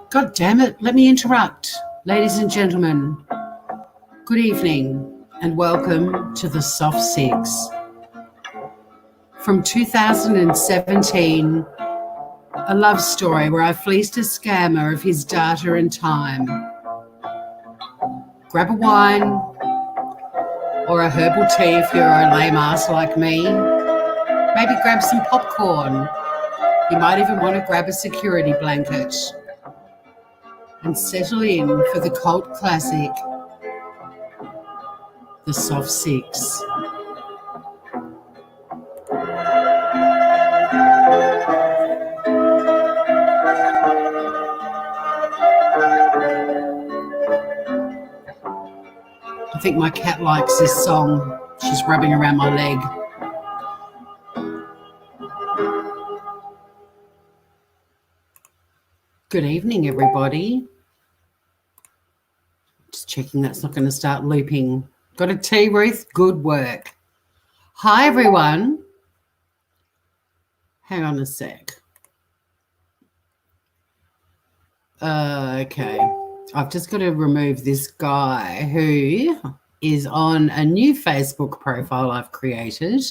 God damn it, let me interrupt. Ladies and gentlemen, good evening and welcome to the Soft Six. From 2017, a love story where I fleeced a scammer of his data and time. Grab a wine or a herbal tea if you're a lame ass like me. Maybe grab some popcorn. You might even want to grab a security blanket and settle in for the cult classic, The Soft Six. I think my cat likes this song. She's rubbing around my leg. Good evening, everybody. Just checking that's not going to start looping. Got a tea, Ruth? Good work. Hi, everyone. Hang on a sec. Okay. I've just got to remove this guy who is on a new Facebook profile I've created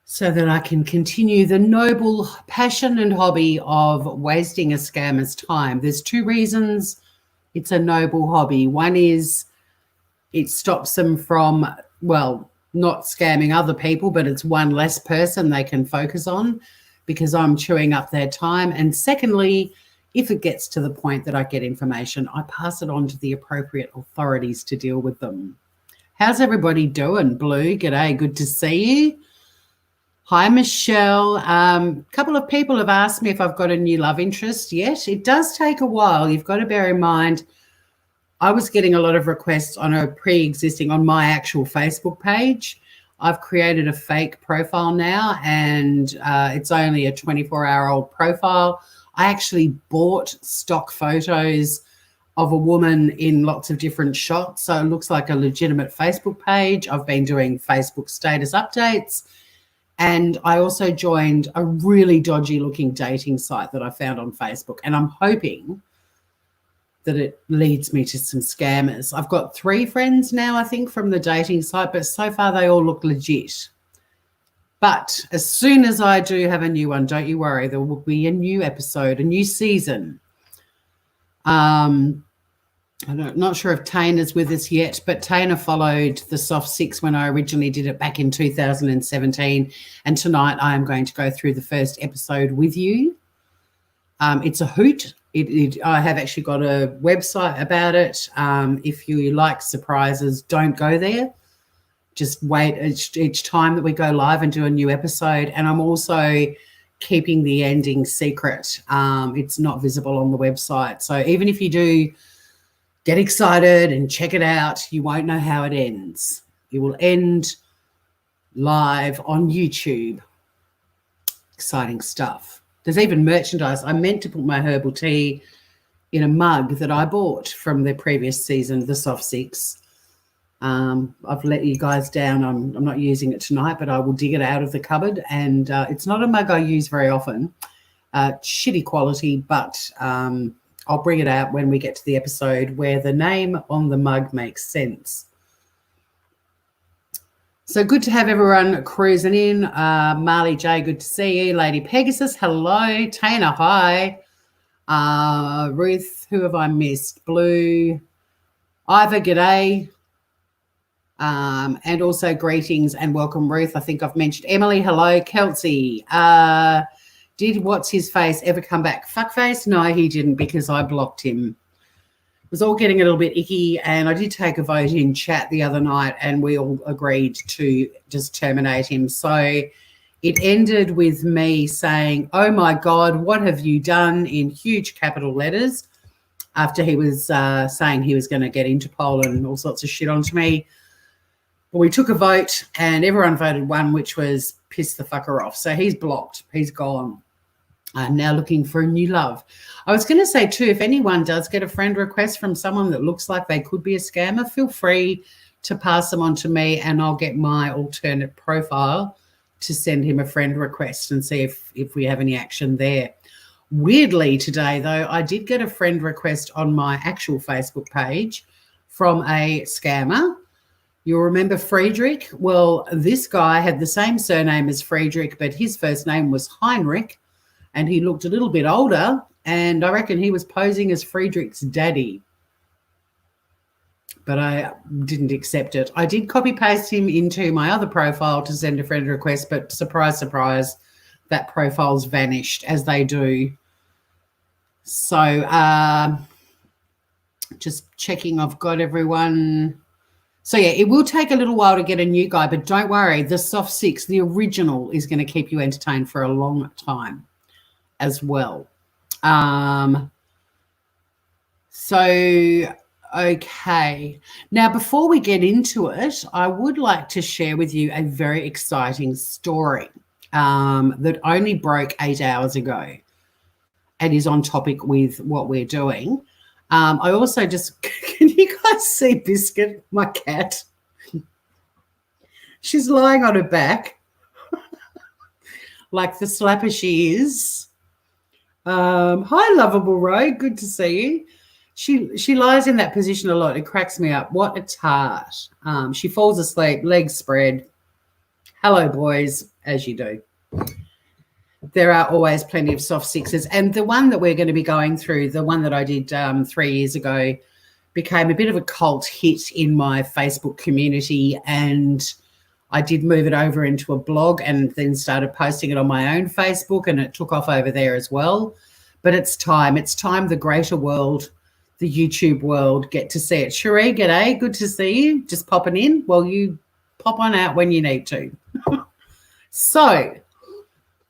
so that I can continue the noble passion and hobby of wasting a scammer's time. There's two reasons it's a noble hobby. One is it stops them from, well, not scamming other people, but it's one less person they can focus on because I'm chewing up their time. And secondly, if it gets to the point that I get information, I pass it on to the appropriate authorities to deal with them. How's everybody doing? Blue, g'day, good to see you. Hi, Michelle. A couple of people have asked me if I've got a new love interest yet. It does take a while. You've got to bear in mind, I was getting a lot of requests on on my actual Facebook page. I've created a fake profile now, and it's only a 24-hour-old profile. I actually bought stock photos of a woman in lots of different shots, so it looks like a legitimate Facebook page. I've been doing Facebook status updates, and I also joined a really dodgy-looking dating site that I found on Facebook, and I'm hoping that it leads me to some scammers. I've got 3 friends now, I think, from the dating site, but so far they all look legit. But as soon as I do have a new one, don't you worry, there will be a new episode, a new season. I'm not sure if Tana's with us yet, but Tana followed the Soft Six when I originally did it back in 2017. And tonight I am going to go through the first episode with you. It's a hoot. I have actually got a website about it. If you like surprises, don't go there. Just wait each time that we go live and do a new episode. And I'm also keeping the ending secret. It's not visible on the website. So even if you do get excited and check it out, you won't know how it ends. It will end live on YouTube. Exciting stuff. There's even merchandise. I meant to put my herbal tea in a mug that I bought from the previous season, the Soft Six. I've let you guys down. I'm not using it tonight, but I will dig it out of the cupboard. And it's not a mug I use very often. Shitty quality, but I'll bring it out when we get to the episode where the name on the mug makes sense. So good to have everyone cruising in. Marley J, good to see you. Lady Pegasus, hello. Tana, hi. Ruth, who have I missed? Blue. Ivor, g'day. And also greetings and welcome, Ruth. I think I've mentioned Emily. Hello, Kelsey. Did what's his face ever come back? Fuckface? No, he didn't because I blocked him. It was all getting a little bit icky, and I did take a vote in chat the other night, and we all agreed to just terminate him. So it ended with me saying, "Oh my God, what have you done?" in huge capital letters after he was saying he was going to get Interpol and all sorts of shit onto me. But we took a vote and everyone voted one, which was piss the fucker off. So he's blocked. He's gone. I'm now looking for a new love. I was going to say too, if anyone does get a friend request from someone that looks like they could be a scammer, feel free to pass them on to me and I'll get my alternate profile to send him a friend request and see if we have any action there. Weirdly today, though, I did get a friend request on my actual Facebook page from a scammer. You'll remember Friedrich? Well, this guy had the same surname as Friedrich, but his first name was Heinrich, and he looked a little bit older, and I reckon he was posing as Friedrich's daddy. But I didn't accept it. I did copy-paste him into my other profile to send a friend request, but surprise, surprise, that profile's vanished, as they do. So just checking I've got everyone. So, yeah, it will take a little while to get a new guy, but don't worry. The Soft 6, the original, is going to keep you entertained for a long time as well. Okay. Now, before we get into it, I would like to share with you a very exciting story that only broke 8 hours ago and is on topic with what we're doing. I also just, can you guys see Biscuit, my cat? She's lying on her back like the slapper she is. Hi, lovable Ro, good to see you. She lies in that position a lot. It cracks me up. What a tart. She falls asleep, legs spread. Hello, boys, as you do. There are always plenty of soft 6s. And the one that we're going to be going through, the one that I did 3 years ago, became a bit of a cult hit in my Facebook community. And I did move it over into a blog and then started posting it on my own Facebook, and it took off over there as well. But it's time. It's time the greater world, the YouTube world, get to see it. Cherie, g'day. Good to see you. Just popping in. Well, you pop on out when you need to. So,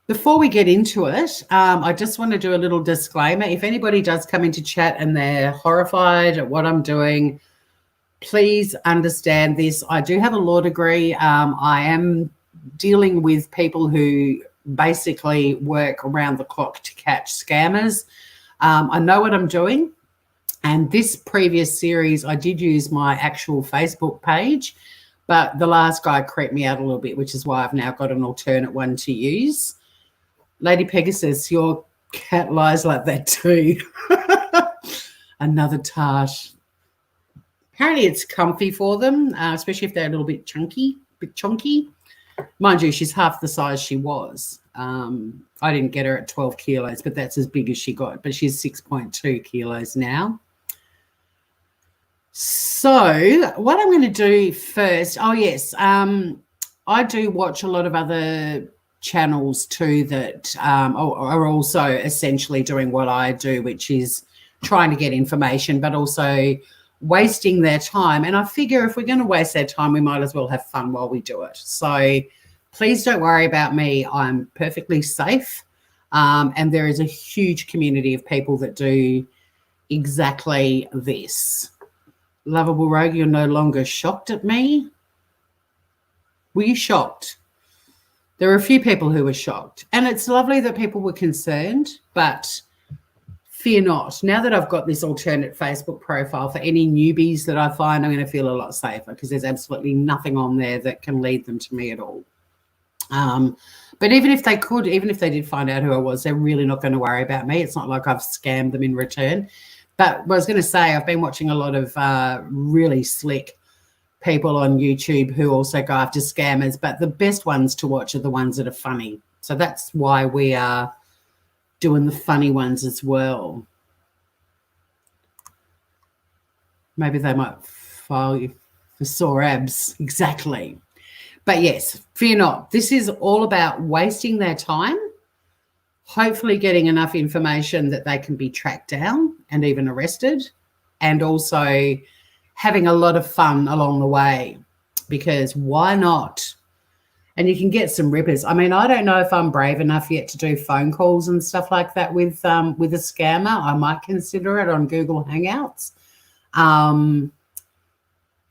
before we get into it, I just want to do a little disclaimer. If anybody does come into chat and they're horrified at what I'm doing, please understand this. I do have a law degree. I am dealing with people who basically work around the clock to catch scammers. I know what I'm doing. And this previous series, I did use my actual Facebook page, but the last guy creeped me out a little bit, which is why I've now got an alternate one to use. Lady Pegasus, your cat lies like that too. Another tart. Apparently it's comfy for them, especially if they're a little bit chunky. Mind you, she's half the size she was. I didn't get her at 12 kilos, but that's as big as she got. But she's 6.2 kilos now. So what I'm going to do first, I do watch a lot of other channels too that are also essentially doing what I do, which is trying to get information, but also wasting their time. And I figure if we're going to waste their time, we might as well have fun while we do it. So please don't worry about me. I'm perfectly safe. And there is a huge community of people that do exactly this. Lovable Rogue, you're no longer shocked at me. Were you shocked? There were a few people who were shocked. And it's lovely that people were concerned, but fear not. Now that I've got this alternate Facebook profile, for any newbies that I find, I'm going to feel a lot safer because there's absolutely nothing on there that can lead them to me at all. But even if they could, even if they did find out who I was, they're really not going to worry about me. It's not like I've scammed them in return. But what I was going to say, I've been watching a lot of really slick people on YouTube who also go after scammers, but the best ones to watch are the ones that are funny. So that's why we are doing the funny ones as well. Maybe they might file you for sore abs. Exactly. But yes, fear not. This is all about wasting their time, hopefully getting enough information that they can be tracked down and even arrested, and also having a lot of fun along the way, because why not? And you can get some rippers. I mean, I don't know if I'm brave enough yet to do phone calls and stuff like that with a scammer. I might consider it on Google Hangouts.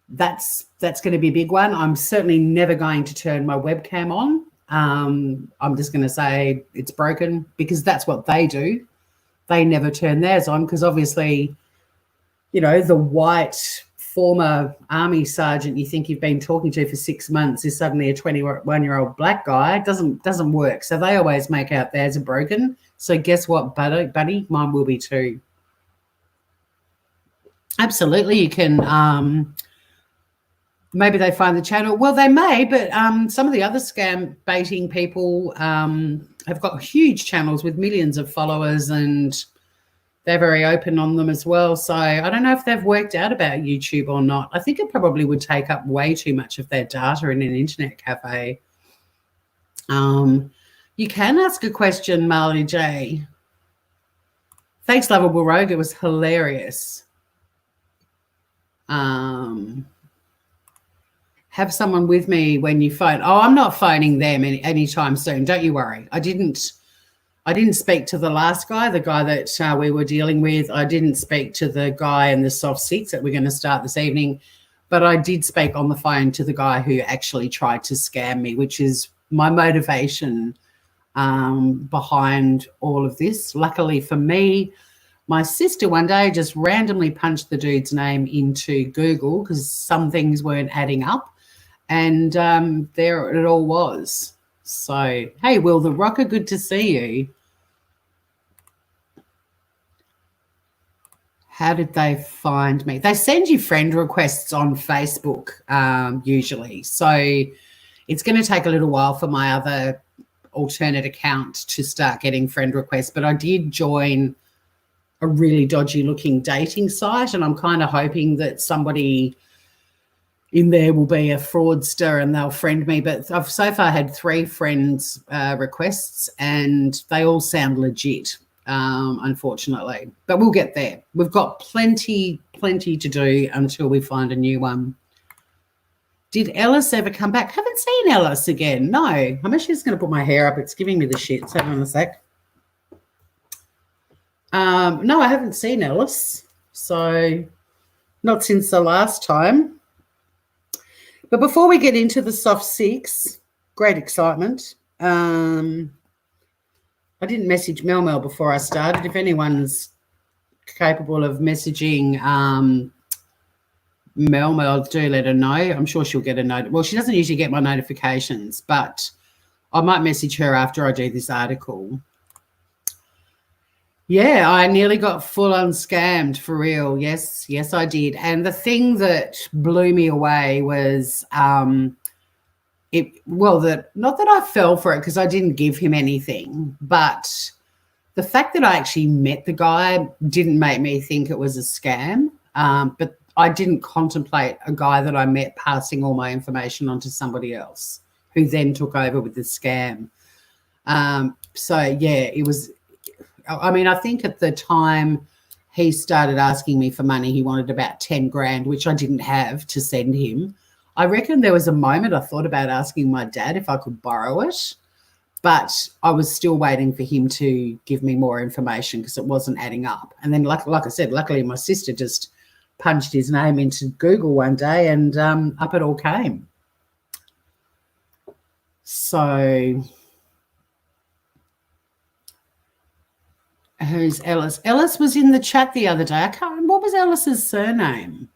That's going to be a big one. I'm certainly never going to turn my webcam on. I'm just going to say it's broken, because that's what they do. They never turn theirs on because obviously, you know, the white former army sergeant you think you've been talking to for 6 months is suddenly a 21-year-old black guy. It doesn't work. So they always make out theirs are broken. So guess what, buddy? Mine will be too. Absolutely, you can. Maybe they find the channel. Well, they may, but some of the other scam baiting people have got huge channels with millions of followers, and they're very open on them as well. So I don't know if they've worked out about YouTube or not. I think it probably would take up way too much of their data in an internet cafe. You can ask a question, Marley J. Thanks, Lovable Rogue. It was hilarious. Have someone with me when you phone. Oh, I'm not phoning them anytime soon. Don't you worry. I didn't speak to the last guy, the guy that we were dealing with. I didn't speak to the guy in the soft six that we're going to start this evening, but I did speak on the phone to the guy who actually tried to scam me, which is my motivation behind all of this. Luckily for me, my sister one day just randomly punched the dude's name into Google because some things weren't adding up, and there it all was. So, hey, Will the Rocker, good to see you. How did they find me? They send you friend requests on Facebook usually. So it's going to take a little while for my other alternate account to start getting friend requests. But I did join a really dodgy looking dating site, and I'm kind of hoping that somebody in there will be a fraudster and they'll friend me. But I've so far had 3 friends requests, and they all sound legit. Unfortunately, but we'll get there. We've got plenty to do until we find a new one. Did Ellis ever come back? Haven't seen Ellis again. No, I'm actually just going to put my hair up. It's giving me the shits. Hang on a sec. No, I haven't seen Ellis, so not since the last time. But before we get into the soft six, great excitement. I didn't message Mel before I started. If anyone's capable of messaging Mel, do let her know. I'm sure she'll get a note. Well, she doesn't usually get my notifications, but I might message her after I do this article. Yeah, I nearly got full-on scammed, for real. Yes, I did. And the thing that blew me away was not that I fell for it because I didn't give him anything, but the fact that I actually met the guy didn't make me think it was a scam. But I didn't contemplate a guy that I met passing all my information on to somebody else who then took over with the scam. So, yeah, it was – I mean, I think at the time he started asking me for money, he wanted about 10 grand, which I didn't have to send him. I reckon there was a moment I thought about asking my dad if I could borrow it, but I was still waiting for him to give me more information because it wasn't adding up. And then, like I said, luckily my sister just punched his name into Google one day and up it all came. So who's Ellis? Ellis was in the chat the other day. I can't remember. What was Ellis's surname?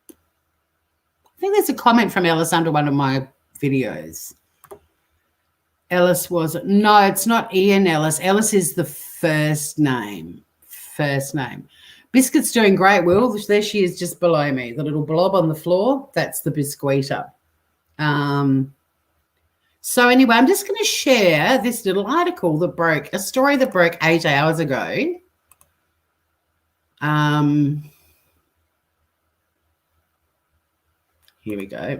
I think there's a comment from Ellis under one of my videos. Ellis was – no, it's not Ian Ellis. Ellis is the first name. Biscuit's doing great, Will. There she is just below me. The little blob on the floor, that's the biscuiter. So anyway, I'm just going to share this little article that broke – a story that broke 8 hours ago. Here we go.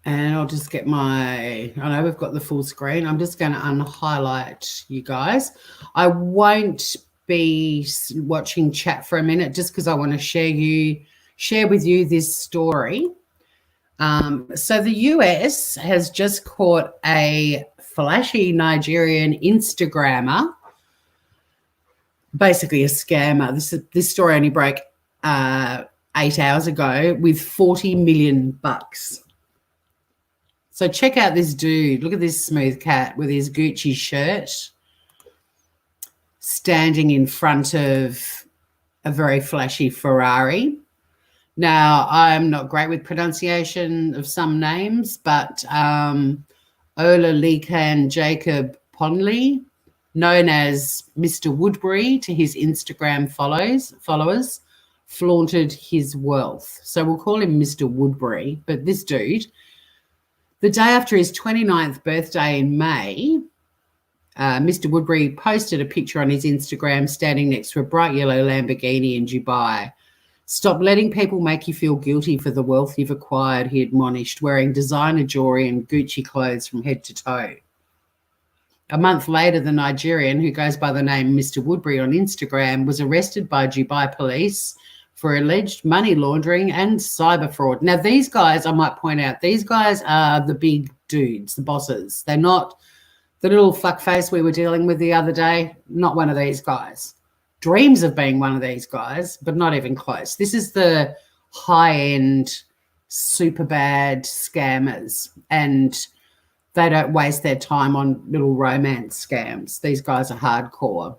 And I'll just get I know we've got the full screen. I'm just going to unhighlight you guys. I won't be watching chat for a minute just because I want to share with you this story. So the US has just caught a flashy Nigerian Instagrammer, basically a scammer. This story only broke 8 hours ago with $40 million. So check out this dude. Look at this smooth cat with his Gucci shirt standing in front of a very flashy Ferrari. Now, I'm not great with pronunciation of some names, but Ola Lekan Jacob Ponley, known as Mr. Woodbury to his Instagram followers, flaunted his wealth. So we'll call him Mr. Woodbury. But this dude, the day after his 29th birthday in May, Mr. Woodbury posted a picture on his Instagram standing next to a bright yellow Lamborghini in Dubai. Stop letting people make you feel guilty for the wealth you've acquired, he admonished, wearing designer jewelry and Gucci clothes from head to toe. A month later, the Nigerian, who goes by the name Mr. Woodbury on Instagram, was arrested by Dubai police for alleged money laundering and cyber fraud. Now, these guys, I might point out, these guys are the big dudes, the bosses. They're not the little fuckface we were dealing with the other day, not one of these guys. Dreams of being one of these guys, but not even close. This is the high-end, super bad scammers, and they don't waste their time on little romance scams. These guys are hardcore.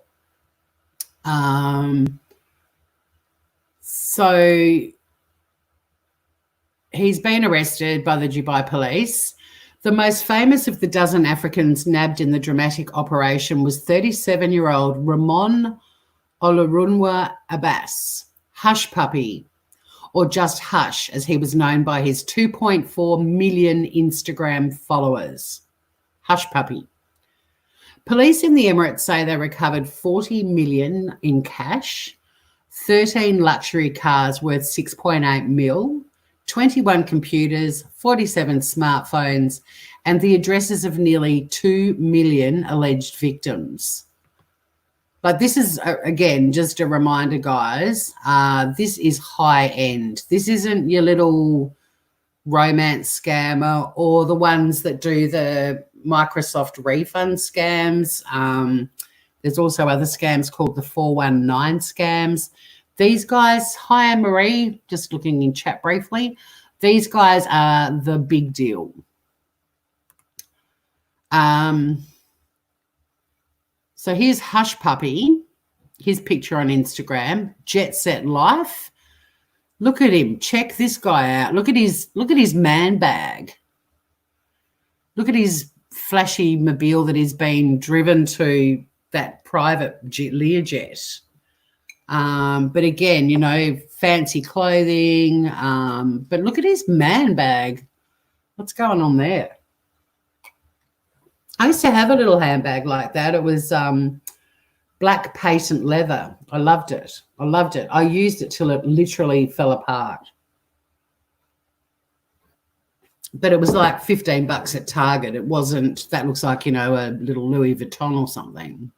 So he's been arrested by the Dubai police. The most famous of the dozen Africans nabbed in the dramatic operation was 37-year-old Ramon Olorunwa Abbas, Hush Puppy, or just Hush, as he was known by his 2.4 million Instagram followers. Hush Puppy. Police in the Emirates say they recovered 40 million in cash, 13 luxury cars worth 6.8 mil, 21 computers, 47 smartphones, and the addresses of nearly 2 million alleged victims. But this is, again, just a reminder, guys, this is high end. This isn't your little romance scammer or the ones that do the Microsoft refund scams. There's also other scams called the 419 scams. These guys, hi Anne-Marie, just looking in chat briefly, these guys are the big deal. So here's Hush Puppy, his picture on Instagram, Jet Set Life. Look at him. Check this guy out. Look at his man bag. Look at his flashy mobile that he's been driven to that private Learjet. But again, you know, fancy clothing. But look at his man bag. What's going on there? I used to have a little handbag like that. It was black patent leather. I loved it. I used it till it literally fell apart. But it was like $15 at Target. It wasn't, that looks like, you know, a little Louis Vuitton or something.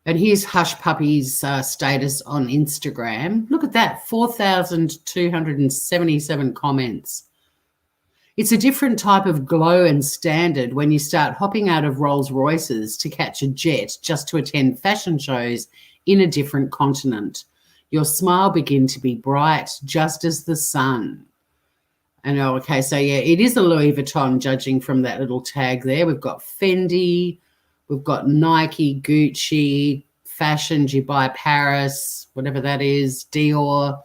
And here's Hush Puppy's status on Instagram. Look at that, 4,277 comments. It's a different type of glow and standard when you start hopping out of Rolls Royces to catch a jet just to attend fashion shows in a different continent. Your smile begin to be bright just as the sun. I know, okay, so yeah, it is a Louis Vuitton, judging from that little tag there. We've got Fendi, we've got Nike, Gucci, Fashion, Dubai, Paris, whatever that is, Dior.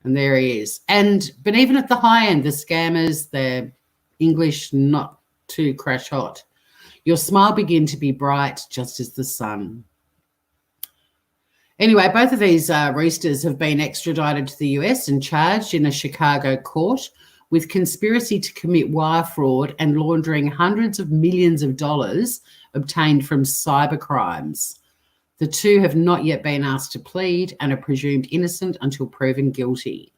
And there he is. But even at the high end, the scammers, they're English not too crash hot. Your smile begin to be bright just as the sun. Anyway, both of these roosters have been extradited to the US and charged in a Chicago court with conspiracy to commit wire fraud and laundering hundreds of millions of dollars obtained from cyber crimes. The two have not yet been asked to plead and are presumed innocent until proven guilty.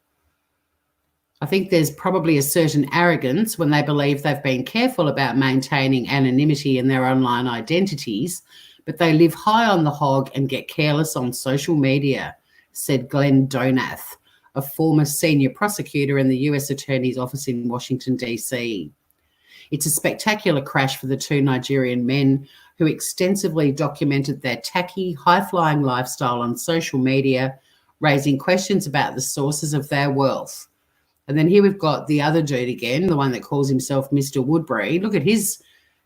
I think there's probably a certain arrogance when they believe they've been careful about maintaining anonymity in their online identities, but they live high on the hog and get careless on social media, said Glenn Donath, a former senior prosecutor in the US Attorney's Office in Washington, D.C. It's a spectacular crash for the two Nigerian men who extensively documented their tacky, high-flying lifestyle on social media, raising questions about the sources of their wealth. And then here we've got the other dude again, the one that calls himself Mr. Woodbury. Look at his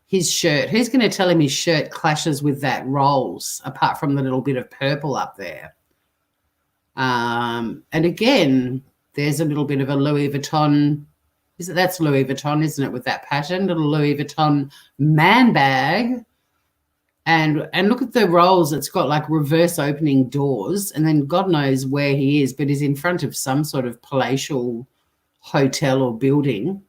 his shirt. Who's going to tell him his shirt clashes with that Rolls, apart from the little bit of purple up there? And again, there's a little bit of a Louis Vuitton. That's Louis Vuitton, isn't it, with that pattern? Little Louis Vuitton man bag. And look at the Rolls. It's got like reverse opening doors, and then God knows where he is, but he's in front of some sort of palatial hotel or building.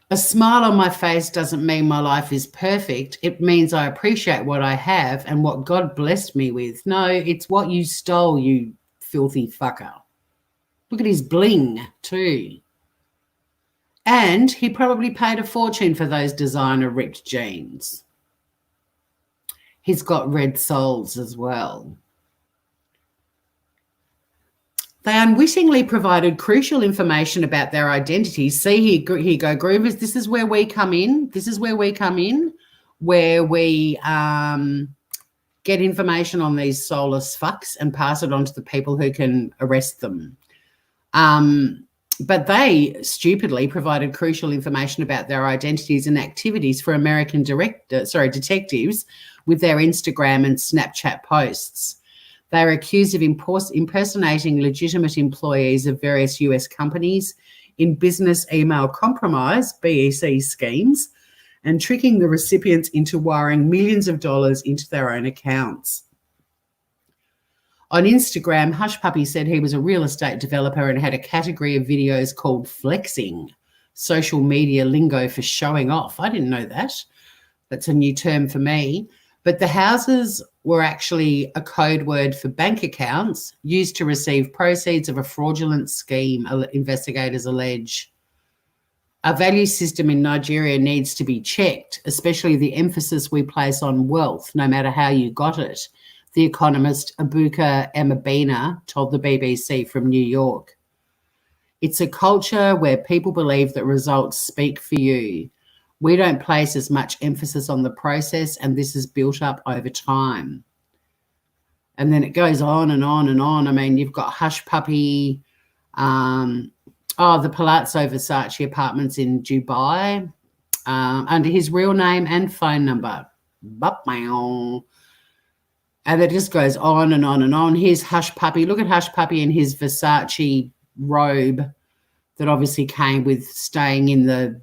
A smile on my face doesn't mean my life is perfect. It means I appreciate what I have and what God blessed me with. No, it's what you stole, you filthy fucker. Look at his bling too. And he probably paid a fortune for those designer ripped jeans. He's got red soles as well. They unwittingly provided crucial information about their identities. See, here you go, Groovers. This is where we come in. This is where we come in, where we get information on these soulless fucks and pass it on to the people who can arrest them. But they stupidly provided crucial information about their identities and activities for American detectives with their Instagram and Snapchat posts. They are accused of impersonating legitimate employees of various US companies in business email compromise, BEC schemes, and tricking the recipients into wiring millions of dollars into their own accounts. On Instagram, Hush Puppy said he was a real estate developer and had a category of videos called flexing, social media lingo for showing off. I didn't know that. That's a new term for me. But the houses were actually a code word for bank accounts used to receive proceeds of a fraudulent scheme, investigators allege. Our value system in Nigeria needs to be checked, especially the emphasis we place on wealth, no matter how you got it, the economist Ebuka Emabina told the BBC from New York. It's a culture where people believe that results speak for you. We don't place as much emphasis on the process, and this is built up over time. And then it goes on and on and on. I mean, you've got Hush Puppy, the Palazzo Versace apartments in Dubai, under his real name and phone number. And it just goes on and on and on. Here's Hush Puppy. Look at Hush Puppy in his Versace robe that obviously came with staying in the,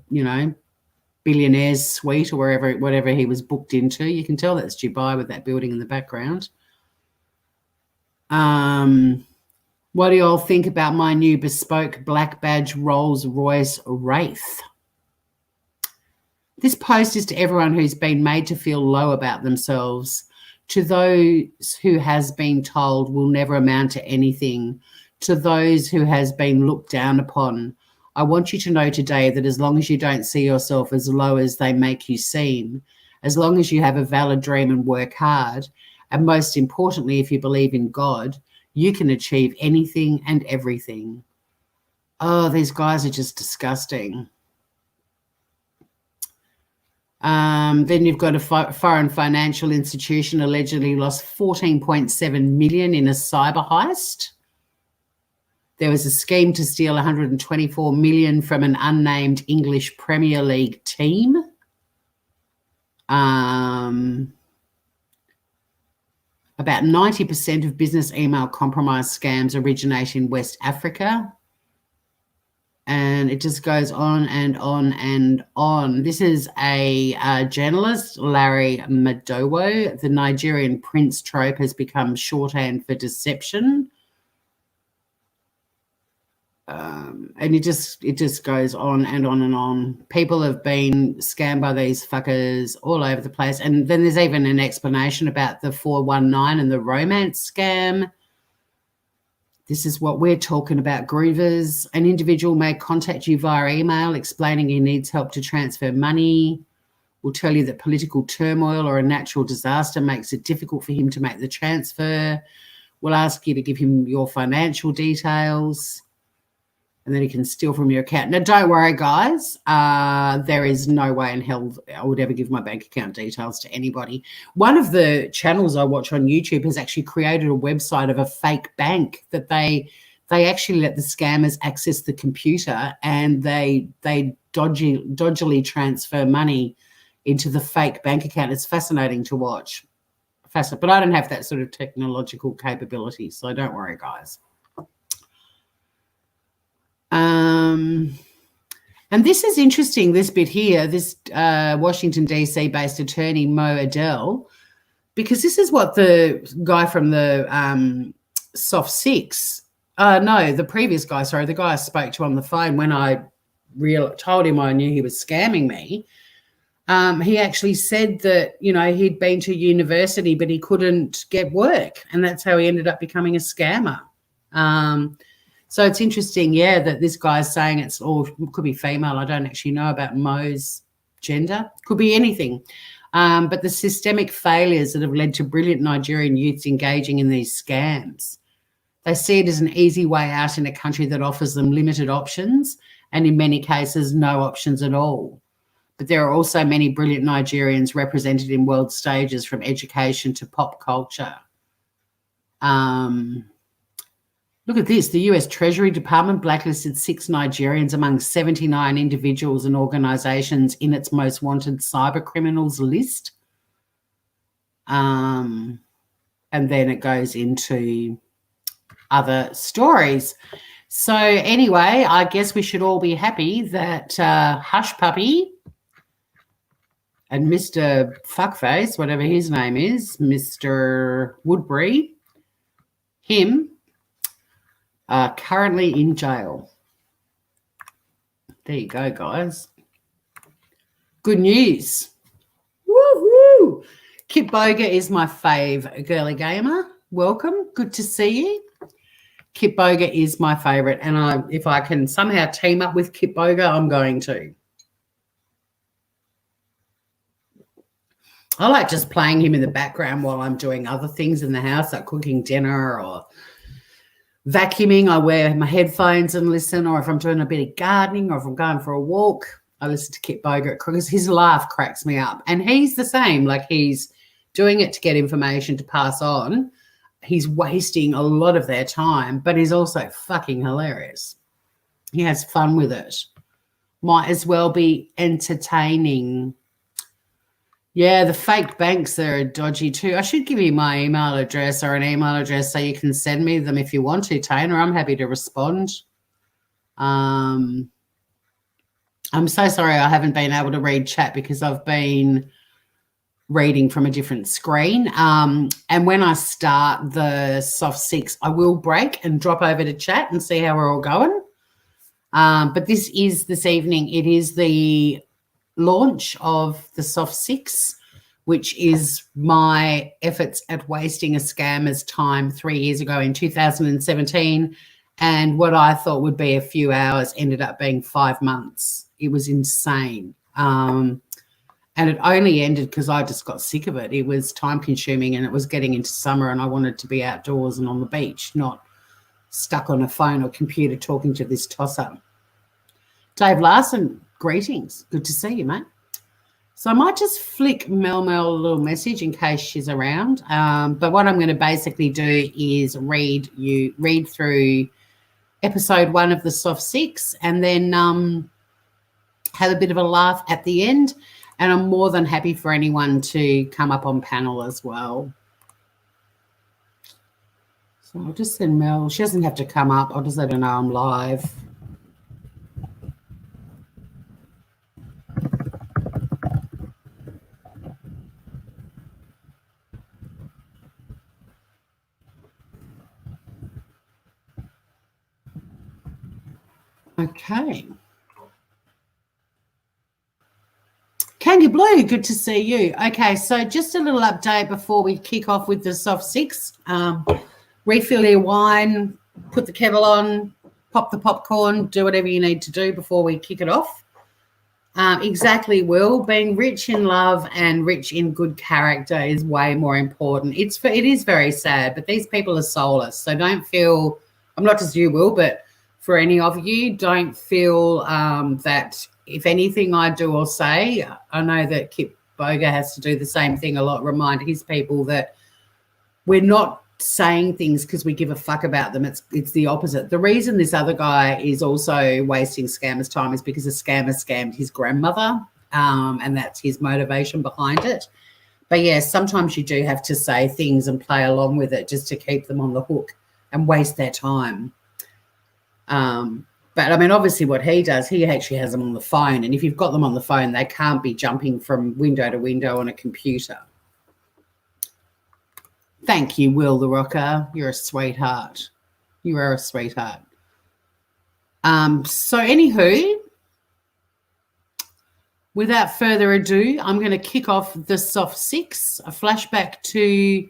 billionaire's suite or whatever he was booked into. You can tell that's Dubai with that building in the background. What do you all think about my new bespoke black badge Rolls-Royce Wraith? This post is to everyone who's been made to feel low about themselves, to those who has been told will never amount to anything, to those who has been looked down upon. I want you to know today that as long as you don't see yourself as low as they make you seem, as long as you have a valid dream and work hard, and most importantly, if you believe in God, you can achieve anything and everything. Oh, these guys are just disgusting. Then you've got a foreign financial institution allegedly lost $14.7 million in a cyber heist. There was a scheme to steal $124 million from an unnamed English Premier League team. About 90% of business email compromise scams originate in West Africa. And it just goes on and on and on. This is a journalist, Larry Madowo. The Nigerian prince trope has become shorthand for deception. And it just goes on and on and on. People have been scammed by these fuckers all over the place. And then there's even an explanation about the 419 and the romance scam. This is what we're talking about, Groovers. An individual may contact you via email explaining he needs help to transfer money. Will tell you that political turmoil or a natural disaster makes it difficult for him to make the transfer. Will ask you to give him your financial details, and then he can steal from your account. Now, don't worry, guys. There is no way in hell I would ever give my bank account details to anybody. One of the channels I watch on YouTube has actually created a website of a fake bank that they actually let the scammers access the computer, and they dodgily transfer money into the fake bank account. It's fascinating to watch. But I don't have that sort of technological capability, so don't worry, guys. And this is interesting, this bit here, this Washington, D.C. based attorney, Mo Adele, because this is what the guy from the Soft Six, the previous guy, sorry, the guy I spoke to on the phone when I told him I knew he was scamming me. He actually said that, he'd been to university, but he couldn't get work. And that's how he ended up becoming a scammer. So it's interesting, that this guy's saying it could be female. I don't actually know about Mo's gender. Could be anything. But the systemic failures that have led to brilliant Nigerian youths engaging in these scams. They see it as an easy way out in a country that offers them limited options and in many cases no options at all. But there are also many brilliant Nigerians represented in world stages, from education to pop culture. Look at this. The US Treasury Department blacklisted 6 Nigerians among 79 individuals and organisations in its most wanted cyber criminals list. And then it goes into other stories. So anyway, I guess we should all be happy that Hush Puppy and Mr. Fuckface, whatever his name is, Mr. Woodbury, him, are currently in jail. There you go, guys. Good news. Woo-hoo! Kit Boga is my fave girly gamer. Welcome. Good to see you. Kit Boga is my favourite, and if I can somehow team up with Kit Boga, I'm going to. I like just playing him in the background while I'm doing other things in the house, like cooking dinner or vacuuming. I wear my headphones and listen, or if I'm doing a bit of gardening or if I'm going for a walk, I listen to Kit Boga because his laugh cracks me up. And he's the same, like he's doing it to get information to pass on. He's wasting a lot of their time, but he's also fucking hilarious. He has fun with it. Might as well be entertaining. Yeah, the fake banks are dodgy too. I should give you my email address or an email address so you can send me them if you want to, Tainer. I'm happy to respond. I'm so sorry I haven't been able to read chat because I've been reading from a different screen. And when I start the Soft 6, I will break and drop over to chat and see how we're all going. But this evening. It is the launch of the Soft 6, which is my efforts at wasting a scammer's time 3 years ago in 2017. And what I thought would be a few hours ended up being 5 months. It was insane. And it only ended because I just got sick of it. It was time consuming and it was getting into summer and I wanted to be outdoors and on the beach, not stuck on a phone or computer talking to this tosser. Dave Larson, greetings. Good to see you, mate. So I might just flick Mel a little message in case she's around. But what I'm going to basically do is read through episode 1 of the Soft 6 and then have a bit of a laugh at the end. And I'm more than happy for anyone to come up on panel as well. So I'll just send Mel. She doesn't have to come up. I'll just let her know I'm live. Okay. Candy Blue, good to see you. Okay, so just a little update before we kick off with the Soft 6. Refill your wine, put the kettle on, pop the popcorn, do whatever you need to do before we kick it off. Exactly, Will. Being rich in love and rich in good character is way more important. It is very sad, but these people are soulless. So don't feel, I'm not just you, Will, but for any of you, don't feel that if anything I do or say, I know that Kit Boga has to do the same thing a lot, remind his people that we're not saying things because we give a fuck about them. It's the opposite. The reason this other guy is also wasting scammers' time is because a scammer scammed his grandmother, and that's his motivation behind it. But yeah, sometimes you do have to say things and play along with it just to keep them on the hook and waste their time. But I mean, obviously what he does, he actually has them on the phone. And if you've got them on the phone, they can't be jumping from window to window on a computer. Thank you, Will the Rocker. You're a sweetheart. You are a sweetheart. So anywho, without further ado, I'm going to kick off the soft six, a flashback to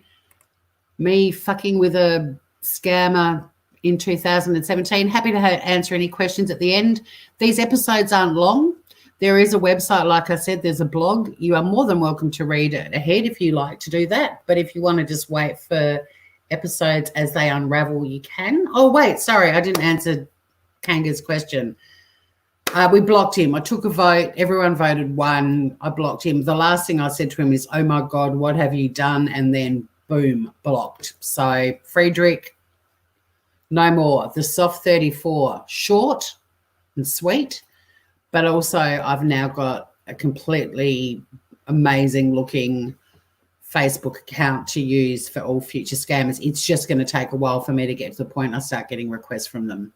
me fucking with a scammer in 2017. Happy to answer any questions at the end. These episodes aren't long. There is a website, like I said, there's a blog. You are more than welcome to read it ahead if you like to do that. But if you want to just wait for episodes as they unravel, you can. Oh, wait, sorry, I didn't answer Kanga's question. We blocked him. I took a vote. Everyone voted one. I blocked him. The last thing I said to him is, oh, my God, what have you done? And then, boom, blocked. So, Friedrich, no more. The soft 34, short and sweet. But also I've now got a completely amazing looking Facebook account to use for all future scammers. It's just going to take a while for me to get to the point I start getting requests from them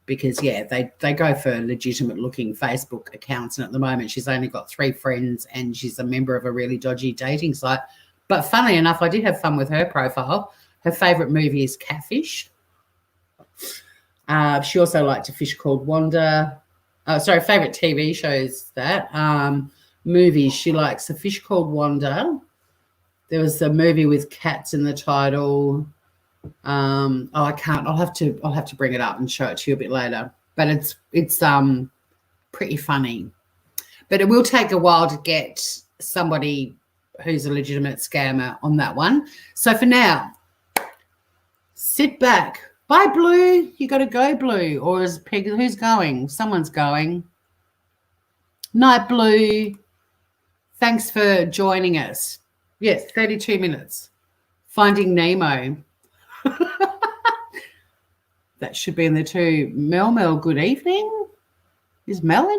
because, yeah, they go for legitimate looking Facebook accounts. And at the moment she's only got 3 friends and she's a member of a really dodgy dating site. But funnily enough, I did have fun with her profile. Her favourite movie is Catfish. She also liked a fish called Wanda. Favorite TV shows that. Movies, she likes A Fish Called Wanda. There was a movie with cats in the title. I can't. I'll have to bring it up and show it to you a bit later. But it's pretty funny. But it will take a while to get somebody who's a legitimate scammer on that one. So for now, sit back. Bye, Blue. You got to go, Blue. Or is Peg? Who's going? Someone's going. Night, Blue. Thanks for joining us. Yes, 32 minutes. Finding Nemo. That should be in there too. Mel, good evening. Is Mel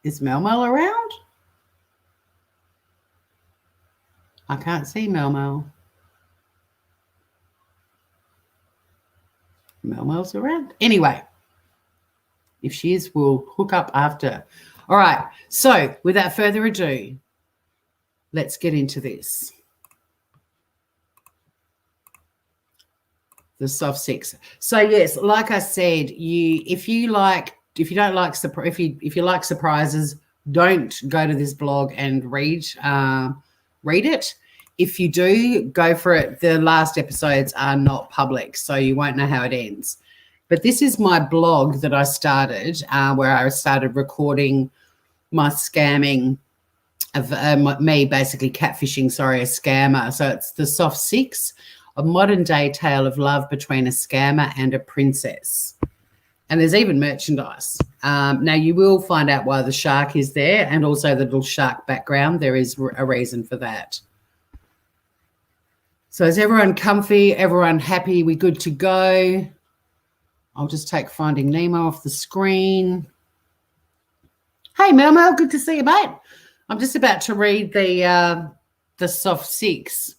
around? I can't see Mel. Mel's around. Anyway, if she is, we'll hook up after. All right. So without further ado, let's get into this. The soft six. So yes, like I said, if you like surprises, don't go to this blog and read it. If you do, go for it. The last episodes are not public, so you won't know how it ends. But this is my blog that I started, where I started recording my scamming of me basically catfishing, a scammer. So it's the soft six, a modern day tale of love between a scammer and a princess. And there's even merchandise. Now, you will find out why the shark is there and also the little shark background. There is a reason for that. So is everyone comfy? Everyone happy? We good to go? I'll just take Finding Nemo off the screen. Hey, Mel, good to see you, mate. I'm just about to read the soft six,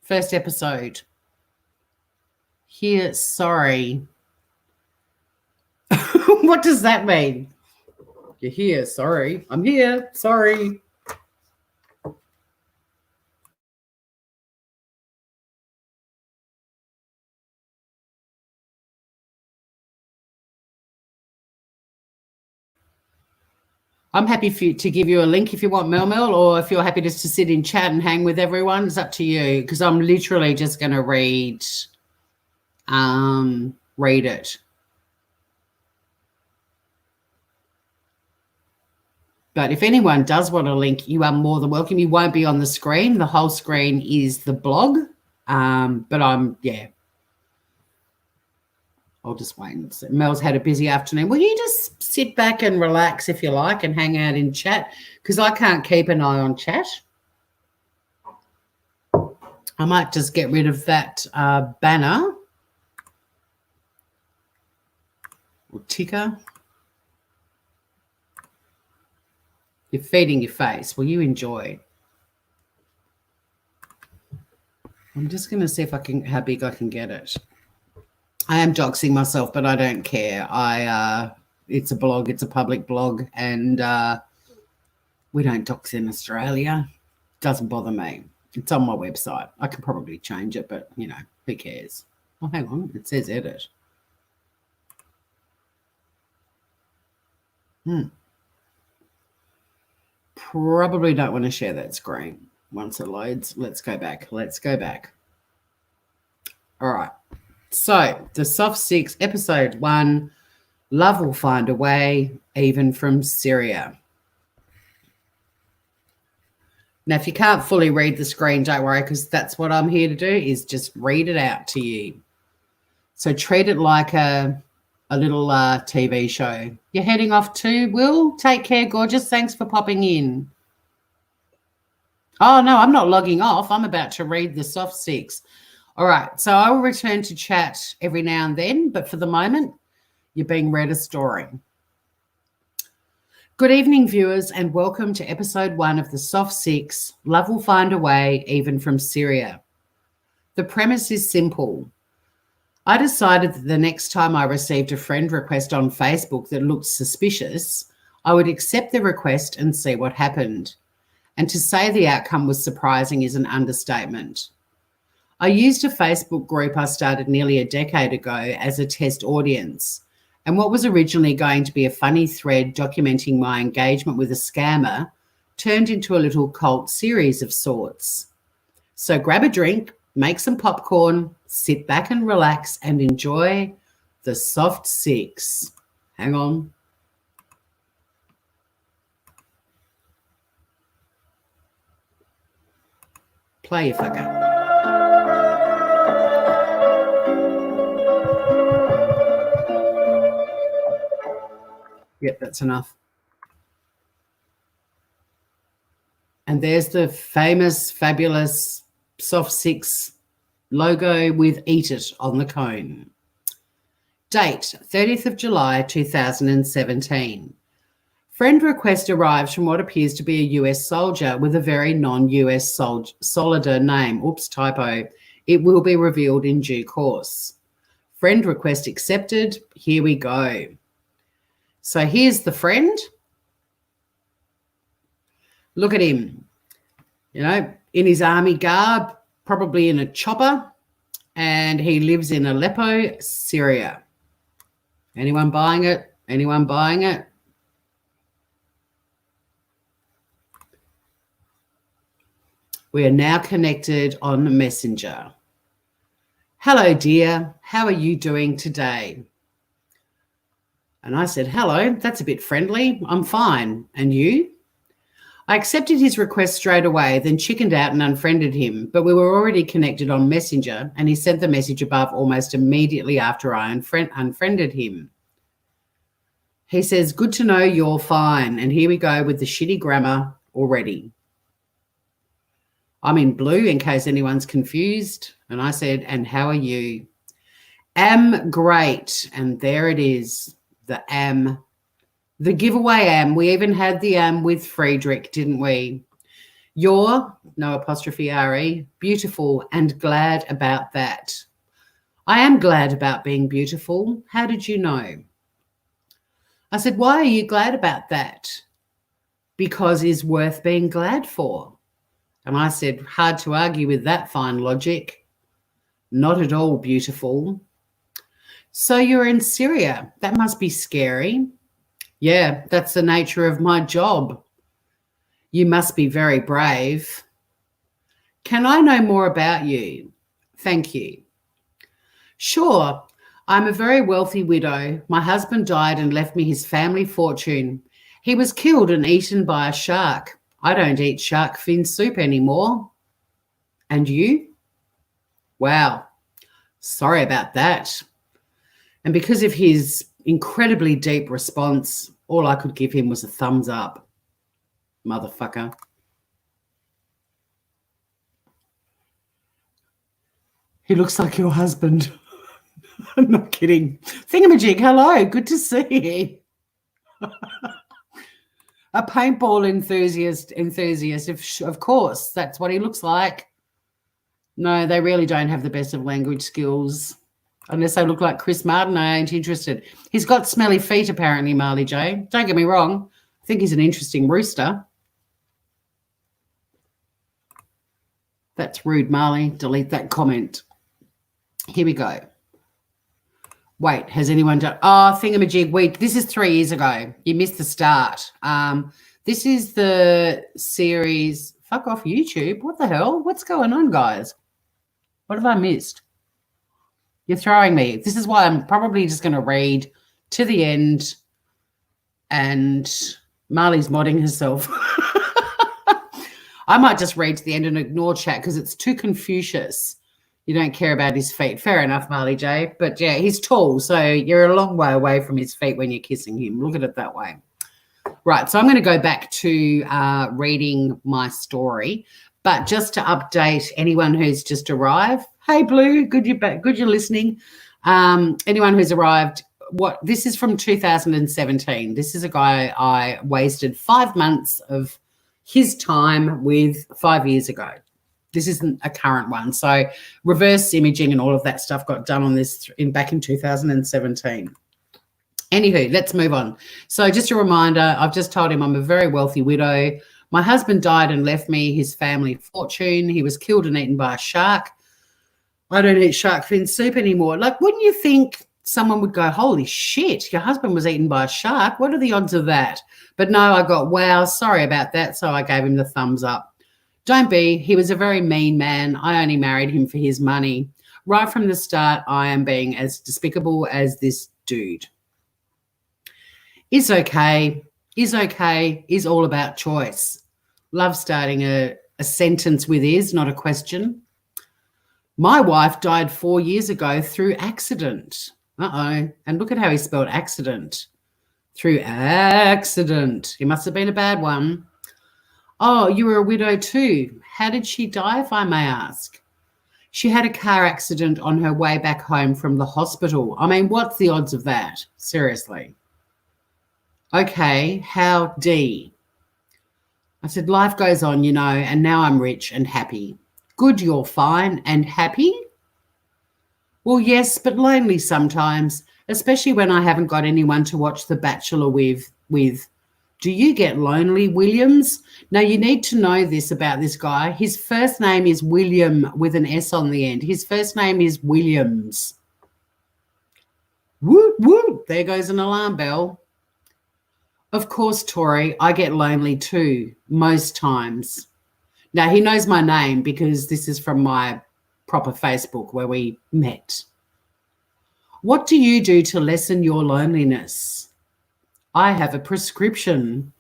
first episode. Here, sorry. What does that mean? You're here, sorry. I'm here, sorry. I'm happy to give you a link if you want, Mel, or if you're happy just to sit in chat and hang with everyone. It's up to you, because I'm literally just going to read it. But if anyone does want a link, you are more than welcome. You won't be on the screen. The whole screen is the blog. But I'll just wait and see. Mel's had a busy afternoon. Will you just sit back and relax if you like and hang out in chat? Because I can't keep an eye on chat. I might just get rid of that banner or ticker. You're feeding your face. Will you enjoy? I'm just going to see if I can, how big I can get it. I am doxing myself, but I don't care. It's a blog. It's a public blog, and we don't dox in Australia. Doesn't bother me. It's on my website. I could probably change it, but, you know, who cares? Oh, hang on. It says edit. Probably don't want to share that screen once it loads. Let's go back. All right. So the Soft Six, episode 1, Love Will Find a Way, even from Syria. Now, if you can't fully read the screen, don't worry, because that's what I'm here to do, is just read it out to you. So treat it like a little TV show. You're heading off too, Will? Take care, gorgeous. Thanks for popping in. Oh, no, I'm not logging off. I'm about to read the Soft Six. All right, so I will return to chat every now and then, but for the moment, you're being read a story. Good evening, viewers, and welcome to episode 1 of the Soft Six, Love Will Find a Way, even from Syria. The premise is simple. I decided that the next time I received a friend request on Facebook that looked suspicious, I would accept the request and see what happened. And to say the outcome was surprising is an understatement. I used a Facebook group I started nearly a decade ago as a test audience, and what was originally going to be a funny thread documenting my engagement with a scammer turned into a little cult series of sorts. So grab a drink, make some popcorn, sit back and relax and enjoy the Soft Six. Hang on. Play your fucker. Yep, that's enough. And there's the famous, fabulous Soft Six logo with Eat It on the cone. Date, 30th of July, 2017. Friend request arrives from what appears to be a US soldier with a very non-US solider name. Oops, typo. It will be revealed in due course. Friend request accepted. Here we go. So here's the friend. Look at him, you know, in his army garb, probably in a chopper, and he lives in Aleppo, Syria. Anyone buying it? Anyone buying it? We are now connected on Messenger. Hello, dear. How are you doing today? And I said, hello, that's a bit friendly. I'm fine. And you? I accepted his request straight away, then chickened out and unfriended him, but we were already connected on Messenger, and he sent the message above almost immediately after I unfriended him. He says, good to know you're fine, and here we go with the shitty grammar already. I'm in blue in case anyone's confused, and I said, and how are you? Am great, and there it is, the am. The giveaway am. We even had the am with Friedrich, didn't we? You're, no apostrophe R-E, beautiful and glad about that. I am glad about being beautiful. How did you know? I said, why are you glad about that? Because is worth being glad for. And I said, hard to argue with that fine logic. Not at all beautiful. So you're in Syria. That must be scary. Yeah, that's the nature of my job. You must be very brave. Can I know more about you? Thank you. Sure. I'm a very wealthy widow. My husband died and left me his family fortune. He was killed and eaten by a shark. I don't eat shark fin soup anymore. And you? Wow. Sorry about that. And because of his incredibly deep response, all I could give him was a thumbs up. Motherfucker. He looks like your husband. I'm not kidding. Thingamajig, hello. Good to see you. A paintball enthusiast, of course. That's what he looks like. No, they really don't have the best of language skills. Unless they look like Chris Martin, I ain't interested. He's got smelly feet, apparently, Marley J. Don't get me wrong. I think he's an interesting rooster. That's rude, Marley. Delete that comment. Here we go. Wait, has anyone done? Oh, thingamajig. This is 3 years ago. You missed the start. This is the series. Fuck off YouTube. What the hell? What's going on, guys? What have I missed? You're throwing me. This is why I'm probably just going to read to the end. And Marley's modding herself. I might just read to the end and ignore chat because it's too Confucius. You don't care about his feet. Fair enough, Marley J. But, yeah, he's tall, so you're a long way away from his feet when you're kissing him. Look at it that way. Right, so I'm going to go back to reading my story. But just to update anyone who's just arrived, hey, Blue, good you're back. Good you're listening. Anyone who's arrived, this is from 2017. This is a guy I wasted 5 months of his time with 5 years ago. This isn't a current one. So reverse imaging and all of that stuff got done on this back in 2017. Anywho, let's move on. So just a reminder, I've just told him I'm a very wealthy widow. My husband died and left me his family fortune. He was killed and eaten by a shark. I don't eat shark fin soup anymore. Like, wouldn't you think someone would go, holy shit, your husband was eaten by a shark? What are the odds of that? But no, I got, wow, sorry about that. So I gave him the thumbs up. Don't be. He was a very mean man. I only married him for his money. Right from the start, I am being as despicable as this dude. Is okay is all about choice. Love starting a sentence with is, not a question. My wife died 4 years ago through accident. Uh-oh. And look at how he spelled accident. Through accident. It must have been a bad one. Oh, you were a widow too. How did she die, if I may ask? She had a car accident on her way back home from the hospital. I mean, what's the odds of that? Seriously. Okay, how D? I said, life goes on, you know, and now I'm rich and happy. Good, you're fine and happy? Well, yes, but lonely sometimes, especially when I haven't got anyone to watch The Bachelor with. Do you get lonely, Williams? Now, you need to know this about this guy. His first name is William with an S on the end. His first name is Williams. Whoop, whoop. There goes an alarm bell. Of course, Tori, I get lonely too, most times. Now, he knows my name because this is from my proper Facebook where we met. What do you do to lessen your loneliness? I have a prescription.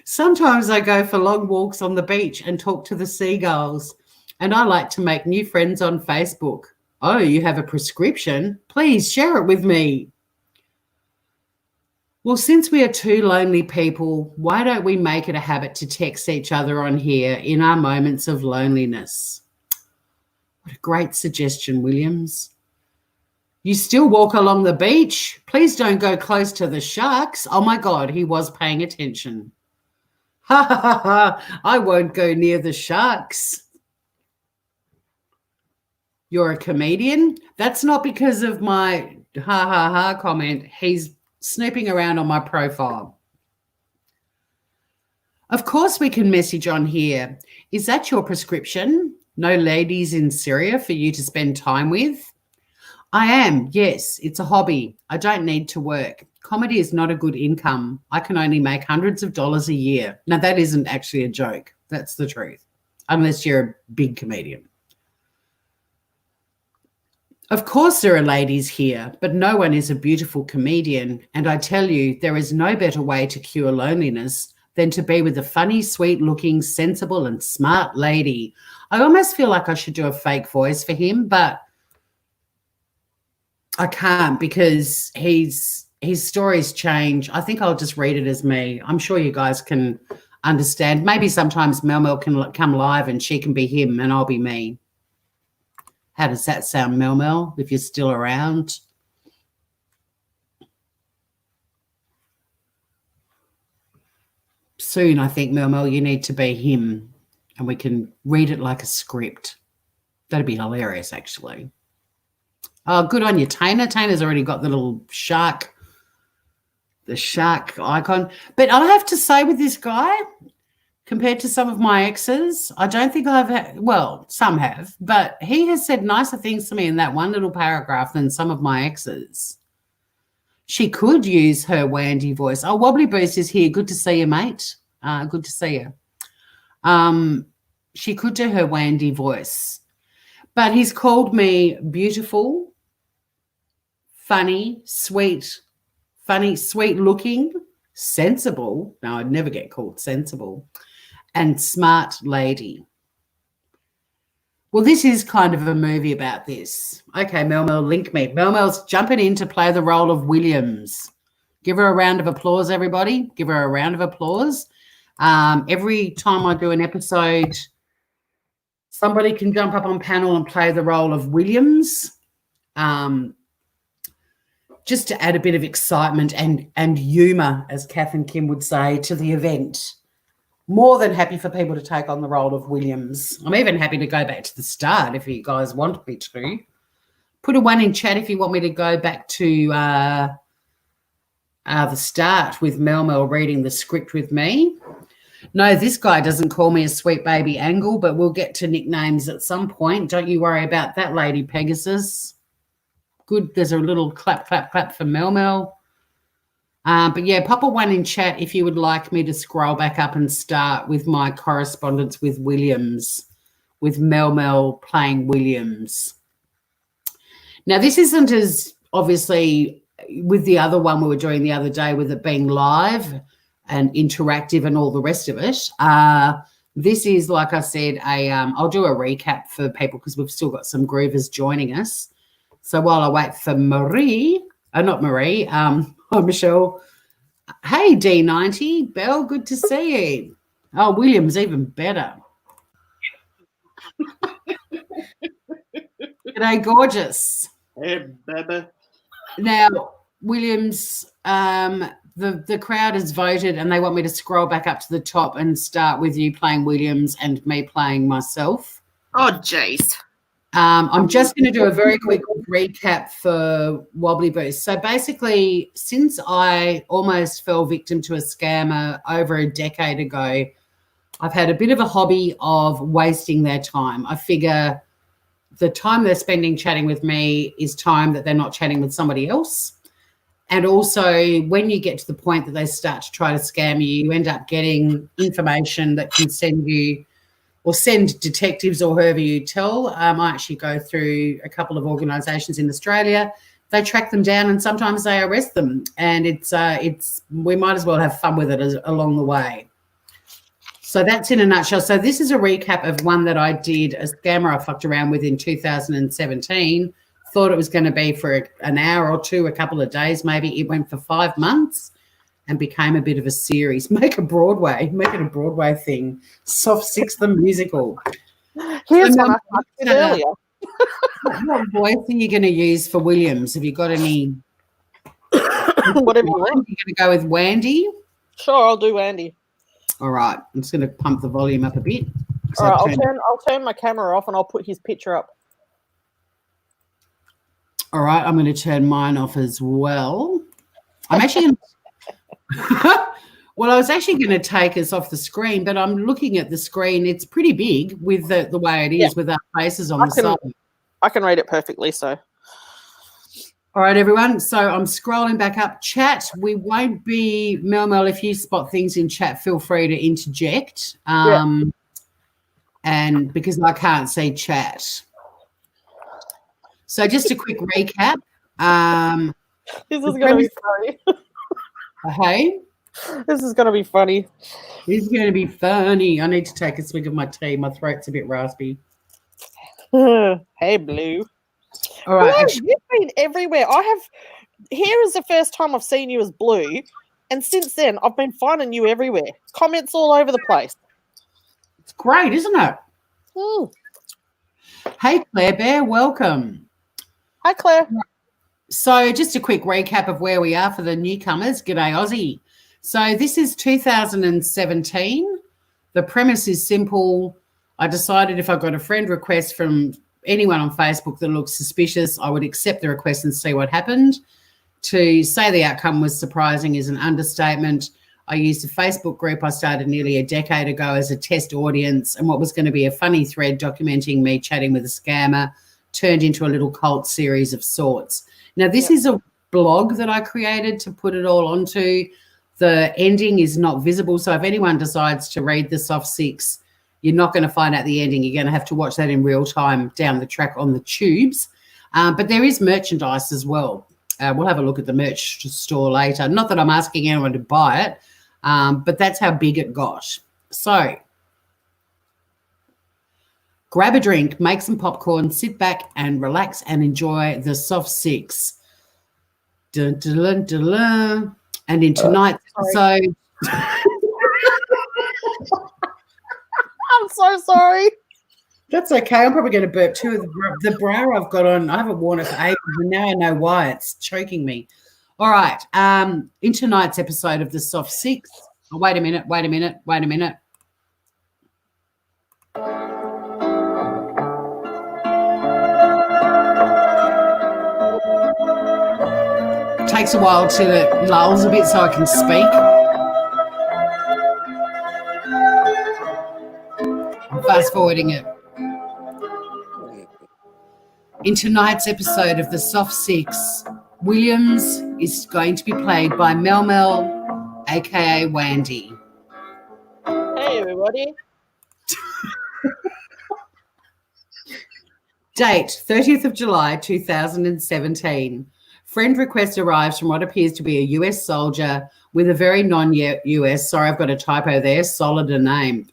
Sometimes I go for long walks on the beach and talk to the seagulls, and I like to make new friends on Facebook. Oh, you have a prescription? Please share it with me. Well, since we are two lonely people, why don't we make it a habit to text each other on here in our moments of loneliness? What a great suggestion, Williams. You still walk along the beach? Please don't go close to the sharks. Oh, my God, he was paying attention. Ha, ha, ha, ha. I won't go near the sharks. You're a comedian? That's not because of my ha, ha, ha comment. He's snooping around on my profile. Of course we can message on here. Is that your prescription? No ladies in Syria for you to spend time with? I am, yes. It's a hobby. I don't need to work. Comedy is not a good income. I can only make hundreds of dollars a year. Now, that isn't actually a joke. That's the truth, unless you're a big comedian. Of course there are ladies here, but no one is a beautiful comedian. And I tell you, there is no better way to cure loneliness than to be with a funny, sweet-looking, sensible and smart lady. I almost feel like I should do a fake voice for him, but I can't because his stories change. I think I'll just read it as me. I'm sure you guys can understand. Maybe sometimes Mel Mel can come live and she can be him and I'll be me. How does that sound, Mel Mel, if you're still around? Soon, I think, Mel Mel, you need to be him and we can read it like a script. That'd be hilarious, actually. Oh, good on you, Taina. Taina's already got the little shark, the shark icon. But I have to say with this guy, compared to some of my exes, I don't think I've had, well, some have, but he has said nicer things to me in that one little paragraph than some of my exes. She could use her Wandy voice. Oh, Wobbly Boost is here. Good to see you, mate. Good to see you. She could do her Wandy voice. But he's called me beautiful, funny, sweet looking, sensible. No, I'd never get called sensible. And smart lady. Well, this is kind of a movie about this. Okay, Mel Mel, link me. Mel Mel's jumping in to play the role of Williams. Give her a round of applause, everybody. Give her a round of applause. Every time I do an episode, somebody can jump up on panel and play the role of Williams, just to add a bit of excitement and humour, as Kath and Kim would say, to the event. More than happy for people to take on the role of Williams. I'm even happy to go back to the start if you guys want me to. Put a 1 in chat if you want me to go back to the start with Mel Mel reading the script with me. No, this guy doesn't call me a sweet baby Angle, but we'll get to nicknames at some point. Don't you worry about that, Lady Pegasus. Good. There's a little clap, clap, clap for Mel Mel. But, yeah, pop a 1 in chat if you would like me to scroll back up and start with my correspondence with Williams, with Mel Mel playing Williams. Now, this isn't as obviously with the other one we were doing the other day with it being live and interactive and all the rest of it. This is, like I said, I'll do a recap for people because we've still got some groovers joining us. So while I wait for Marie, not Marie, hi, Michelle. Hey, D90. Belle, good to see you. Oh, William's even better. G'day, gorgeous. Hey, baby. Now, Williams, the crowd has voted and they want me to scroll back up to the top and start with you playing Williams and me playing myself. Oh, jeez. I'm just going to do a very quick recap for Wobbly Boost. So basically, since I almost fell victim to a scammer over a decade ago, I've had a bit of a hobby of wasting their time. I figure the time they're spending chatting with me is time that they're not chatting with somebody else. And also, when you get to the point that they start to try to scam you, you end up getting information that can send you or send detectives or whoever you tell. I actually go through a couple of organisations in Australia. They track them down and sometimes they arrest them. And it's we might as well have fun with it along the way. So that's in a nutshell. So this is a recap of one that I did, a scammer I fucked around with in 2017. Thought it was going to be for an hour or two, a couple of days maybe. It went for 5 months and became a bit of a series. Make it a Broadway thing. Soft Six the musical. Here's one I did earlier. What voice are you going to use for Williams? Have you got any? Whatever you want. You're going to go with Wandy? Sure, I'll do Andy. All right. I'm just going to pump the volume up a bit. All right, I'll turn my camera off and I'll put his picture up. All right, I'm going to turn mine off as well. I'm actually well, I was actually going to take us off the screen, but I'm looking at the screen. It's pretty big with the way it is with our faces on the side. I can read it perfectly, so. All right, everyone. So I'm scrolling back up. Chat, we won't be, Mel, if you spot things in chat, feel free to interject. And because I can't see chat. So just a quick recap. This is going to be funny. Hey? This is going to be funny. This is going to be funny. I need to take a swig of my tea. My throat's a bit raspy. Hey, Blue. All right. Blue, you've been everywhere. Here is the first time I've seen you as Blue. And since then, I've been finding you everywhere. Comments all over the place. It's great, isn't it? Mm. Hey, Claire Bear, welcome. Hi, Claire. So just a quick recap of where we are for the newcomers. G'day, Aussie. So this is 2017. The premise is simple. I decided if I got a friend request from anyone on Facebook that looked suspicious, I would accept the request and see what happened. To say the outcome was surprising is an understatement. I used a Facebook group I started nearly a decade ago as a test audience, and what was going to be a funny thread documenting me chatting with a scammer turned into a little cult series of sorts. Now, this is a blog that I created to put it all onto. The ending is not visible, so if anyone decides to read the Soft Six, you're not going to find out the ending. You're going to have to watch that in real time down the track on the tubes. But there is merchandise as well. We'll have a look at the merch store later. Not that I'm asking anyone to buy it, but that's how big it got. So grab a drink, make some popcorn, sit back and relax and enjoy the Soft Six. Dun, dun, dun, dun, dun. And in tonight's episode... I'm so sorry. That's okay. I'm probably going to burp too. The bra I've got on, I haven't worn it for ages, and now I know why. It's choking me. All right. In tonight's episode of the Soft Six... Oh, wait a minute. Takes a while till it lulls a bit so I can speak. I'm fast forwarding it. In tonight's episode of the Soft Six, Williams is going to be played by Mel, aka Wandy. Hey, everybody. Date, 30th of July, 2017. Friend request arrives from what appears to be a US soldier with a very non-US, sorry, I've got a typo there, solid a name,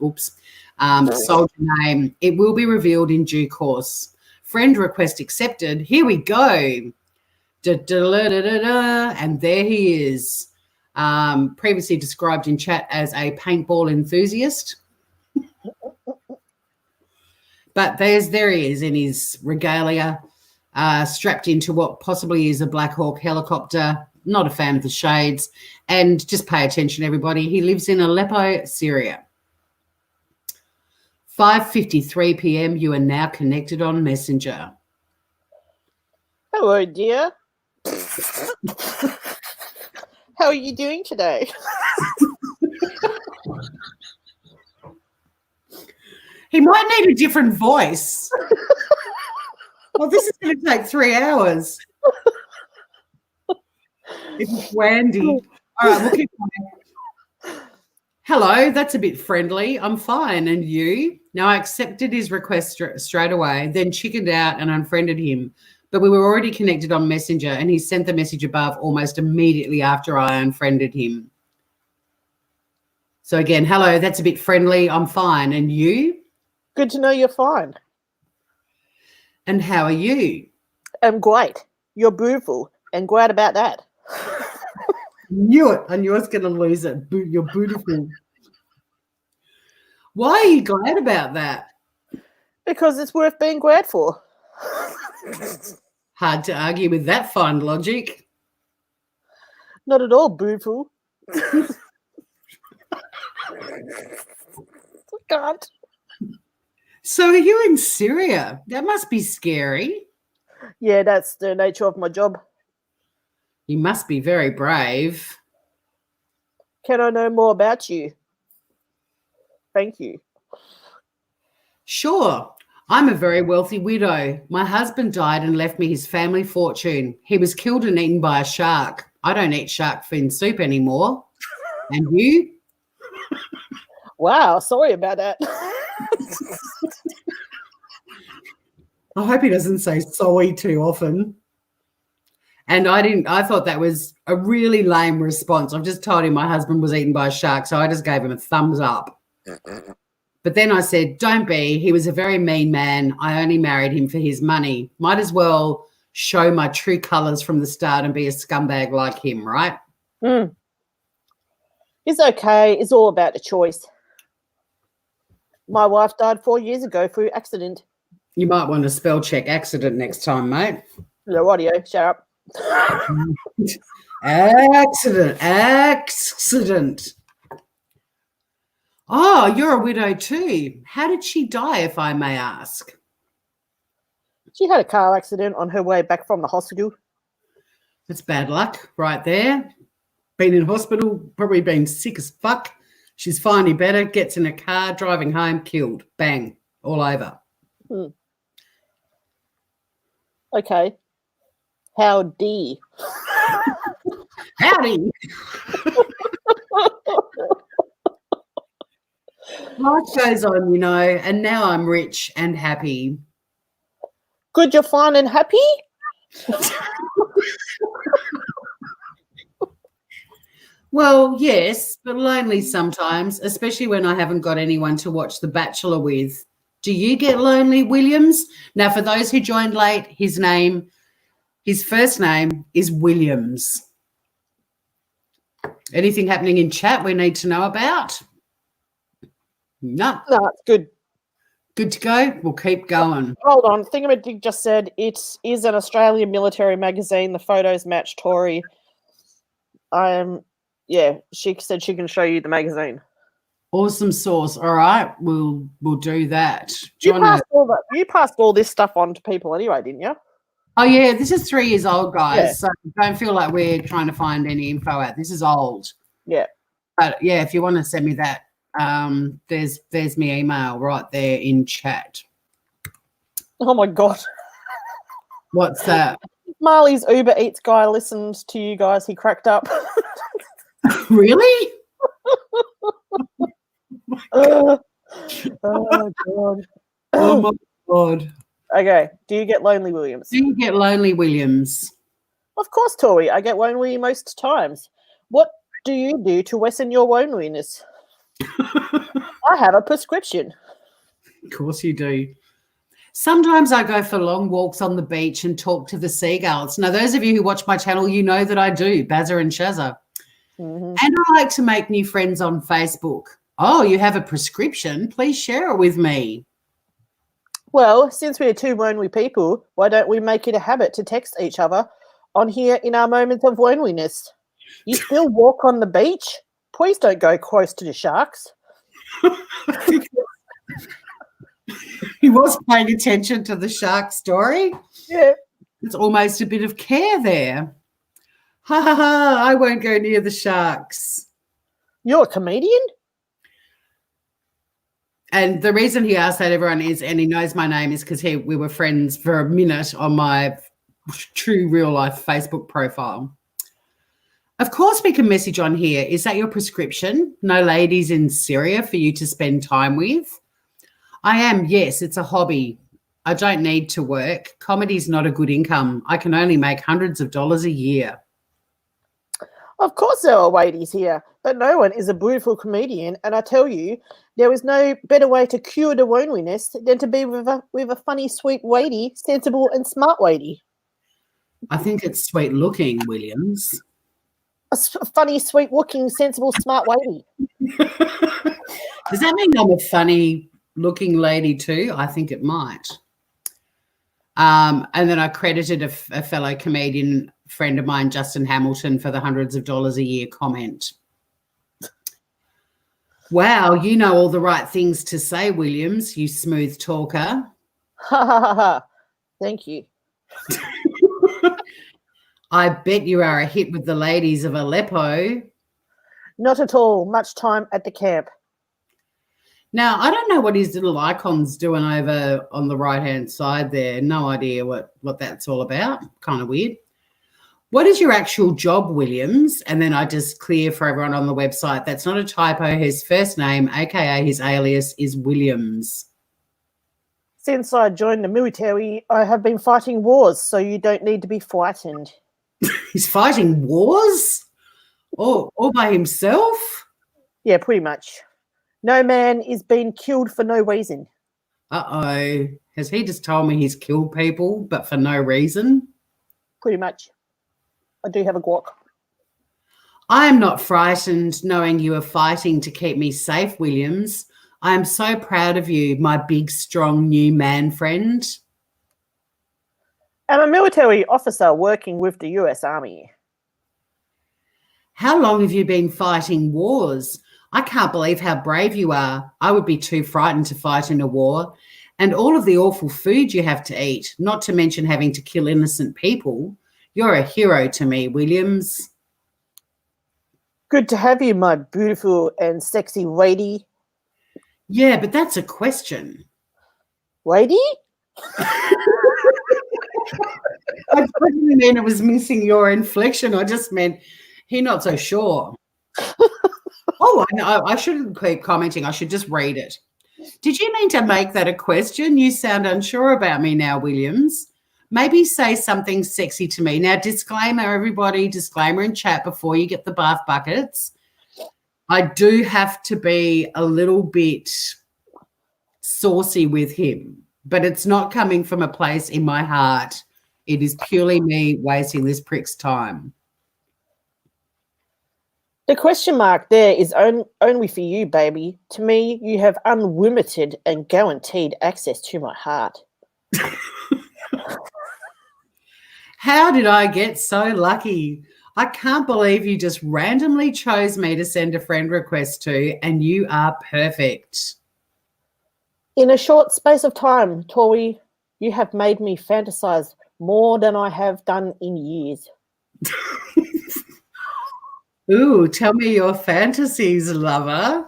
soldier name. It will be revealed in due course. Friend request accepted. Here we go. And there he is. Previously described in chat as a paintball enthusiast. But there he is in his regalia, strapped into what possibly is a Black Hawk helicopter. Not a fan of the shades. And just pay attention, everybody. He lives in Aleppo, Syria. 5:53 p.m. You are now connected on Messenger. Hello, dear. How are you doing today? He might need a different voice. Well, this is going to take 3 hours. It's Wandy. All right, we'll keep going. Hello, that's a bit friendly. I'm fine. And you? Now, I accepted his request straight away, then chickened out and unfriended him. But we were already connected on Messenger, and he sent the message above almost immediately after I unfriended him. So again, hello, that's a bit friendly. I'm fine. And you? Good to know you're fine. And how are you? I'm great. You're beautiful and glad about that. Knew it. I knew I was going to lose it. You're beautiful. Why are you glad about that? Because it's worth being glad for. Hard to argue with that fine logic. Not at all, beautiful. I can't. So are you in Syria? That must be scary. Yeah, that's the nature of my job. You must be very brave. Can I know more about you? Thank you. Sure. I'm a very wealthy widow. My husband died and left me his family fortune. He was killed and eaten by a shark. I don't eat shark fin soup anymore. And you? Wow, sorry about that. I hope he doesn't say sorry too often. And I thought that was a really lame response. I've just told him my husband was eaten by a shark, so I just gave him a thumbs up. But then I said, don't be. He was a very mean man. I only married him for his money. Might as well show my true colours from the start and be a scumbag like him, right? Mm. It's okay. It's all about the choice. My wife died 4 years ago through accident. You might want to spell check accident next time, mate. No audio. Shut up. Accident. Oh, you're a widow too. How did she die, if I may ask? She had a car accident on her way back from the hospital. That's bad luck right there. Been in hospital, probably been sick as fuck. She's finally better, gets in a car, driving home, killed. Bang, all over. Okay. Howdy. Howdy. Life goes on, you know, and now I'm rich and happy. Good, you're fine and happy? Well, yes, but lonely sometimes, especially when I haven't got anyone to watch The Bachelor with. Do you get lonely, Williams? Now, for those who joined late, his first name is Williams. Anything happening in chat we need to know about? No. No, it's good. Good to go? We'll keep going. Hold on. Thingamajig just said it is an Australian military magazine. The photos match Tori. Yeah, she said she can show you the magazine. Awesome source. All right, we'll do that. You passed all this stuff on to people anyway, didn't you? Oh, yeah, this is 3 years old, guys, Yeah. so don't feel like we're trying to find any info out. This is old. Yeah. But, yeah, if you want to send me that, there's my email right there in chat. Oh, my God. What's that? Marley's Uber Eats guy listened to you guys. He cracked up. Really? Oh, God. Oh, my God. Okay. Do you get lonely, Williams? Do you get lonely, Williams? Of course, Tori. I get lonely most times. What do you do to lessen your loneliness? I have a prescription. Of course you do. Sometimes I go for long walks on the beach and talk to the seagulls. Now, those of you who watch my channel, you know that I do, Bazza and Shazza. Mm-hmm. And I like to make new friends on Facebook. Oh, you have a prescription? Please share it with me. Well, since we're two lonely people, why don't we make it a habit to text each other on here in our moments of loneliness? You still walk on the beach? Please don't go close to the sharks. He was paying attention to the shark story. Yeah. It's almost a bit of care there. Ha ha ha, I won't go near the sharks. You're a comedian? And the reason he asked that, everyone, is, and he knows my name, is because we were friends for a minute on my true real life Facebook profile. Of course we can message on here. Is that your prescription? No ladies in Syria for you to spend time with? I am, yes, it's a hobby. I don't need to work. Comedy's not a good income. I can only make hundreds of dollars a year. Of course there are ladies here, but no one is a beautiful comedian, and I tell you, there is no better way to cure the loneliness than to be with a funny, sweet lady, sensible and smart lady. I think it's sweet looking, Williams. A funny, sweet-looking, sensible, smart lady. Does that mean I'm a funny looking lady too? I think it might. And then I credited a fellow comedian friend of mine, Justin Hamilton, for the hundreds of dollars a year comment. Wow, you know all the right things to say, Williams, you smooth talker. Ha ha ha ha. Thank you. I bet you are a hit with the ladies of Aleppo. Not at all. Much time at the camp. Now, I don't know what his little icon's doing over on the right-hand side there. No idea what that's all about. Kind of weird. What is your actual job, Williams? And then I just clear for everyone on the website. That's not a typo. His first name, a.k.a. his alias, is Williams. Since I joined the military, I have been fighting wars, so you don't need to be frightened. He's fighting wars? All by himself? Yeah, pretty much. No man is being killed for no reason. Uh-oh. Has he just told me he's killed people, but for no reason? Pretty much. I do have a guac. I am not frightened knowing you are fighting to keep me safe, Williams. I am so proud of you, my big, strong new man friend. I'm a military officer working with the US Army. How long have you been fighting wars? I can't believe how brave you are. I would be too frightened to fight in a war. And all of the awful food you have to eat, not to mention having to kill innocent people. You're a hero to me, Williams. Good to have you, my beautiful and sexy lady. Yeah, but that's a question. Lady? I didn't mean it was missing your inflection. I just meant he not so sure. Oh, I know. I shouldn't keep commenting. I should just read it. Did you mean to make that a question? You sound unsure about me now, Williams. Maybe say something sexy to me. Now, disclaimer, everybody, disclaimer in chat before you get the bath buckets. I do have to be a little bit saucy with him, but it's not coming from a place in my heart. It is purely me wasting this prick's time. The question mark there is only for you, baby. To me, you have unlimited and guaranteed access to my heart. How did I get so lucky? I can't believe you just randomly chose me to send a friend request to, and you are perfect. In a short space of time, Tori, you have made me fantasize more than I have done in years. Ooh, tell me your fantasies, lover.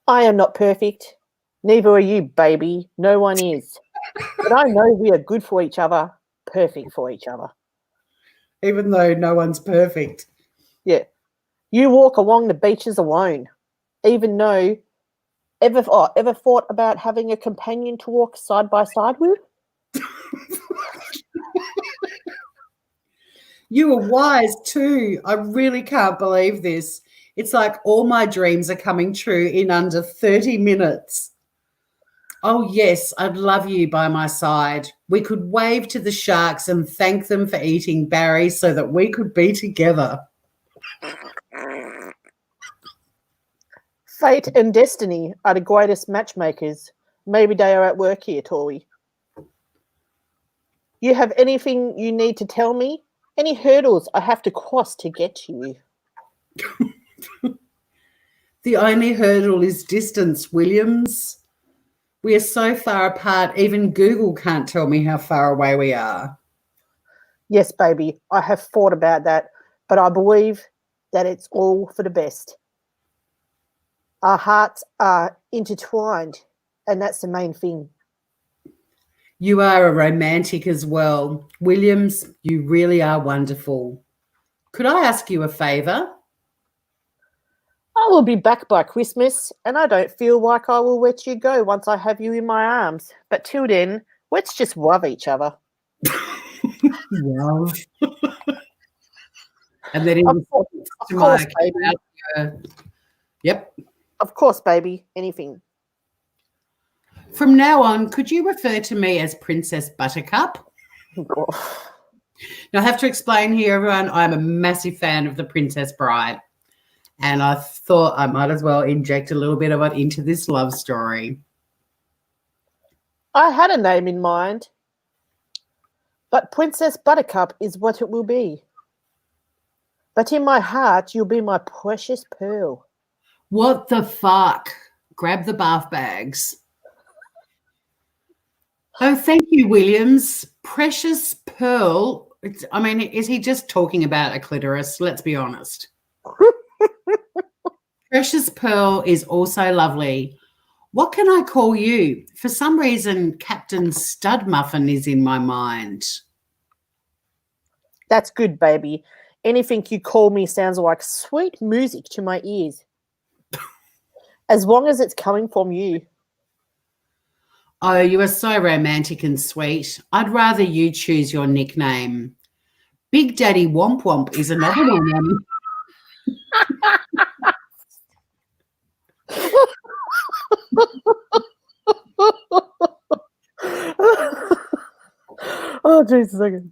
I am not perfect. Neither are you, baby. No one is. But I know we are good for each other, perfect for each other. Even though no one's perfect. Yeah. You walk along the beaches alone, even though ever thought about having a companion to walk side by side with? You were wise too. I really can't believe this. It's like all my dreams are coming true in under 30 minutes. Oh, yes, I'd love you by my side. We could wave to the sharks and thank them for eating Barry so that we could be together. Fate and destiny are the greatest matchmakers. Maybe they are at work here, Tori. You have anything you need to tell me? Any hurdles I have to cross to get to you? The only hurdle is distance, Williams. We are so far apart, even Google can't tell me how far away we are. Yes, baby, I have thought about that, but I believe that it's all for the best. Our hearts are intertwined, and that's the main thing. You are a romantic as well. Williams, you really are wonderful. Could I ask you a favour? I will be back by Christmas, and I don't feel like I will let you go once I have you in my arms. But till then, let's just love each other. Love. And then Of course, baby. Yep. Of course, baby. Anything. From now on, could you refer to me as Princess Buttercup? Now, I have to explain here, everyone, I'm a massive fan of The Princess Bride. And I thought I might as well inject a little bit of it into this love story. I had a name in mind, but Princess Buttercup is what it will be. But in my heart, you'll be my precious pearl. What the fuck? Grab the bath bags. Oh, thank you, Williams. Precious pearl. Is he just talking about a clitoris? Let's be honest. Precious pearl is also lovely. What can I call you? For some reason, Captain Stud Muffin is in my mind. That's good, baby. Anything you call me sounds like sweet music to my ears. As long as it's coming from you. Oh, you are so romantic and sweet. I'd rather you choose your nickname. Big Daddy Womp Womp is another one. Oh, Jesus. Okay.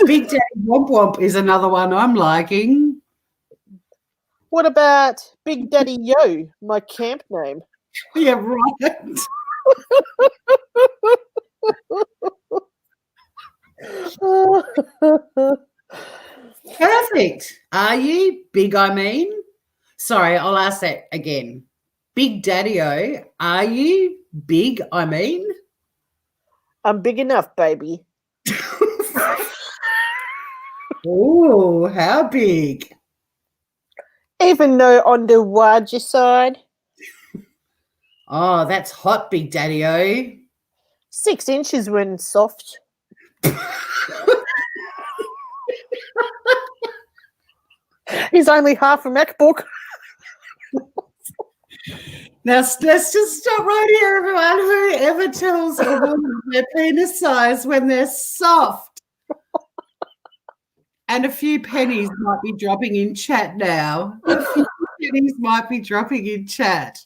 Big Daddy Womp Womp is another one I'm liking. What about Big Daddy Yo, my camp name? Yeah, right. Perfect. Are you big? I mean, sorry, I'll ask that again. Big Daddy-O, are you big? I mean, I'm big enough, baby. oh, how big? Even though on the larger side, Oh, that's hot, Big Daddy-O. 6 inches when soft. He's only half a MacBook. Now, let's just stop right here, everyone. Whoever tells a woman their penis size when they're soft. And a few pennies might be dropping in chat now. A few pennies might be dropping in chat.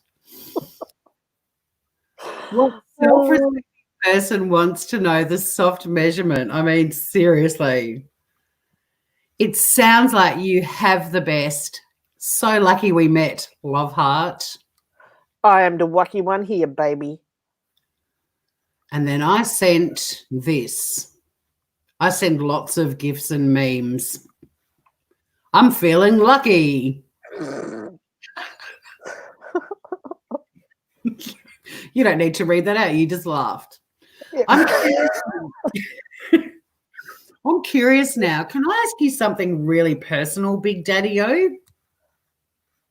What self-respecting person wants to know the soft measurement? I mean, seriously. It sounds like you have the best. So lucky we met, love heart. I am the lucky one here, baby. And then I sent this. I send lots of gifs and memes. I'm feeling lucky. You don't need to read that out. You just laughed. Yeah. I'm curious now. Can I ask you something really personal, Big Daddy-O?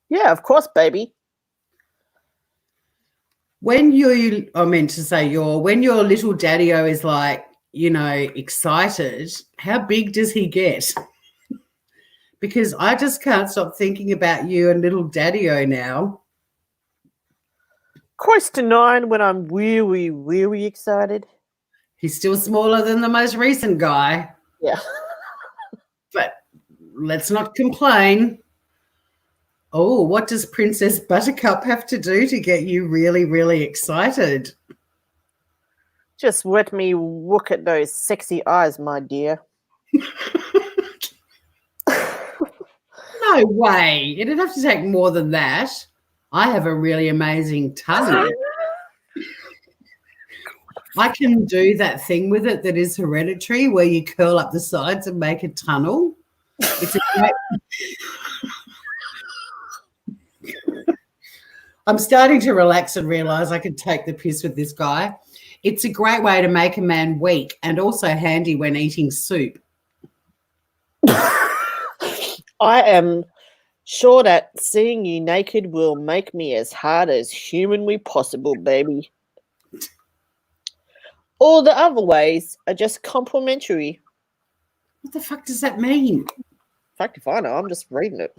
Yeah, of course, baby. When your little daddy-o is like, excited, how big does he get? Because I just can't stop thinking about you and little daddy-o now. Close to 9 when I'm really, really excited. He's still smaller than the most recent guy, Yeah. but let's not complain. Oh, what does Princess Buttercup have to do to get you really, really excited? Just let me look at those sexy eyes, my dear. No way. It'd have to take more than that. I have a really amazing tongue. I can do that thing with it that is hereditary where you curl up the sides and make a tunnel. It's a great... I'm starting to relax and realize I can take the piss with this guy. It's a great way to make a man weak and also handy when eating soup. I am sure that seeing you naked will make me as hard as humanly possible, baby. All the other ways are just complimentary. What the fuck does that mean? In fact, if I know, I'm just reading it.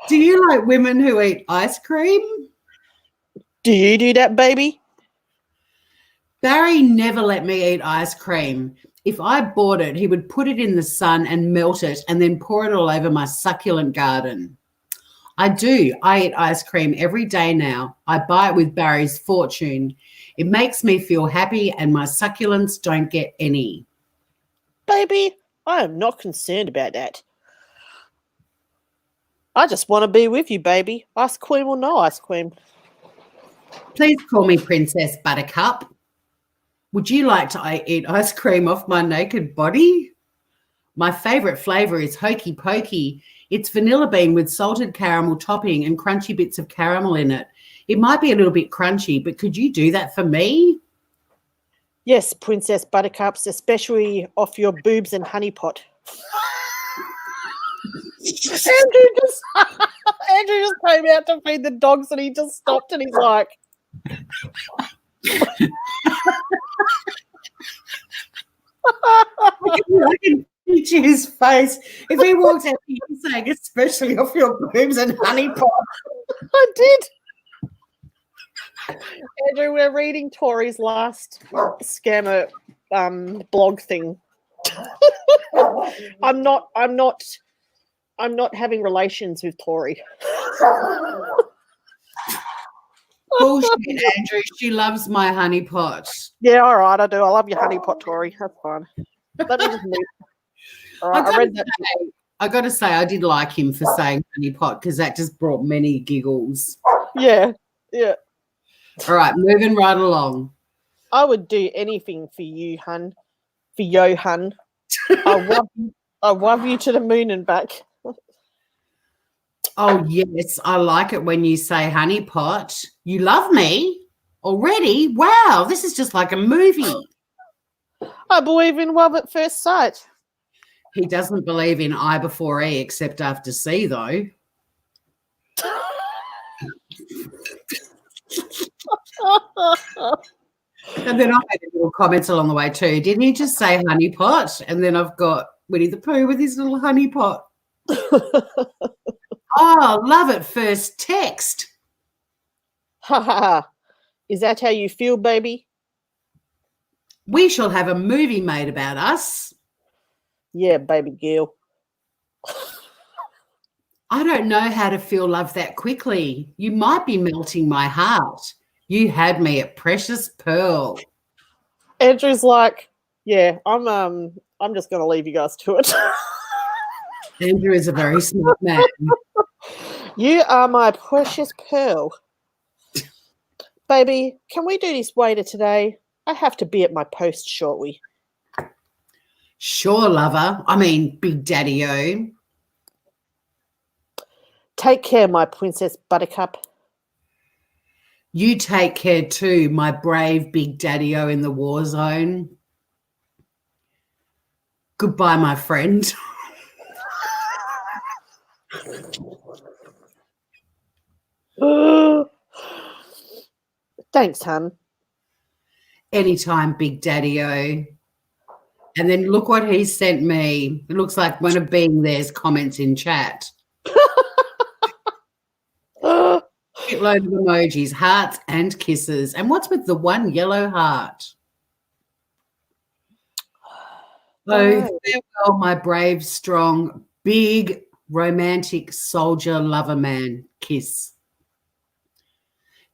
Do you like women who eat ice cream? Do you do that, baby? Barry never let me eat ice cream. If I bought it, he would put it in the sun and melt it and then pour it all over my succulent garden. I do. I eat ice cream every day now. I buy it with Barry's fortune. It makes me feel happy and my succulents don't get any. Baby, I am not concerned about that. I just want to be with you, baby. Ice cream or no ice cream. Please call me Princess Buttercup. Would you like to eat ice cream off my naked body? My favourite flavour is Hokey Pokey. It's vanilla bean with salted caramel topping and crunchy bits of caramel in it. It might be a little bit crunchy, but could you do that for me? Yes, Princess Buttercups, especially off your boobs and honey pot. Andrew just came out to feed the dogs and he just stopped and he's like... I can picture his face if he walked out here saying, especially off your boobs and honey pot. I did. Andrew, we're reading Tori's last scammer blog thing. I'm not having relations with Tori. Bullshit, Andrew. She loves my honey pot. Yeah, all right, I do. I love your honey pot, Tori. That's fine. Let me just move. All right, I read that. I got to say, I did like him for saying honey pot because that just brought many giggles. Yeah. All right, moving right along. I would do anything for you, hun. For yo, hun. I love you to the moon and back. Oh, yes, I like it when you say honey pot. You love me already? Wow, this is just like a movie. I believe in love at first sight. He doesn't believe in I before E except after C, though. And then I made little comments along the way too. Didn't he just say honey pot? And then I've got Winnie the Pooh with his little honey pot. Oh, love at first text. Ha ha ha. Is that how you feel, baby? We shall have a movie made about us. Yeah, baby girl. I don't know how to feel love that quickly. You might be melting my heart. You had me at precious pearl. Andrew's like, yeah, I'm just gonna leave you guys to it. Andrew is a very smart man. You are my precious pearl. Baby, can we do this later today? I have to be at my post shortly. Sure, lover. I mean, Big Daddy-O. Take care, my princess buttercup. You take care too, my brave Big Daddy-O in the war zone. Goodbye, my friend. Thanks, hun. Anytime, Big Daddy-O. And then look what he sent me. It looks like one of Being There's comments in chat. Shitload of emojis, hearts and kisses. And what's with the one yellow heart? Oh, farewell, my brave, strong, big, romantic soldier lover man. Kiss.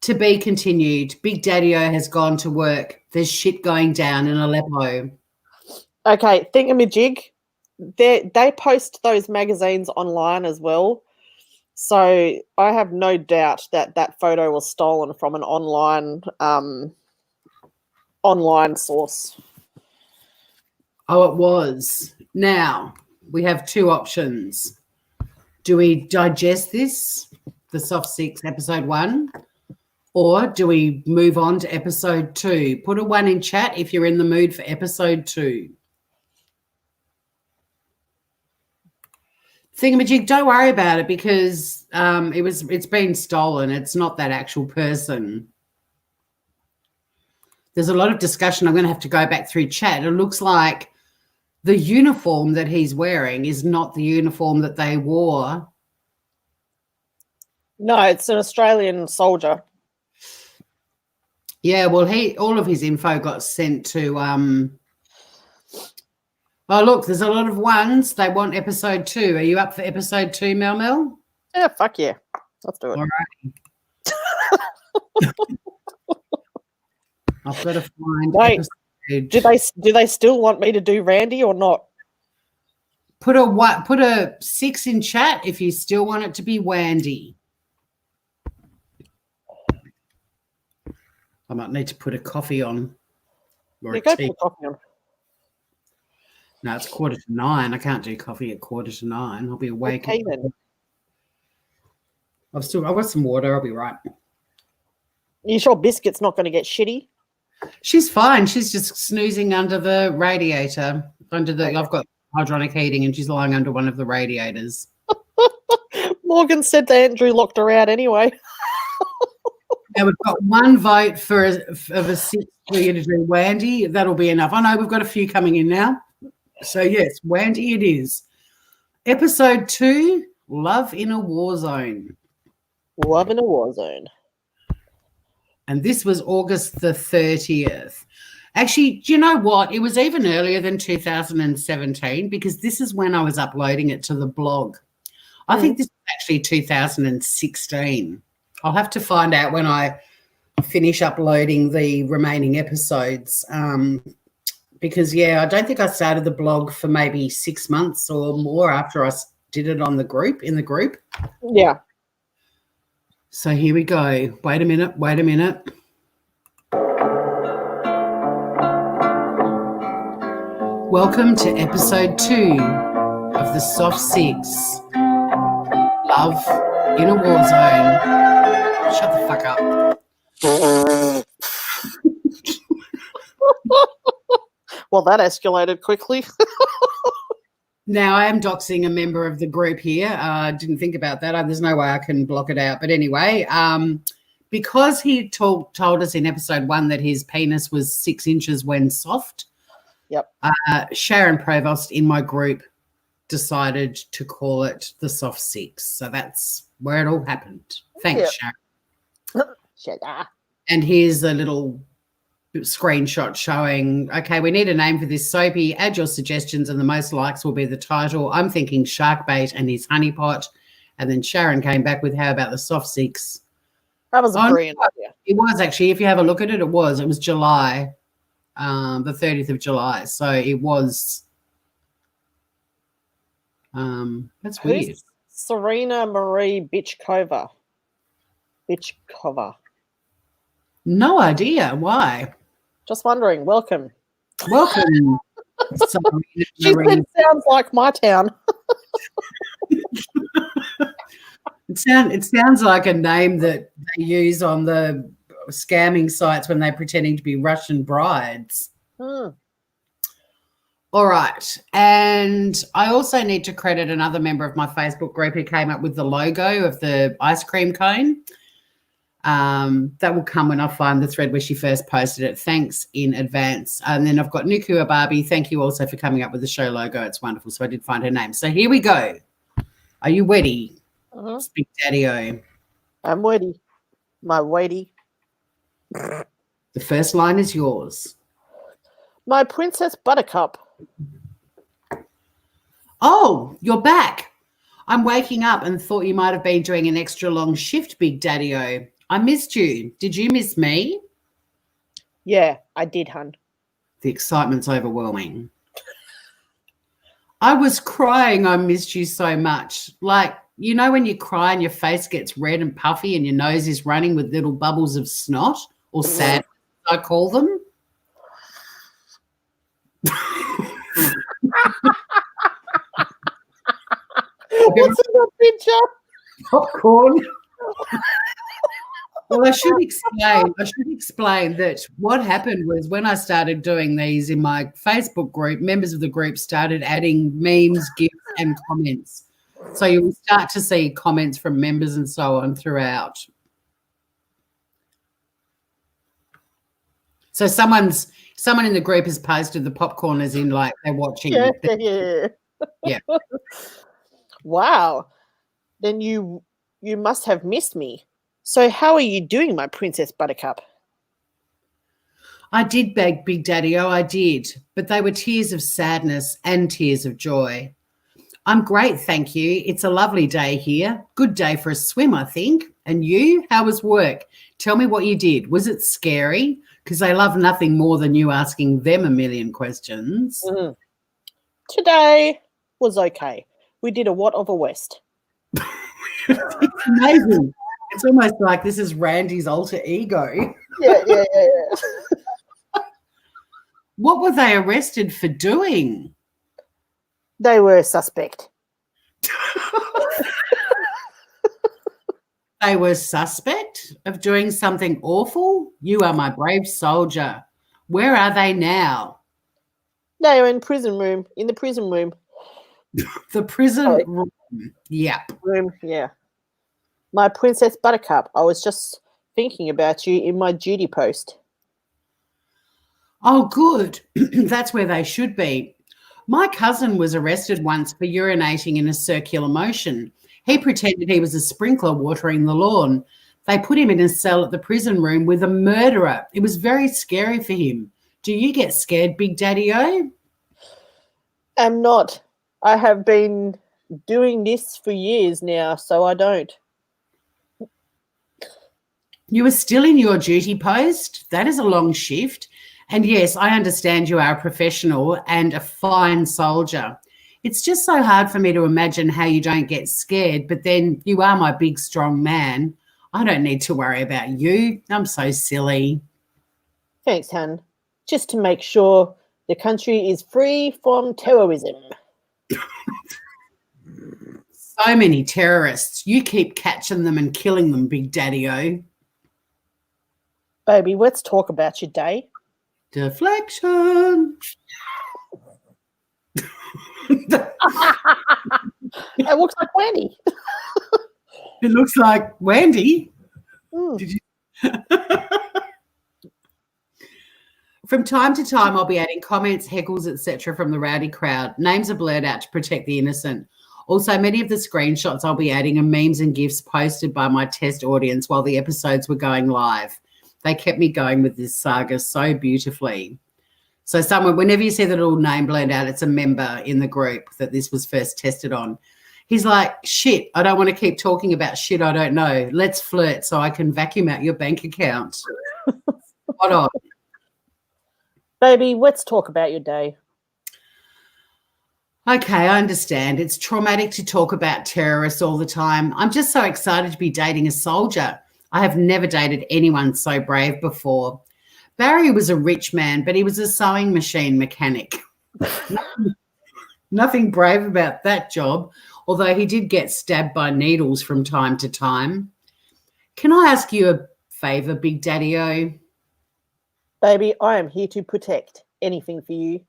To be continued. Big Daddy-O has gone to work. There's shit going down in Aleppo. Okay, thingamajig. They post those magazines online as well. So I have no doubt that that photo was stolen from an online source. Oh, it was. Now, we have two options. Do we digest this, the Soft Six episode 1, or do we move on to episode 2? Put a 1 in chat if you're in the mood for episode 2. Thingamajig, don't worry about it because it's been stolen. It's not that actual person. There's a lot of discussion. I'm going to have to go back through chat. It looks like the uniform that he's wearing is not the uniform that they wore. No, it's an Australian soldier. Yeah, well, all of his info got sent to oh, look, there's a lot of ones. They want episode 2. Are you up for episode 2, Mel Mel? Yeah, fuck yeah. Let's do it. All right. I've got to find Wait, episode. do they still want me to do Randy or not? Put a 6 in chat if you still want it to be Wandy. I might need to put a coffee on. Or You a go tea. put coffee on. No, it's 9:45. I can't do coffee at 9:45. I'll be awake. Okay, then. I've got some water. I'll be right. You sure Biscuit's not going to get shitty? She's fine. She's just snoozing under the radiator. I've got hydronic heating, and she's lying under one of the radiators. Morgan said that Andrew locked her out anyway. Now we've got 1 vote for a 6 for you to do Wandy. That'll be enough. I know we've got a few coming in now. So yes, Wandy it is. Episode 2, Love in a War Zone. Love in a war zone. And this was August the 30th. Actually, do you know what? It was even earlier than 2017 because this is when I was uploading it to the blog. I think this is actually 2016. I'll have to find out when I finish uploading the remaining episodes. Because, I don't think I started the blog for maybe 6 months or more after I did it on the group, in the group. Yeah. So here we go. Wait a minute. Welcome to episode 2 of the Soft 6. Love in a War Zone. Shut the fuck up. Well, that escalated quickly. Now, I am doxing a member of the group here. Didn't think about that. There's no way I can block it out. But anyway, because he told us in episode 1 that his penis was 6 inches when soft, Yep. Sharon Provost in my group decided to call it the Soft 6. So that's where it all happened. Thanks, Sharon. Shut up. And here's a little screenshot showing, okay, we need a name for this soapy. Add your suggestions and the most likes will be the title. I'm thinking shark bait and his honeypot. And then Sharon came back with, how about the Soft 6? That was a brilliant idea. It was actually, if you have a look at it, it was July, the 30th of July. So it was, that's weird. Who's Serena Marie Bitchkova? No idea why. Just wondering. Welcome. Welcome. She said, sounds like my town. It sounds like a name that they use on the scamming sites when they're pretending to be Russian brides. All right. And I also need to credit another member of my Facebook group who came up with the logo of the ice cream cone. That will come when I find the thread where she first posted it. Thanks in advance. And then I've got Nuku Barbie. Thank you also for coming up with the show logo. It's wonderful. So I did find her name. So here we go. Are you ready? Big Daddy-O. I'm ready. My weighty. The first line is yours. My Princess Buttercup. Oh, you're back. I'm waking up and thought you might have been doing an extra long shift, Big Daddy-O. I missed you. Did you miss me? Yeah, I did, hun. The excitement's overwhelming. I was crying. I missed you so much. Like, you know when you cry and your face gets red and puffy and your nose is running with little bubbles of snot or sad, I call them. What's in the picture? Popcorn. Well, I should explain that what happened was when I started doing these in my Facebook group, members of the group started adding memes, gifs, and comments. So you will start to see comments from members and so on throughout. So someone in the group has posted the popcorn as in like they're watching. Yeah. Wow. Then you must have missed me. So how are you doing, my Princess Buttercup? I did beg Big Daddy-O, I did, but they were tears of sadness and tears of joy. I'm great, thank you. It's a lovely day here. Good day for a swim, I think. And you? How was work? Tell me what you did. Was it scary? Because they love nothing more than you asking them a million questions. Mm-hmm. Today was okay. We did a what of a West. It's amazing. It's almost like this is Randy's alter ego. Yeah. What were they arrested for doing? They were suspect. They were suspect of doing something awful? You are my brave soldier. Where are they now? They were in the prison room. The prison room. Yep. Room, yeah. My Princess Buttercup, I was just thinking about you in my duty post. Oh, good. That's where they should be. My cousin was arrested once for urinating in a circular motion. He pretended he was a sprinkler watering the lawn. They put him in a cell at the prison room with a murderer. It was very scary for him. Do you get scared, Big Daddy-O? I'm not. I have been doing this for years now, so I don't. You are still in your duty post. That is a long shift. And yes, I understand you are a professional and a fine soldier. It's just so hard for me to imagine how you don't get scared, but then you are my big, strong man. I don't need to worry about you. I'm so silly. Thanks, hun. Just to make sure the country is free from terrorism. So many terrorists. You keep catching them and killing them, Big Daddy-O. Baby, let's talk about your day. Deflection. It looks like Wendy. It looks like Wendy. Mm. Did you? From time to time, I'll be adding comments, heckles, etc. from the rowdy crowd. Names are blurred out to protect the innocent. Also, many of the screenshots I'll be adding are memes and GIFs posted by my test audience while the episodes were going live. They kept me going with this saga so beautifully. So someone, whenever you see the little name blurred out, it's a member in the group that this was first tested on. He's like, shit, I don't want to keep talking about shit I don't know. Let's flirt so I can vacuum out your bank account. What on? Baby, let's talk about your day. Okay, I understand. It's traumatic to talk about terrorists all the time. I'm just so excited to be dating a soldier. I have never dated anyone so brave before. Barry was a rich man, but he was a sewing machine mechanic. Nothing brave about that job, although he did get stabbed by needles from time to time. Can I ask you a favour, Big Daddy-O? Baby, I am here to protect anything for you.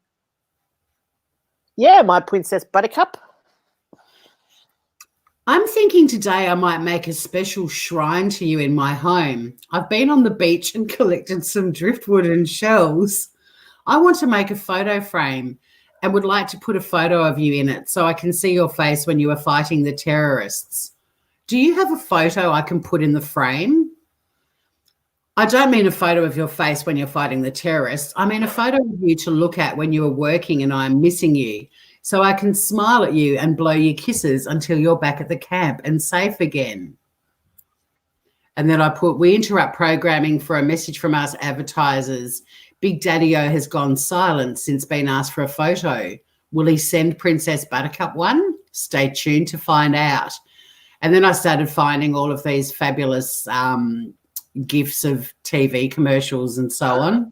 Yeah, my Princess Buttercup. I'm thinking today I might make a special shrine to you in my home. I've been on the beach and collected some driftwood and shells. I want to make a photo frame and would like to put a photo of you in it so I can see your face when you are fighting the terrorists. Do you have a photo I can put in the frame? I don't mean a photo of your face when you're fighting the terrorists. I mean a photo of you to look at when you are working and I'm missing you, so I can smile at you and blow you kisses until you're back at the camp and safe again. And then I put, we interrupt programming for a message from us advertisers. Big Daddy-O has gone silent since being asked for a photo. Will he send Princess Buttercup one? Stay tuned to find out. And then I started finding all of these fabulous gifs of TV commercials and so on.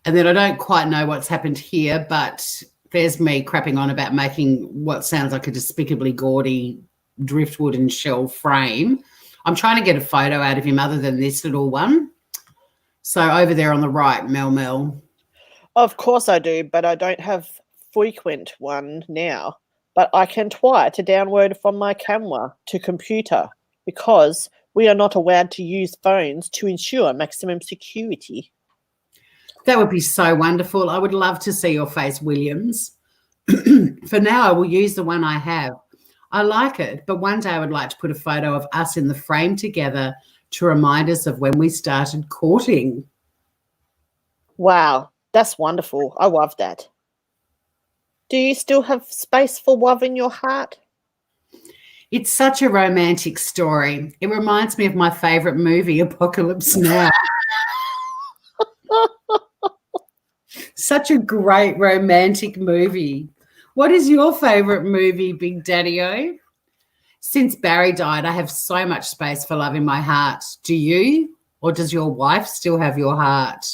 And then I don't quite know what's happened here, but there's me crapping on about making what sounds like a despicably gaudy driftwood and shell frame. I'm trying to get a photo out of him other than this little one. So over there on the right, Mel. Of course I do, but I don't have frequent one now. But I can try to download from my camera to computer because we are not allowed to use phones to ensure maximum security. That would be so wonderful. I would love to see your face, Williams. For now, I will use the one I have. I like it, but one day I would like to put a photo of us in the frame together to remind us of when we started courting. Wow, that's wonderful. I love that. Do you still have space for love in your heart? It's such a romantic story. It reminds me of my favourite movie, Apocalypse Now. Such a great romantic movie. What is your favourite movie, Big Daddy-O? Since Barry died, I have so much space for love in my heart. Do you? Or does your wife still have your heart?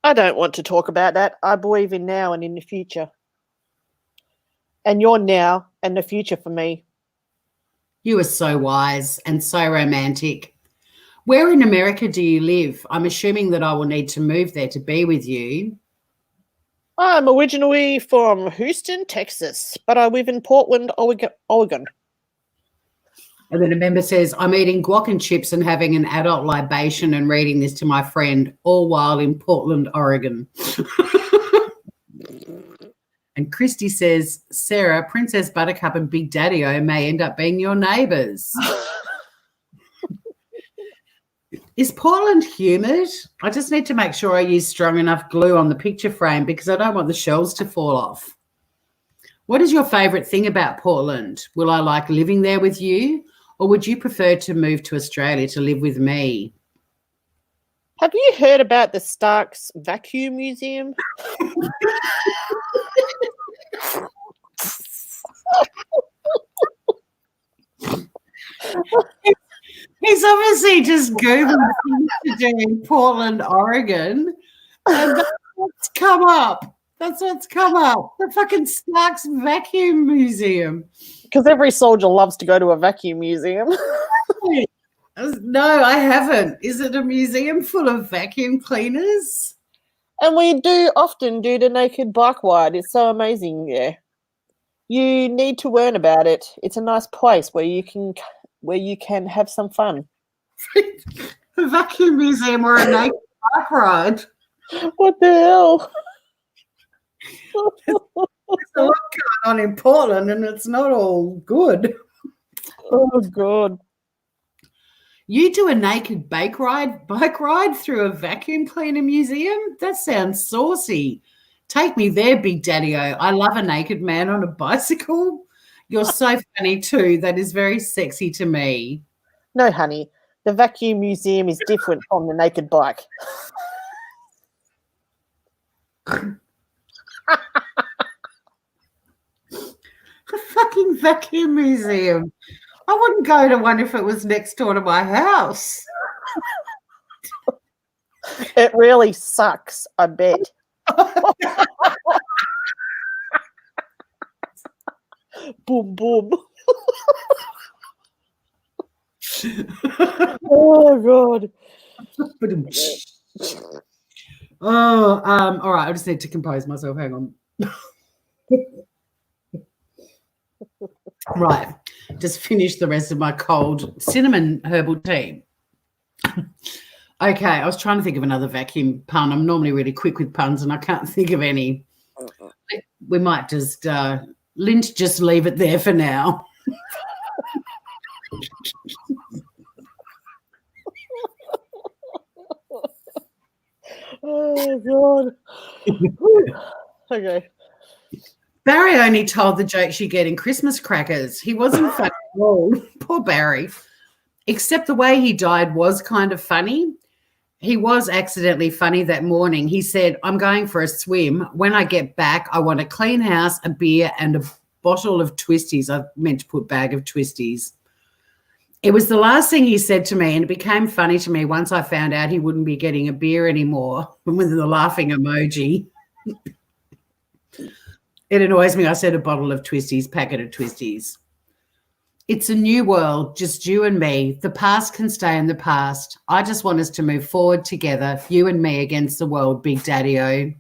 I don't want to talk about that. I believe in now and in the future. And you're now and the future for me. You are so wise and so romantic. Where in America do you live? I'm assuming that I will need to move there to be with you. I'm originally from Houston, Texas, but I live in Portland, Oregon. And then a member says, I'm eating guac and chips and having an adult libation and reading this to my friend, all while in Portland, Oregon. And Christy says, Sarah, Princess Buttercup and Big Daddy-O may end up being your neighbours. Is Portland humid? I just need to make sure I use strong enough glue on the picture frame because I don't want the shells to fall off. What is your favourite thing about Portland? Will I like living there with you, or would you prefer to move to Australia to live with me? Have you heard about the Starks Vacuum Museum? He's obviously just Googled things to do in Portland, Oregon, and that's what's come up. That's what's come up. The fucking Starks Vacuum Museum. Because every soldier loves to go to a vacuum museum. No, I haven't. Is it a museum full of vacuum cleaners? And we do often do the naked bike ride. It's so amazing there. You need to learn about it. It's a nice place where you can have some fun. A vacuum museum or a naked bike ride? What the hell? There's a lot going on in Portland and it's not all good. Oh, God. You do a naked bike ride through a vacuum cleaner museum? That sounds saucy. Take me there, Big Daddy-O. I love a naked man on a bicycle. You're so funny too. That is very sexy to me. No, honey. The vacuum museum is different from the naked bike. The fucking vacuum museum. I wouldn't go to one if it was next door to my house. It really sucks, I bet. Boom, boom. Oh, God. All right. I just need to compose myself. Hang on. Right. Just finish the rest of my cold cinnamon herbal tea. Okay. I was trying to think of another vacuum pun. I'm normally really quick with puns and I can't think of any. We might just, Lynch, just leave it there for now. Oh, God. Okay. Barry only told the jokes you get in Christmas crackers. He wasn't funny at all. Poor Barry. Except the way he died was kind of funny. He was accidentally funny that morning. He said, I'm going for a swim. When I get back, I want a clean house, a beer, and a bottle of twisties. I meant to put bag of twisties. It was the last thing he said to me, and it became funny to me once I found out he wouldn't be getting a beer anymore with the laughing emoji. It annoys me. I said a bottle of twisties, packet of twisties. It's a new world, just you and me. The past can stay in the past. I just want us to move forward together, you and me against the world, Big Daddy-O.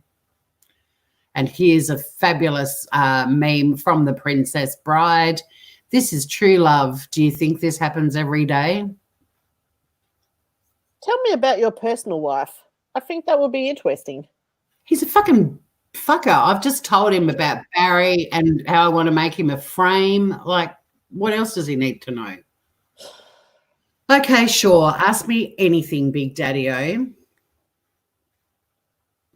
And here's a fabulous meme from The Princess Bride. This is true love. Do you think this happens every day? Tell me about your personal life. I think that would be interesting. He's a fucking fucker. I've just told him about Barry and how I want to make him a frame. Like, what else does he need to know? Okay, sure. Ask me anything, Big Daddy-O.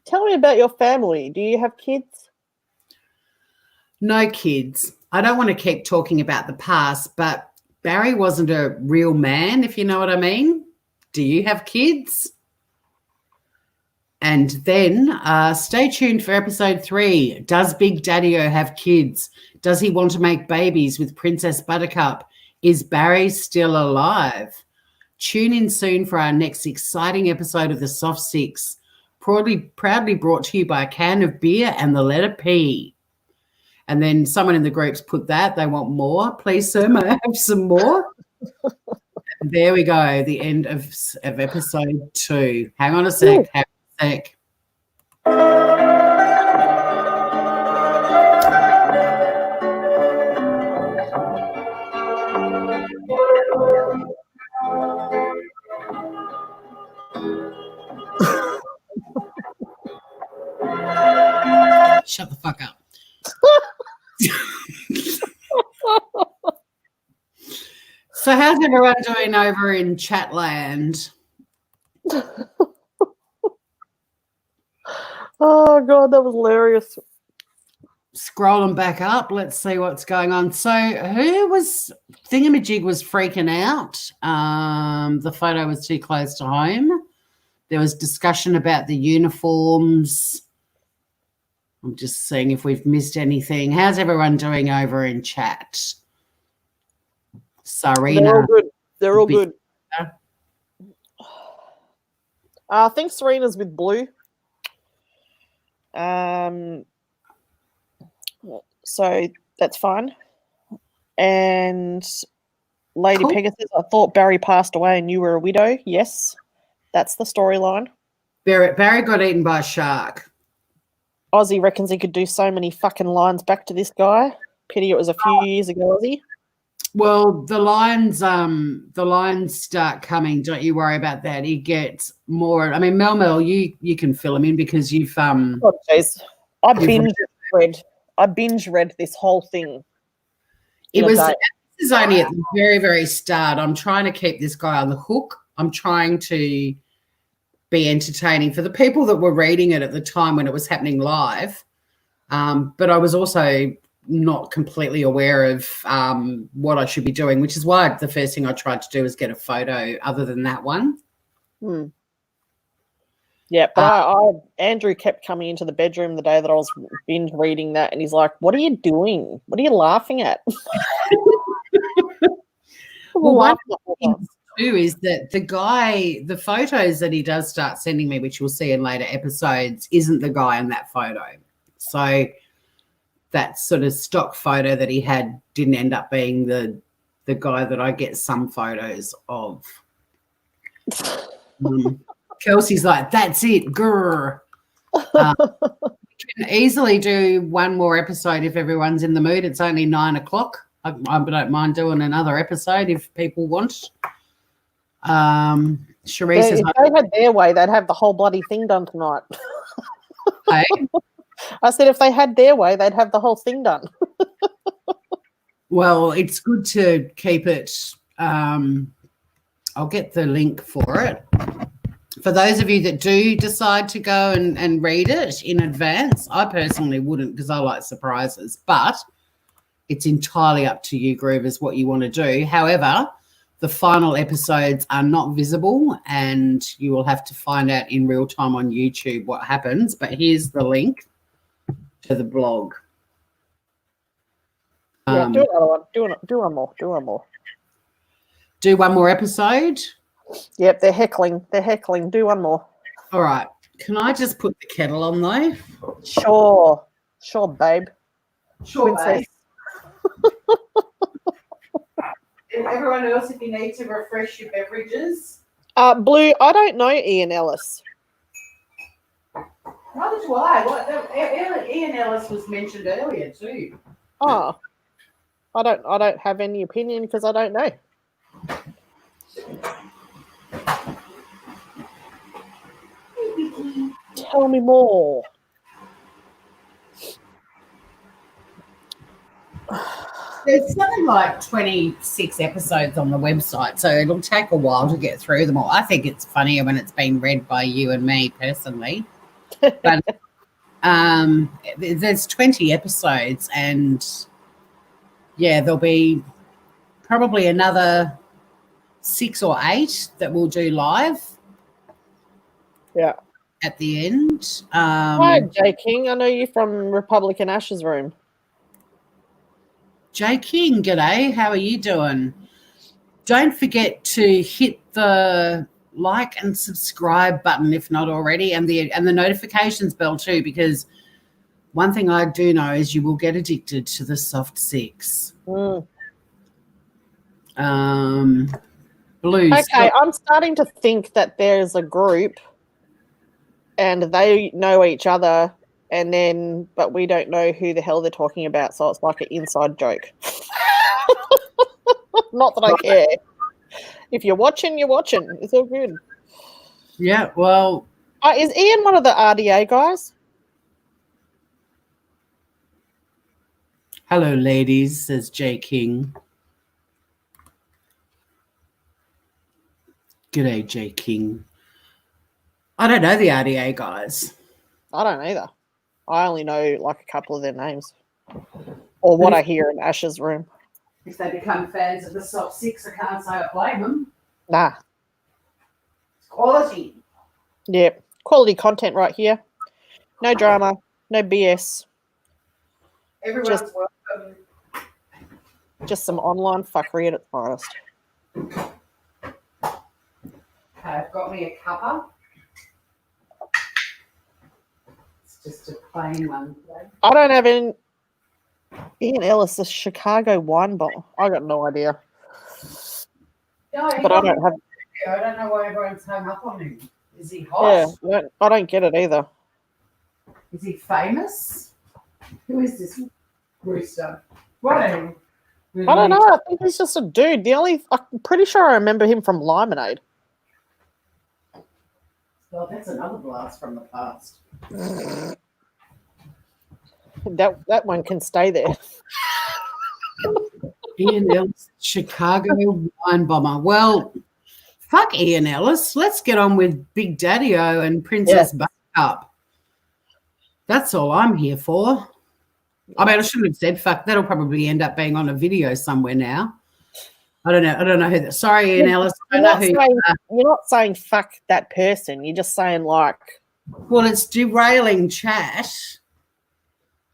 Tell me about your family. Do you have kids? No kids. I don't want to keep talking about the past, but Barry wasn't a real man, if you know what I mean. Do you have kids? And then stay tuned for episode 3. Does Big Daddy-O have kids? Does he want to make babies with Princess Buttercup? Is Barry still alive? Tune in soon for our next exciting episode of The Soft Six, proudly brought to you by a can of beer and the letter P. And then someone in the groups put that. They want more. Please, sir, may I have some more? And there we go, the end of episode 2. Hang on a sec. Hang on a sec. Shut the fuck up. So how's everyone doing over in Chatland? Oh, God, that was hilarious. scrolling back up. Let's see what's going on. So who was Thingamajig was freaking out. The photo was too close to home. There was discussion about the uniforms. I'm just seeing if we've missed anything. How's everyone doing over in chat? Sarina. They're all good. They're all good. I think Serena's with Blue. So that's fine. And Lady Cool. Pegasus, I thought Barry passed away and you were a widow. Yes, that's the storyline. Barry got eaten by a shark. Ozzy reckons he could do so many fucking lines back to this guy. Pity it was a few years ago, Ozzy. Well, the lines start coming. Don't you worry about that. He gets more. I mean, Mel, you can fill him in because you've Oh, jeez. I binge read this whole thing. This is only at the very, very start. I'm trying to keep this guy on the hook. I'm trying to be entertaining for the people that were reading it at the time when it was happening live. But I was also not completely aware of what I should be doing, which is why the first thing I tried to do was get a photo other than that one. Yeah, but Andrew kept coming into the bedroom the day that I was binge reading that, and he's like, "What are you doing? What are you laughing at?" Well, one of the things too is that the photos that he does start sending me, which you'll see in later episodes, isn't the guy in that photo. So that sort of stock photo that he had didn't end up being the guy that I get some photos of. Kelsey's like, that's it, grr. We can easily do one more episode if everyone's in the mood. It's only 9 o'clock. I don't mind doing another episode if people want. Cherise says, if they had their way, they'd have the whole bloody thing done tonight. hey? I said if they had their way, they'd have the whole thing done. Well, it's good to keep it. I'll get the link for it. For those of you that do decide to go and read it in advance, I personally wouldn't because I like surprises, but it's entirely up to you, Groovers, what you want to do. However, the final episodes are not visible and you will have to find out in real time on YouTube what happens. But here's the link to the blog. Yeah, do another one. Do one more. Do one more. Do one more episode? Yep, they're heckling. They're heckling. Do one more. All right. Can I just put the kettle on though? Sure. Sure, babe. Sure, Princess. And everyone else, if you need to refresh your beverages. Blue, I don't know Ian Ellis. Neither do I. Ian Ellis was mentioned earlier too. Oh. I don't have any opinion because I don't know. Tell me more. There's something like 26 episodes on the website, so it'll take a while to get through them all. I think it's funnier when it's been read by you and me personally. But there's 20 episodes and, yeah, there'll be probably another 6 or 8 that we'll do live. Yeah. At the end. Hi, Jay King. I know you from Republican Ash's room. Jay King, g'day. How are you doing? Don't forget to hit the like and subscribe button if not already, and the notifications bell too, because one thing I do know is you will get addicted to the soft six. Mm. Blues. Okay, I'm starting to think that there's a group and they know each other, but we don't know who the hell they're talking about, so it's like an inside joke. Not that I care. If you're watching, you're watching. It's all good. Yeah, well. Is Ian one of the RDA guys? Hello, ladies, says Jay King. G'day, Jay King. I don't know the RDA guys. I don't either. I only know like a couple of their names. Or what I hear in Ash's room. If they become fans of the soft six, I can't say I blame them. Nah. It's quality. Yeah. Quality content right here. No drama. No BS. Everyone's Just- welcome. Just some online fuckery at its finest. Okay, I've got me a cuppa. It's just a plain one today. I don't have any. Ian Ellis, the Chicago wine bottle. I got no idea. No, But I don't have. I don't know why everyone's hung up on him. Is he hot? Yeah, I don't get it either. Is he famous? Who is this rooster? What are you? I don't know. I think he's just a dude. I'm pretty sure I remember him from Lemonade. Well, that's another blast from the past. That one can stay there. Ian Ellis, Chicago wine bomber. Well, fuck Ian Ellis. Let's get on with Big Daddy-O and Princess Buttercup. That's all I'm here for. I mean, I shouldn't have said fuck. That'll probably end up being on a video somewhere now. I don't know who that. Sorry, Ian Ellis. I don't know who. You're not saying fuck that person. You're just saying like. Well, it's derailing chat,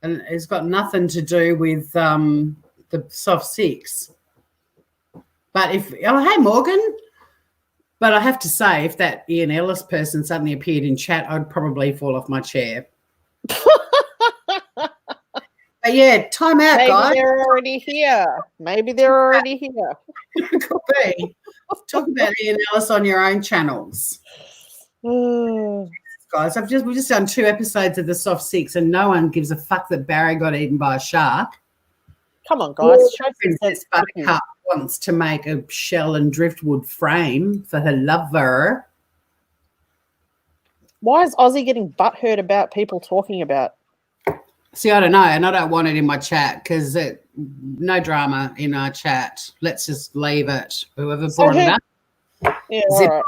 and it's got nothing to do with the soft six. But hey Morgan. But I have to say, if that Ian Ellis person suddenly appeared in chat, I'd probably fall off my chair. But yeah, time out, guys. Maybe they're already here. Could be. Talk about Ian Ellis on your own channels. Guys, we've just done 2 episodes of the Soft Six, and no one gives a fuck that Barry got eaten by a shark. Come on, guys. Princess Buttercup wants to make a shell and driftwood frame for her lover. Why is Ozzy getting butthurt about people talking about? See, I don't know, and I don't want it in my chat because no drama in our chat. Let's just leave it. Whoever brought it up. Yeah, all right.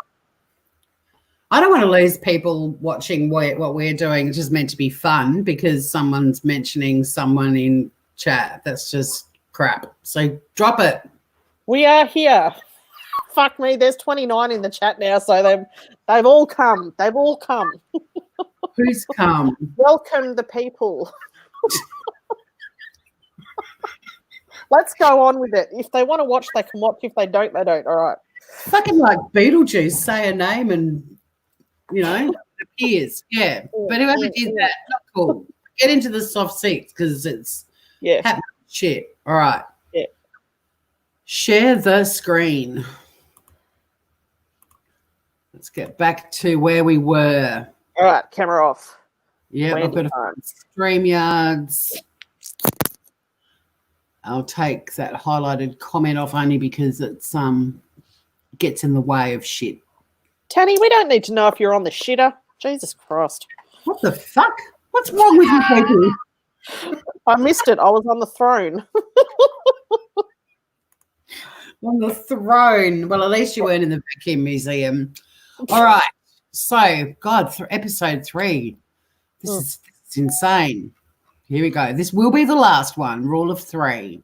I don't want to lose people watching what we're doing. It's just meant to be fun because someone's mentioning someone in chat. That's just crap. So drop it. We are here. Fuck me. There's 29 in the chat now, so they've all come. They've all come. Who's come? Welcome the people. Let's go on with it. If they want to watch, they can watch. If they don't, they don't. All right. Fucking like Beetlejuice, say a name and, it appears. Yeah. But whoever did that, not cool. Get into the soft seats because it's happening shit. All right. Yeah. Share the screen. Let's get back to where we were. All right. Camera off. Yeah, I've got a StreamYards. I'll take that highlighted comment off only because it's gets in the way of shit. Tanny, we don't need to know if you're on the shitter. Jesus Christ. What the fuck? What's wrong with you people? I missed it. I was on the throne. On the throne. Well, at least you weren't in the vacuum museum. All right. So, God, for episode 3. This is insane. Here we go. This will be the last one. Rule of 3.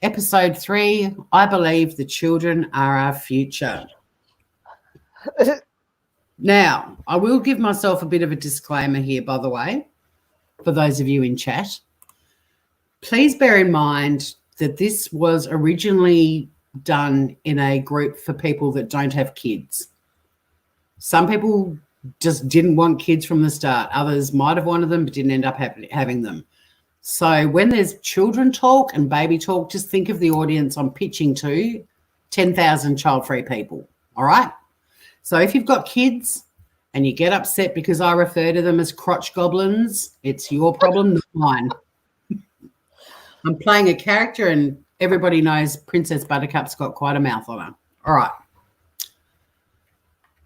Episode 3, I believe the children are our future. Now, I will give myself a bit of a disclaimer here, by the way, for those of you in chat. Please bear in mind that this was originally done in a group for people that don't have kids. Some people just didn't want kids from the start. Others might have wanted them but didn't end up having them. So when there's children talk and baby talk, just think of the audience I'm pitching to, 10,000 child-free people, all right? So if you've got kids and you get upset because I refer to them as crotch goblins, it's your problem, not mine. I'm playing a character and everybody knows Princess Buttercup's got quite a mouth on her. All right.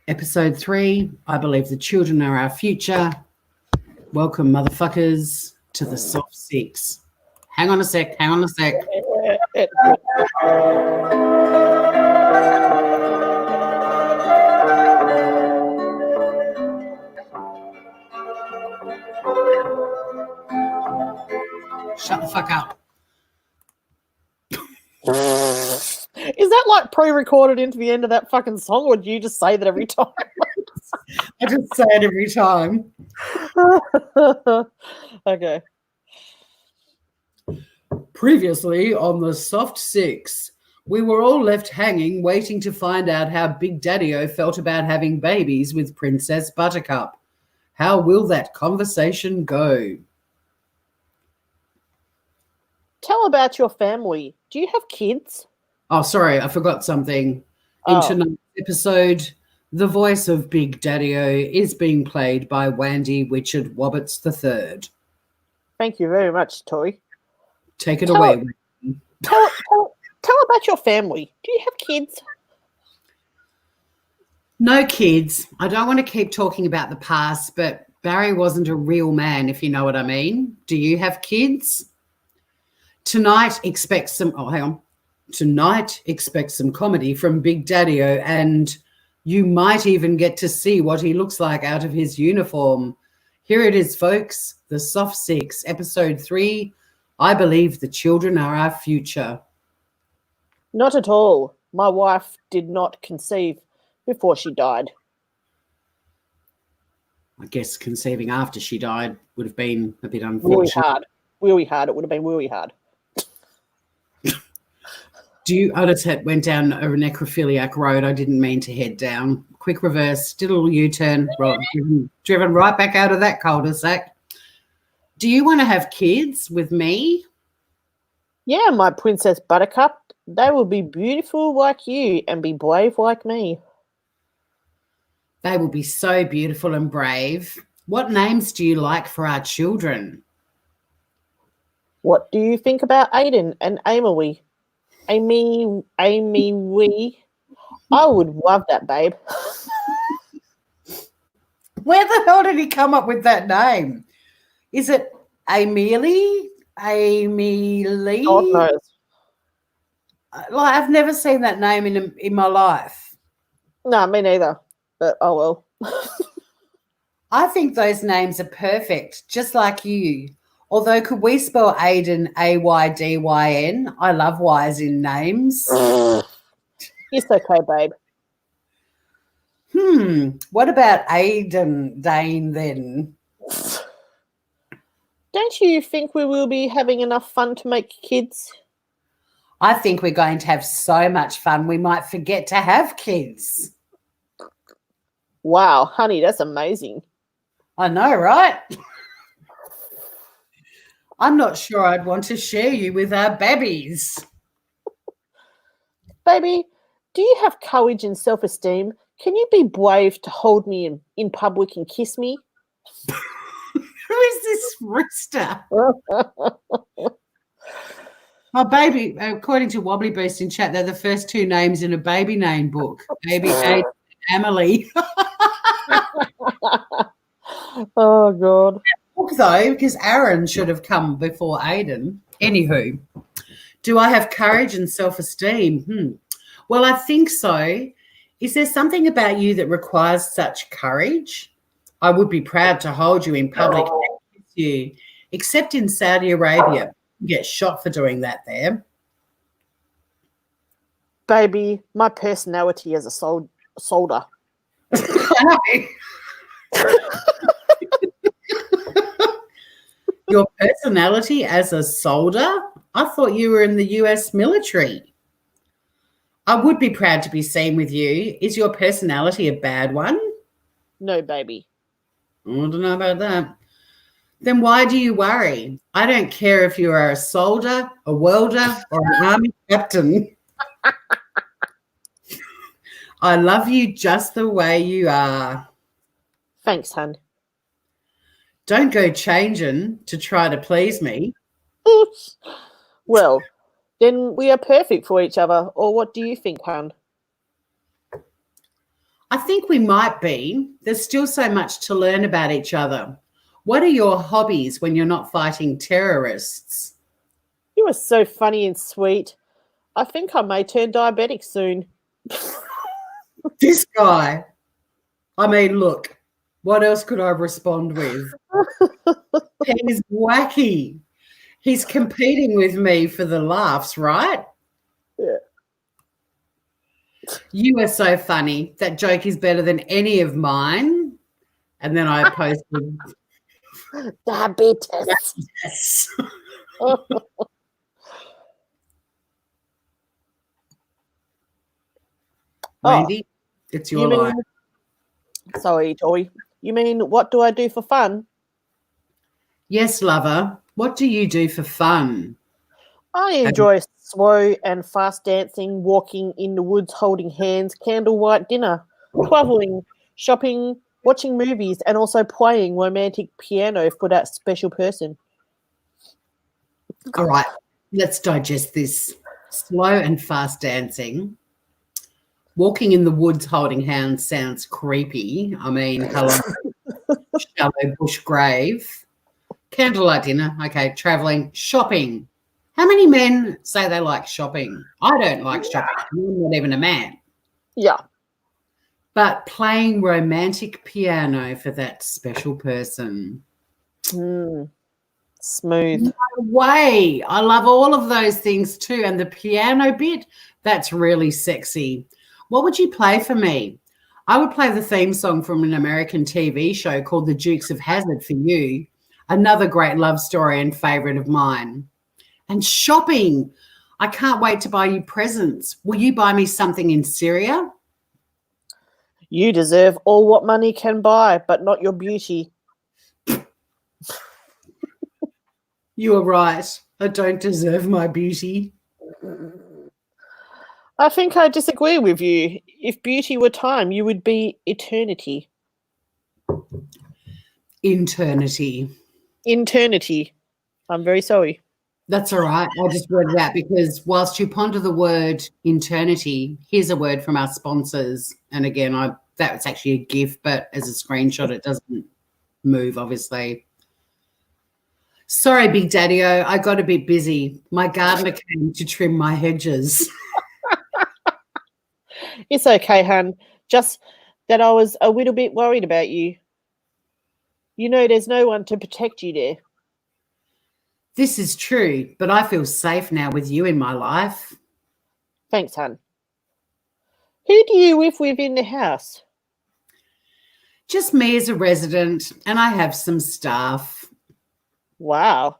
Episode 3, I believe the children are our future. Welcome, motherfuckers, to the Soft Six. Hang on a sec. Shut fuck up. Is that like pre-recorded into the end of that fucking song, or do you just say that every time? I just say it every time. Okay. Previously on the Soft Six, we were all left hanging, waiting to find out how Big Daddy-O felt about having babies with Princess Buttercup. How will that conversation go? Tell about your family. Do you have kids? Oh, sorry, I forgot something. In tonight's episode, the voice of Big Daddy-O is being played by Wandy Richard Wobbits III. Thank you very much, Tori. Take it away. Tell about your family. Do you have kids? No kids. I don't want to keep talking about the past, but Barry wasn't a real man, if you know what I mean. Do you have kids? Tonight, expect some comedy from Big Daddy-O, and you might even get to see what he looks like out of his uniform. Here it is, folks. The Soft Six, Episode 3. I believe the children are our future. Not at all. My wife did not conceive before she died. I guess conceiving after she died would have been a bit unfortunate. Really hard. It would have been really hard. I just went down a necrophiliac road I didn't mean to head down. Quick reverse, did a little U-turn, driven right back out of that cul-de-sac. Do you want to have kids with me? Yeah, my Princess Buttercup. They will be beautiful like you and be brave like me. They will be so beautiful and brave. What names do you like for our children? What do you think about Aiden and Amy? Amy Wee. I would love that, babe. Where the hell did he come up with that name? Is it Amelie? Amy Lee? God knows. Like, I've never seen that name in my life. No, me neither. But oh well. I think those names are perfect, just like you. Although, could we spell Aiden Aydyn? I love Y's in names. It's okay, babe. What about Aiden Dane then? Don't you think we will be having enough fun to make kids? I think we're going to have so much fun we might forget to have kids. Wow, honey, that's amazing. I know, right? I'm not sure I'd want to share you with our babbies. Baby, do you have courage and self-esteem? Can you be brave to hold me in public and kiss me? Who is this rooster? My baby, according to Wobbly Boost in chat, they're the first two names in a baby name book. Baby Aiden and Emily. Oh, God. Though, because Aaron should have come before Aiden. Anywho, do I have courage and self-esteem? Well, I think so. Is there something about you that requires such courage? I would be proud to hold you in public and kiss you, except in Saudi Arabia. You get shot for doing that there. Baby, my personality as a soldier. I know. Your personality as a soldier? I thought you were in the US military. I would be proud to be seen with you. Is your personality a bad one? No, baby. I don't know about that. Then why do you worry? I don't care if you are a soldier, a welder, or an army captain. I love you just the way you are. Thanks, hun. Don't go changing to try to please me. Well, then we are perfect for each other. Or what do you think, hun? I think we might be. There's still so much to learn about each other. What are your hobbies when you're not fighting terrorists? You are so funny and sweet. I think I may turn diabetic soon. This guy. I mean, look, what else could I respond with? He's wacky. He's competing with me for the laughs, right? Yeah. You are so funny. That joke is better than any of mine. And then I posted, Diabetes. yes. Wendy, it's your you line. mean, sorry, Joy. You mean, what do I do for fun? Yes, lover. What do you do for fun? I enjoy slow and fast dancing, walking in the woods, holding hands, candlelight dinner, traveling, shopping, watching movies, and also playing romantic piano for that special person. All right, let's digest this. Slow and fast dancing. Walking in the woods holding hands sounds creepy. I mean, hello, shallow bush grave. Candlelight dinner. Okay, traveling, shopping. How many men say they like shopping? I don't like shopping. I'm not even a man. Yeah. But playing romantic piano for that special person. Smooth. No way. I love all of those things too. And the piano bit, that's really sexy. What would you play for me? I would play the theme song from an American TV show called The Dukes of Hazzard for you. Another great love story and favourite of mine. And shopping. I can't wait to buy you presents. Will you buy me something in Syria? You deserve all what money can buy, but not your beauty. You are right. I don't deserve my beauty. I think I disagree with you. If beauty were time, you would be eternity. Eternity. Eternity. I'm very sorry. That's all right. I just read that because whilst you ponder the word eternity, here's a word from our sponsors. And again, that's actually a GIF, but as a screenshot, it doesn't move, obviously. Sorry, Big Daddy-O, I got a bit busy. My gardener came to trim my hedges. It's okay, hun. Just that I was a little bit worried about you. You know, there's no one to protect you there. This is true, but I feel safe now with you in my life. Thanks, hun. Who do you live with in the house? Just me as a resident, and I have some staff. Wow.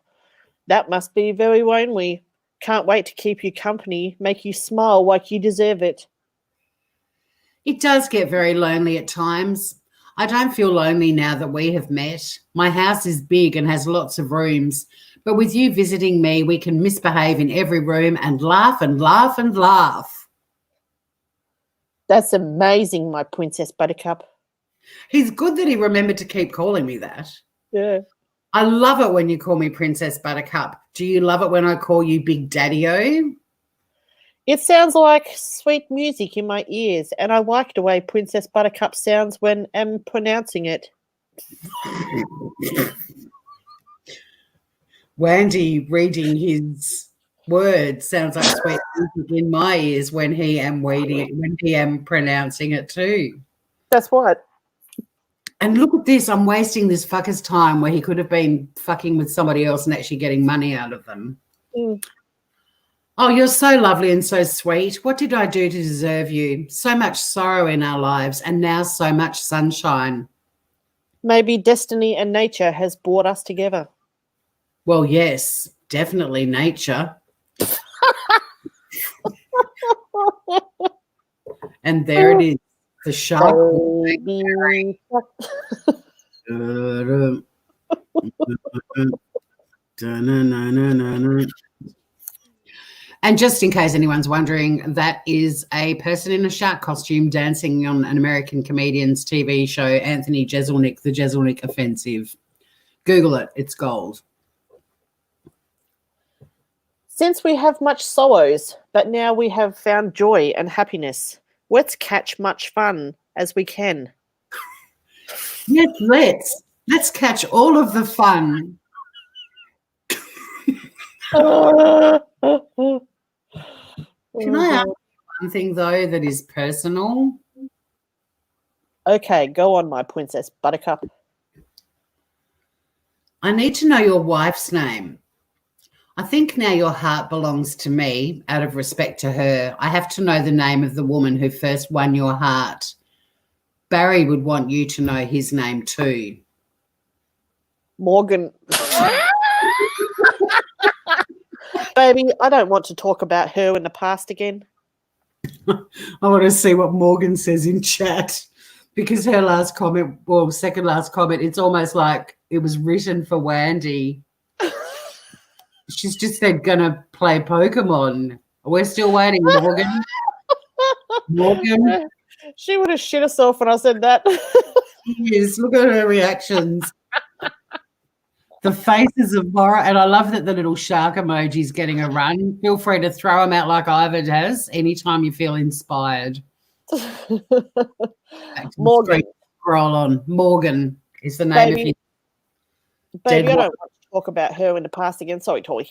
That must be very lonely. Can't wait to keep you company, make you smile like you deserve it. It does get very lonely at times. I don't feel lonely now that we have met. My house is big and has lots of rooms, but with you visiting me, we can misbehave in every room and laugh and laugh and laugh. That's amazing, my Princess Buttercup. He's good that he remembered to keep calling me that. Yeah. I love it when you call me Princess Buttercup. Do you love it when I call you Big Daddy-O? It sounds like sweet music in my ears, and I like the way Princess Buttercup sounds when I'm pronouncing it. Wandy reading his words sounds like sweet music in my ears when he am pronouncing it too. That's what. And look at this, I'm wasting this fucker's time where he could have been fucking with somebody else and actually getting money out of them. Mm. Oh, you're so lovely and so sweet. What did I do to deserve you? So much sorrow in our lives and now so much sunshine. Maybe destiny and nature has brought us together. Well, yes, definitely nature. And there it is, the shark. And just in case anyone's wondering, that is a person in a shark costume dancing on an American comedian's TV show, Anthony Jeselnik, The Jeselnik Offensive. Google it. It's gold. Since we have much sorrows, but now we have found joy and happiness, let's catch much fun as we can. Yes, let's catch all of the fun. Can I ask one thing, though, that is personal? Okay, go on, my Princess Buttercup. I need to know your wife's name. I think now your heart belongs to me out of respect to her. I have to know the name of the woman who first won your heart. Barry would want you to know his name too. Morgan. Baby, I don't want to talk about her in the past again. I want to see what Morgan says in chat because her last comment, well, second last comment, it's almost like it was written for Wandy. She's just said gonna play Pokemon. We're still waiting, Morgan. Morgan. She would have shit herself when I said that. Yes, look at her reactions. The faces of horror, and I love that the little shark emoji is getting a run. Feel free to throw them out like Ivan has anytime you feel inspired. Morgan. Scroll on. Morgan is the name of his Baby, dead I one. don't want to talk about her in the past again. Sorry, Toy.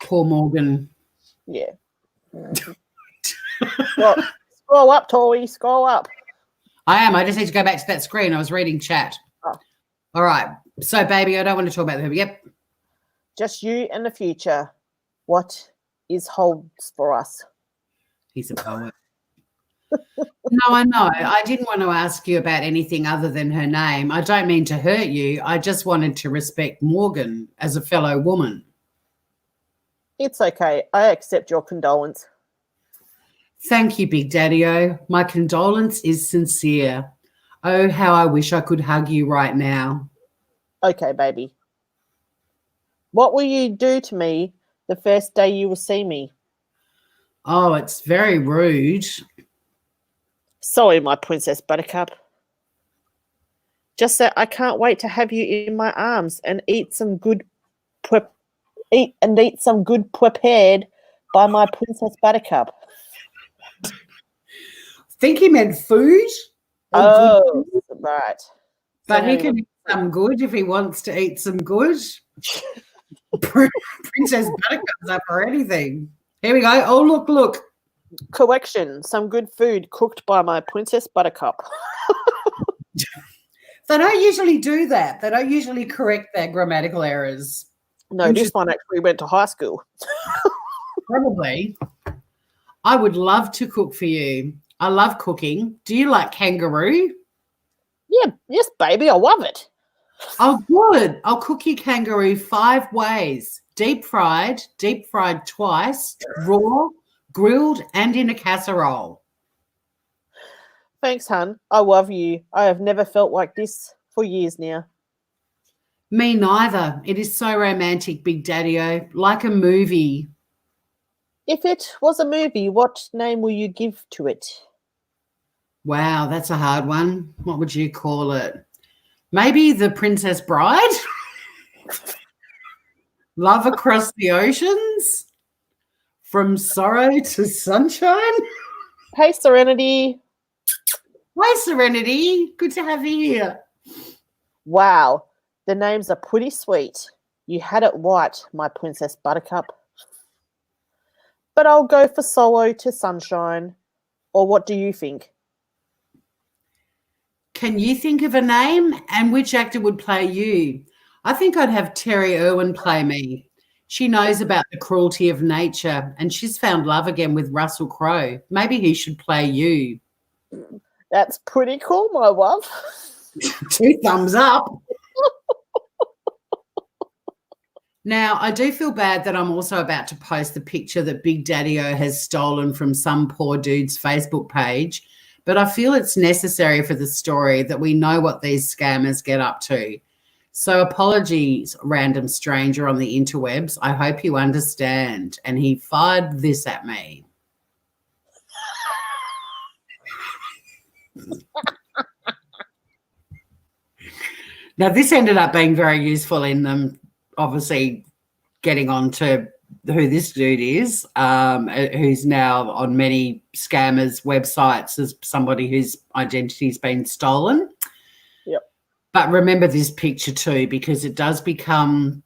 Poor Morgan. Yeah. Well, scroll up, Toy. Scroll up. I am. I just need to go back to that screen. I was reading chat. Oh. All right. So, baby, I don't want to talk about her. Yep. Just you and the future. What is holds for us? He's a poet. No, I know. I didn't want to ask you about anything other than her name. I don't mean to hurt you. I just wanted to respect Morgan as a fellow woman. It's okay. I accept your condolence. Thank you, Big Daddy-O. My condolence is sincere. Oh, how I wish I could hug you right now. Okay, baby. What will you do to me the first day you will see me? Oh, it's very rude. Sorry, my Princess Buttercup. Just that I can't wait to have you in my arms and eat some good prepared by my Princess Buttercup. Think he meant food? Oh, good. Right. But So he can eat some good if he wants to eat some good. Princess Buttercup's up for anything. Here we go. Oh, look. correction, some good food cooked by my Princess Buttercup. They don't usually do that. They don't usually correct their grammatical errors. No, this one actually went to high school. Probably. I would love to cook for you. I love cooking. Do you like kangaroo? Yeah, yes, baby, I love it. Oh, good. I'll cook you kangaroo 5 ways. Deep fried twice, raw, grilled, and in a casserole. Thanks, hun. I love you. I have never felt like this for years now. Me neither. It is so romantic, Big Daddy-O. Like a movie. If it was a movie, what name will you give to it? Wow, that's a hard one. What would you call it? Maybe The Princess Bride? Love Across the Oceans? From Sorrow to Sunshine? Hey, Serenity. Hi, Serenity. Good to have you here. Wow, the names are pretty sweet. You had it right, my Princess Buttercup. But I'll go for Sorrow to Sunshine. Or what do you think? Can you think of a name? And which actor would play you? I think I'd have Terry Irwin play me. She knows about the cruelty of nature and she's found love again with Russell Crowe. Maybe he should play you. That's pretty cool, my love. 2 thumbs up. Now, I do feel bad that I'm also about to post the picture that Big Daddy-O has stolen from some poor dude's Facebook page, but I feel it's necessary for the story that we know what these scammers get up to. So apologies, random stranger on the interwebs. I hope you understand. And he fired this at me. Now, this ended up being very useful in them obviously getting on to who this dude is, who's now on many scammers' websites as somebody whose identity's been stolen. Yep. But remember this picture too, because it does become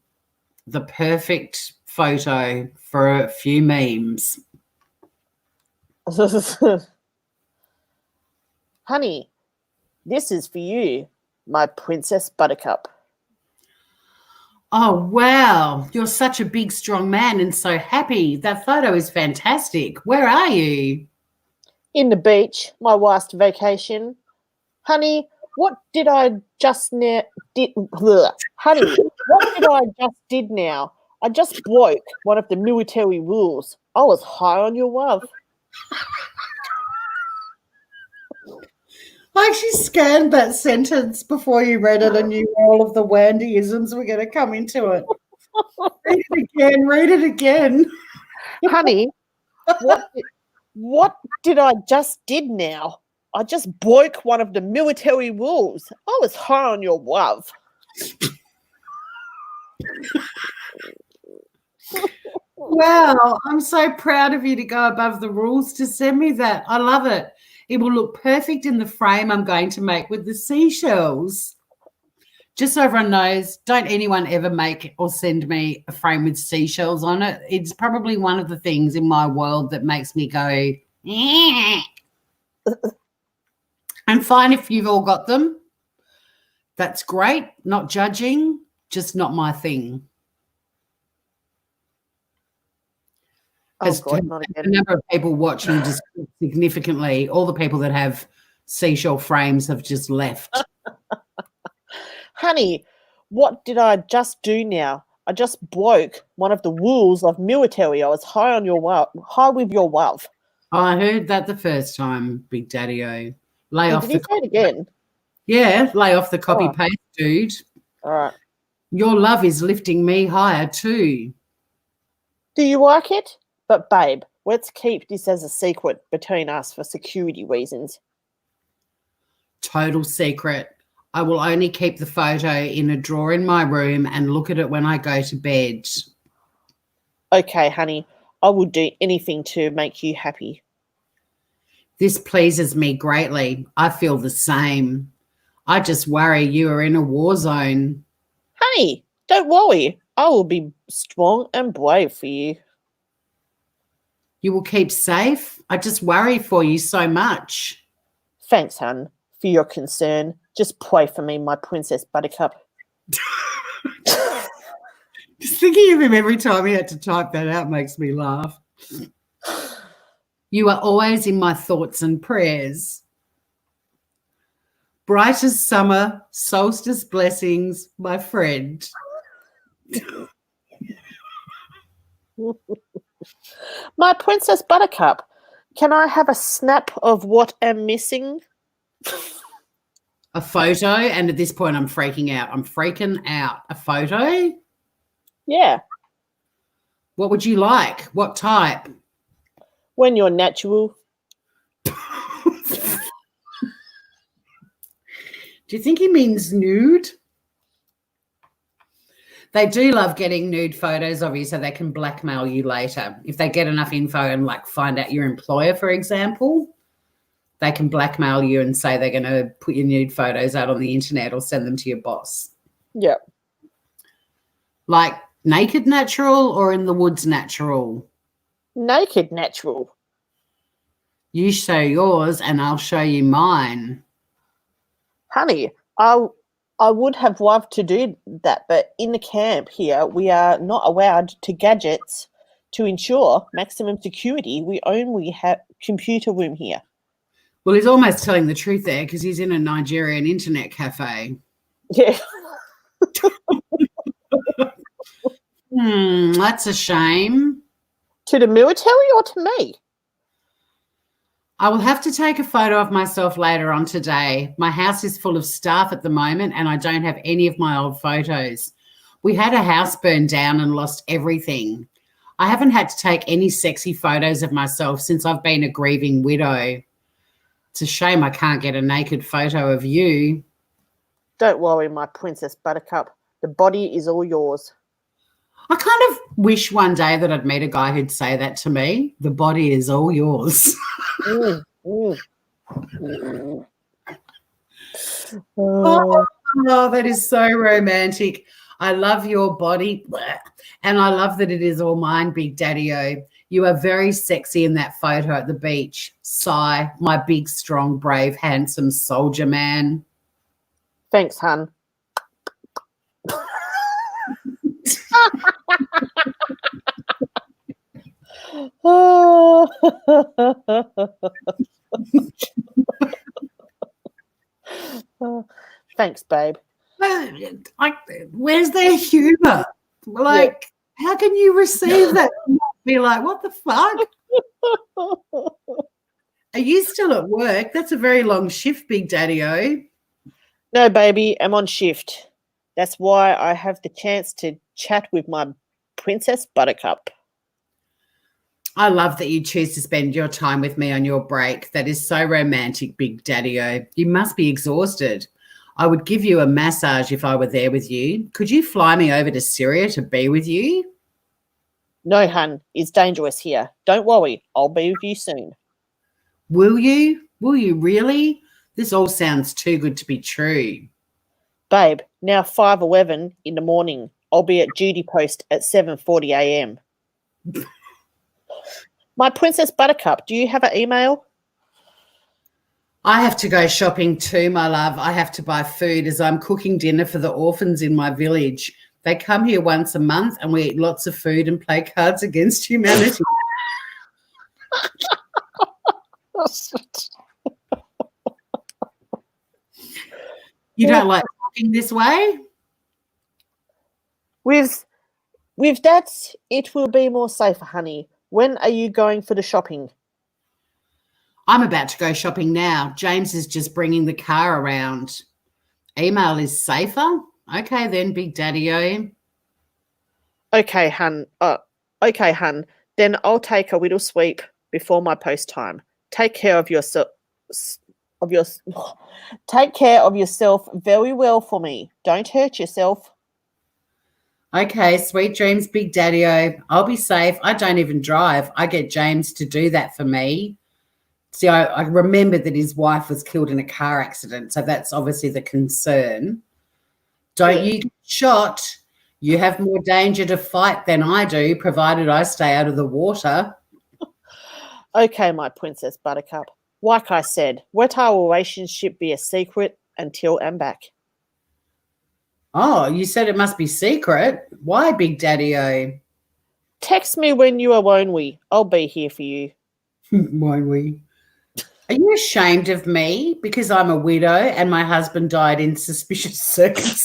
the perfect photo for a few memes. Honey, this is for you, my Princess Buttercup. Oh, wow. You're such a big, strong man and so happy. That photo is fantastic. Where are you? In the beach, my last vacation. Honey, what did I just now did bleh. Honey, what did I just did now? I just broke one of the military rules. I was high on your love. I actually scanned that sentence before you read it and knew all of the Wandyisms were going to come into it. Read it again. Read it again. Honey, what did I just did now? I just broke one of the military rules. I was high on your love. Wow. I'm so proud of you to go above the rules to send me that. I love it. It will look perfect in the frame I'm going to make with the seashells. Just so everyone knows, don't anyone ever make or send me a frame with seashells on it. It's probably one of the things in my world that makes me go, eh. And fine if you've all got them. That's great. Not judging, just not my thing. Oh, God, not The again. number of people watching just significantly. All the people that have seashell frames have just left. Honey, what did I just do now? I just broke one of the rules of military. I was high on your love, high with your love. Oh, I heard that the first time, Big Daddy-O. Lay off Did he the say it again? Yeah, lay off the copy Oh. paste, dude. All right. Your love is lifting me higher too. Do you like it? But babe, let's keep this as a secret between us for security reasons. Total secret. I will only keep the photo in a drawer in my room and look at it when I go to bed. Okay, honey, I will do anything to make you happy. This pleases me greatly. I feel the same. I just worry you are in a war zone. Honey, don't worry. I will be strong and brave for you. You will keep safe? I just worry for you so much. Thanks, hon, for your concern. Just pray for me, my Princess Buttercup. Just thinking of him every time he had to type that out makes me laugh. You are always in my thoughts and prayers. Bright as summer, solstice blessings, my friend. My Princess Buttercup, can I have a snap of what am missing? A photo, and at this point I'm freaking out. I'm freaking out. A photo? Yeah, What would you like? What type? when you're natural. Do you think he means nude? They do love getting nude photos of you so they can blackmail you later. If they get enough info and like find out your employer, for example, they can blackmail you and say they're going to put your nude photos out on the internet or send them to your boss. Yeah. Like naked natural or in the woods natural? Naked natural. You show yours and I'll show you mine. Honey, I would have loved to do that, but in the camp here, we are not allowed to gadgets to ensure maximum security. We only have computer room here. Well, he's almost telling the truth there because he's in a Nigerian internet cafe. Yeah. That's a shame. To the military or to me? I will have to take a photo of myself later on today. My house is full of staff at the moment and I don't have any of my old photos. We had a house burn down and lost everything. I haven't had to take any sexy photos of myself since I've been a grieving widow. It's a shame I can't get a naked photo of you. Don't worry, my Princess Buttercup. The body is all yours. I kind of wish one day that I'd meet a guy who'd say that to me. The body is all yours. Mm, mm. Mm. Oh, that is so romantic. I love your body. And I love that it is all mine, Big Daddy-O. You are very sexy in that photo at the beach. Sigh, my big, strong, brave, handsome soldier man. Thanks, hun. Oh. Thanks, babe. Like, where's their humor? Like, how can you receive that and not be like, what the fuck? Are you still at work? That's a very long shift, Big Daddy-O. No, baby, I'm on shift. That's why I have the chance to chat with my Princess Buttercup. I love that you choose to spend your time with me on your break. That is so romantic, Big Daddy-O. You must be exhausted. I would give you a massage if I were there with you. Could you fly me over to Syria to be with you? No, hun, it's dangerous here. Don't worry, I'll be with you soon. Will you? Will you really? This all sounds too good to be true. Babe, now 5:11 in the morning. I'll be at duty post at 7:40 a.m. My Princess Buttercup, do you have an email? I have to go shopping too, my love. I have to buy food as I'm cooking dinner for the orphans in my village. They come here once a month and we eat lots of food and play Cards Against Humanity. You don't like talking this way? With that, it will be more safer, honey. When are you going for the shopping? I'm about to go shopping now. James is just bringing the car around. Email is safer? Okay then, Big Daddy-O. Okay, hun. Then I'll take a little sweep before my post time. Take care of yourself. Take care of yourself very well for me. Don't hurt yourself. Okay, sweet dreams, Big Daddy-O. I'll be safe. I don't even drive. I get James to do that for me. See, I remembered that his wife was killed in a car accident, so that's obviously the concern. Don't you get shot. You have more danger to fight than I do, provided I stay out of the water. Okay, my Princess Buttercup. Like I said, let our relationship be a secret until I'm back. Oh, you said it must be secret. Why, Big Daddy-O? Text me when you are lonely. I'll be here for you. Won't we? Are you ashamed of me because I'm a widow and my husband died in suspicious circumstances?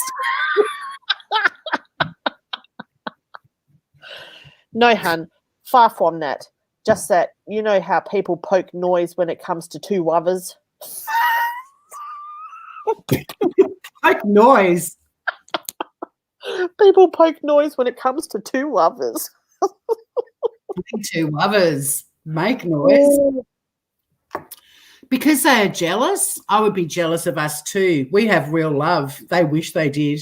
No, hun, far from that. Just that, you know how people poke noise when it comes to two lovers? Like noise. People poke noise when it comes to two lovers. Two lovers make noise. Because they are jealous, I would be jealous of us too. We have real love. They wish they did.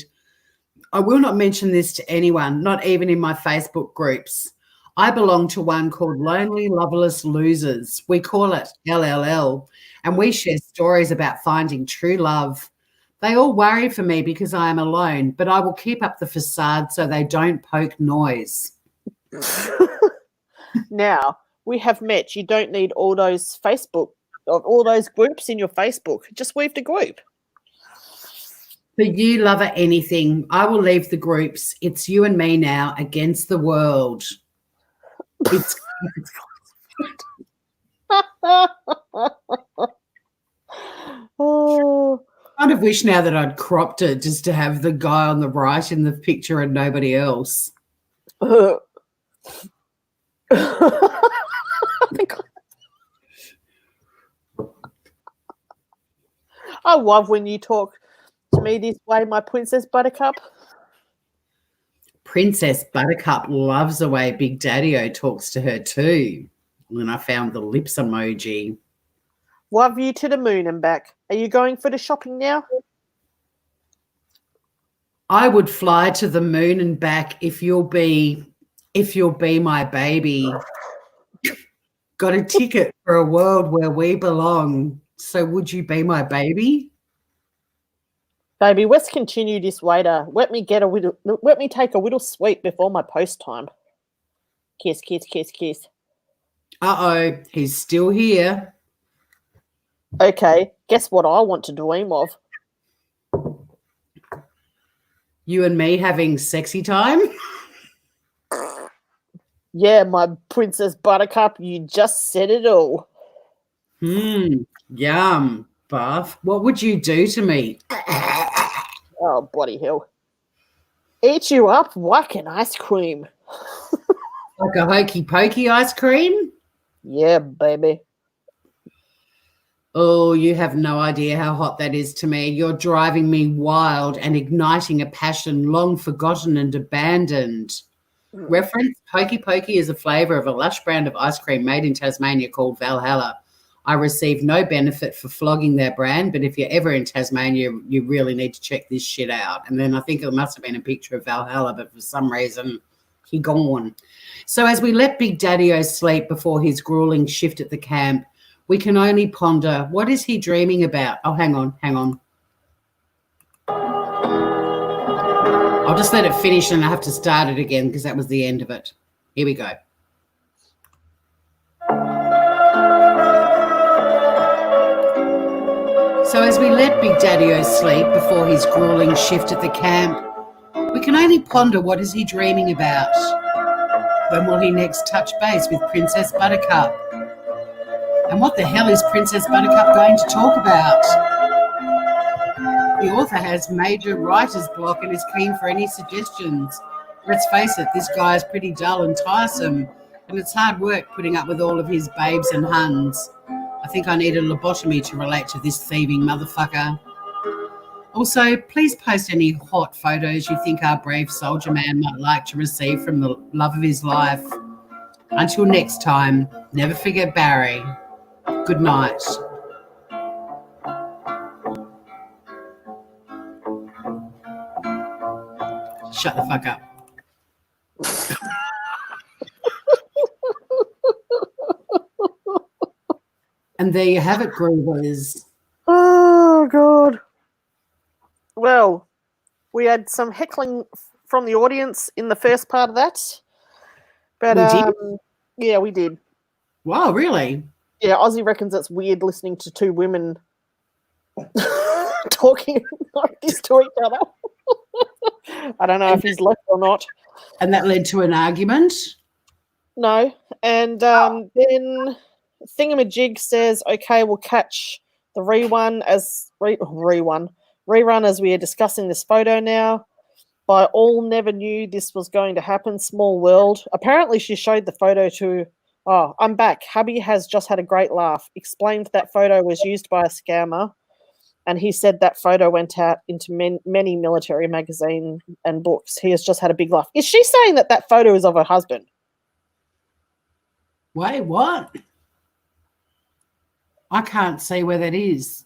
I will not mention this to anyone, not even in my Facebook groups. I belong to one called Lonely Loveless Losers. We call it LLL, and we share stories about finding true love. They all worry for me because I am alone, but I will keep up the facade so they don't poke noise. Now, we have met. You don't need all those groups in your Facebook. Just leave the group. For you, lover, anything. I will leave the groups. It's you and me now against the world. It's Oh. I kind of wish now that I'd cropped it just to have the guy on the right in the picture and nobody else. I love when you talk to me this way, my Princess Buttercup. Princess Buttercup loves the way Big Daddy-O talks to her too. And I found the lips emoji. Love you to the moon and back. Are you going for the shopping now? I would fly to the moon and back if you'll be my baby. Got a ticket for a world where we belong. So would you be my baby? Baby, let's continue this later. Let me take a little sweep before my post time. Kiss, kiss, kiss, kiss. Uh-oh, he's still here. Okay, guess what I want to dream of? You and me having sexy time? Yeah, my Princess Buttercup, you just said it all. Yum, Buff. What would you do to me? Oh, bloody hell. Eat you up, whacking ice cream. Like a hokey pokey ice cream? Yeah, baby. Oh, you have no idea how hot that is to me. You're driving me wild and igniting a passion long forgotten and abandoned. Reference, Hokey Pokey is a flavour of a lush brand of ice cream made in Tasmania called Valhalla. I receive no benefit for flogging their brand, but if you're ever in Tasmania, you really need to check this shit out. And then I think it must have been a picture of Valhalla, but for some reason, he gone. So as we let Big Daddy-O sleep before his grueling shift at the camp, we can only ponder, what is he dreaming about? Oh, hang on. I'll just let it finish and I have to start it again because that was the end of it. Here we go. So as we let Big Daddy-O sleep before his grueling shift at the camp, we can only ponder, what is he dreaming about? When will he next touch base with Princess Buttercup? And what the hell is Princess Buttercup going to talk about? The author has major writer's block and is keen for any suggestions. Let's face it, this guy is pretty dull and tiresome, and it's hard work putting up with all of his babes and huns. I think I need a lobotomy to relate to this thieving motherfucker. Also, please post any hot photos you think our brave soldier man might like to receive from the love of his life. Until next time, never forget Barry. Good night. Shut the fuck up. And there you have it, Groovers. Oh, God. Well, we had some heckling from the audience in the first part of that. But, We did? yeah, we did. Wow, really? Yeah, Ozzy reckons it's weird listening to two women talking like this to each other. I don't know if he's left or not. And that led to an argument? No. And then Thingamajig says, okay, we'll catch the rerun as we are discussing this photo now. By all never knew this was going to happen. Small world. Apparently she showed the photo to, oh, I'm back. Hubby has just had a great laugh. Explained that photo was used by a scammer. And he said that photo went out into many military magazines and books. He has just had a big laugh. Is she saying that that photo is of her husband? Wait, what? I can't see where that is.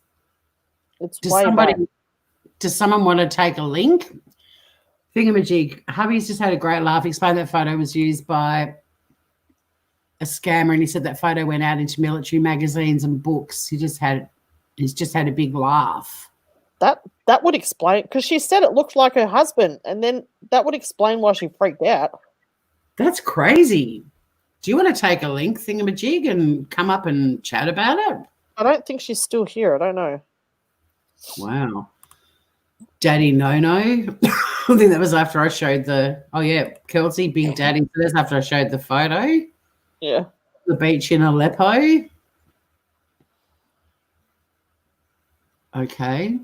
It's way back. Does someone want to take a link? Thingamajig, hubby's just had a great laugh. Explained that photo was used by a scammer, and he said that photo went out into military magazines and books. He's just had a big laugh. That would explain, because she said it looked like her husband, and then that would explain why she freaked out. That's crazy. Do you want to take a link, Thingamajig, and come up and chat about it? I don't think she's still here. I don't know. Wow. Daddy no-no. I think that was after I showed Kelsey, Big Daddy. So that's after I showed the photo. Yeah. The beach in Aleppo. Okay.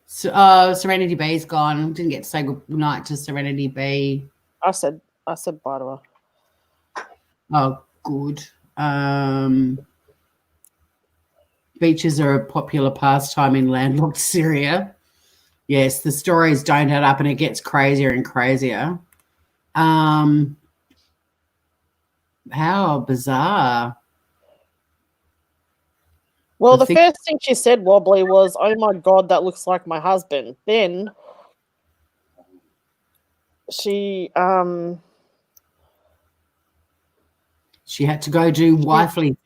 So, Serenity B's gone. Didn't get to say good night to Serenity B. I said bye to her. Oh, good. Beaches are a popular pastime in landlocked Syria. Yes, the stories don't add up and it gets crazier and crazier. How bizarre. Well, the first thing she said, Wobbly, was, oh my God, that looks like my husband. Then she had to go do wifey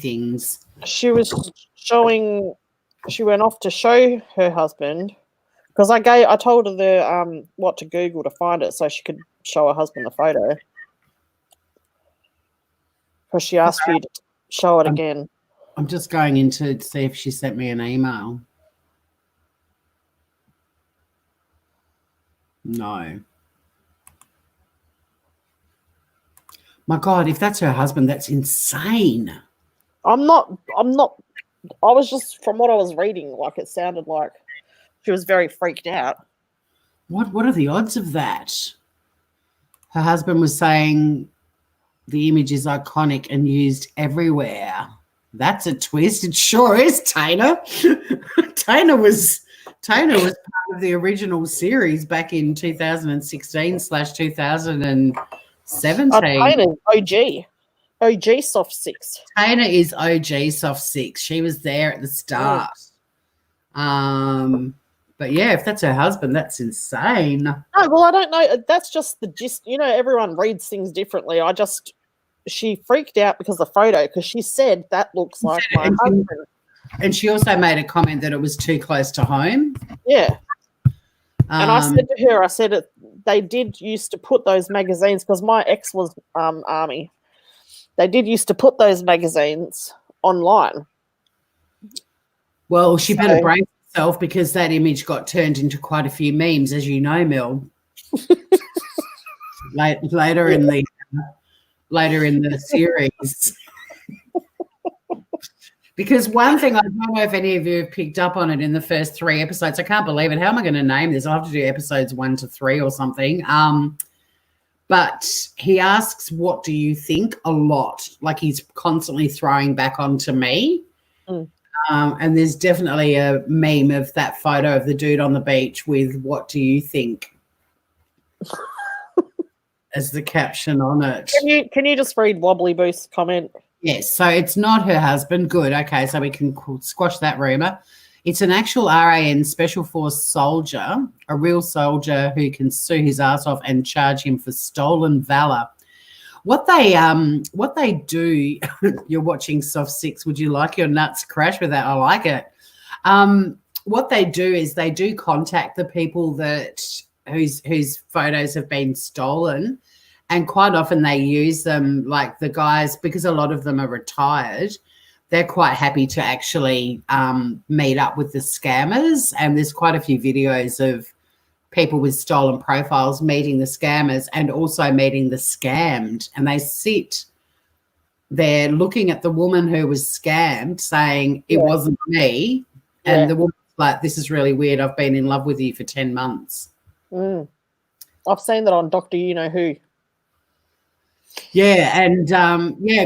things. She was showing. She went off to show her husband, because I told her the what to Google to find it so she could show her husband the photo. Because she asked you to show it again. I'm just going in to see if she sent me an email. No. My God, if that's her husband, that's insane. I'm not. I was just, from what I was reading, like it sounded like she was very freaked out. What are the odds of that? Her husband was saying the image is iconic and used everywhere. That's a twist. It sure is, Taina. Taina was part of the original series back in 2016/2017. Taina's OG soft six. Taina is OG soft six. She was there at the start. But yeah, if that's her husband, that's insane. No, well, I don't know. That's just the gist. You know, everyone reads things differently. She freaked out because of the photo, because she said that looks like my husband. And she also made a comment that it was too close to home. Yeah. And I said to her, they did used to put those magazines, because my ex was Army. They did used to put those magazines online. Well, she better brace herself, because that image got turned into quite a few memes, as you know, Mel. later in the series. Because one thing, I don't know if any of you have picked up on it in the first 3 episodes. I can't believe it. How am I going to name this? I'll have to do episodes 1 to 3 or something. But he asks, what do you think, a lot? Like he's constantly throwing back onto me. And there's definitely a meme of that photo of the dude on the beach with "what do you think" as the caption on it. Can you just read Wobbly Booth's comment? Yes, so it's not her husband. Good. Okay, so we can squash that rumor. It's an actual RAN Special Force soldier, a real soldier who can sue his ass off and charge him for stolen valor. What they do, you're watching Soft Six. Would you like your nuts crash with that? I like it. What they do is they do contact the people whose photos have been stolen, and quite often they use them, like the guys, because a lot of them are retired. They're quite happy to actually meet up with the scammers, and there's quite a few videos of people with stolen profiles meeting the scammers and also meeting the scammed, and they sit there looking at the woman who was scammed saying, it wasn't me, and the woman's like, this is really weird, I've been in love with you for 10 months. I've seen that on Dr. You Know Who. Yeah, and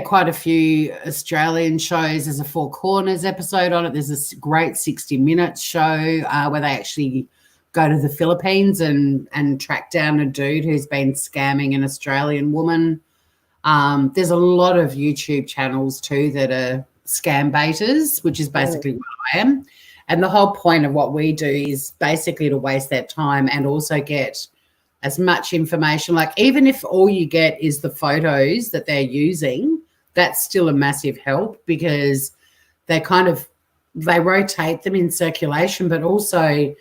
quite a few Australian shows. There's a Four Corners episode on it. There's a great 60 Minutes show where they actually go to the Philippines and track down a dude who's been scamming an Australian woman. There's a lot of YouTube channels too that are scambaiters, which is basically what I am. And the whole point of what we do is basically to waste their time and also get as much information. Like, even if all you get is the photos that they're using, that's still a massive help, because they rotate them in circulation, but also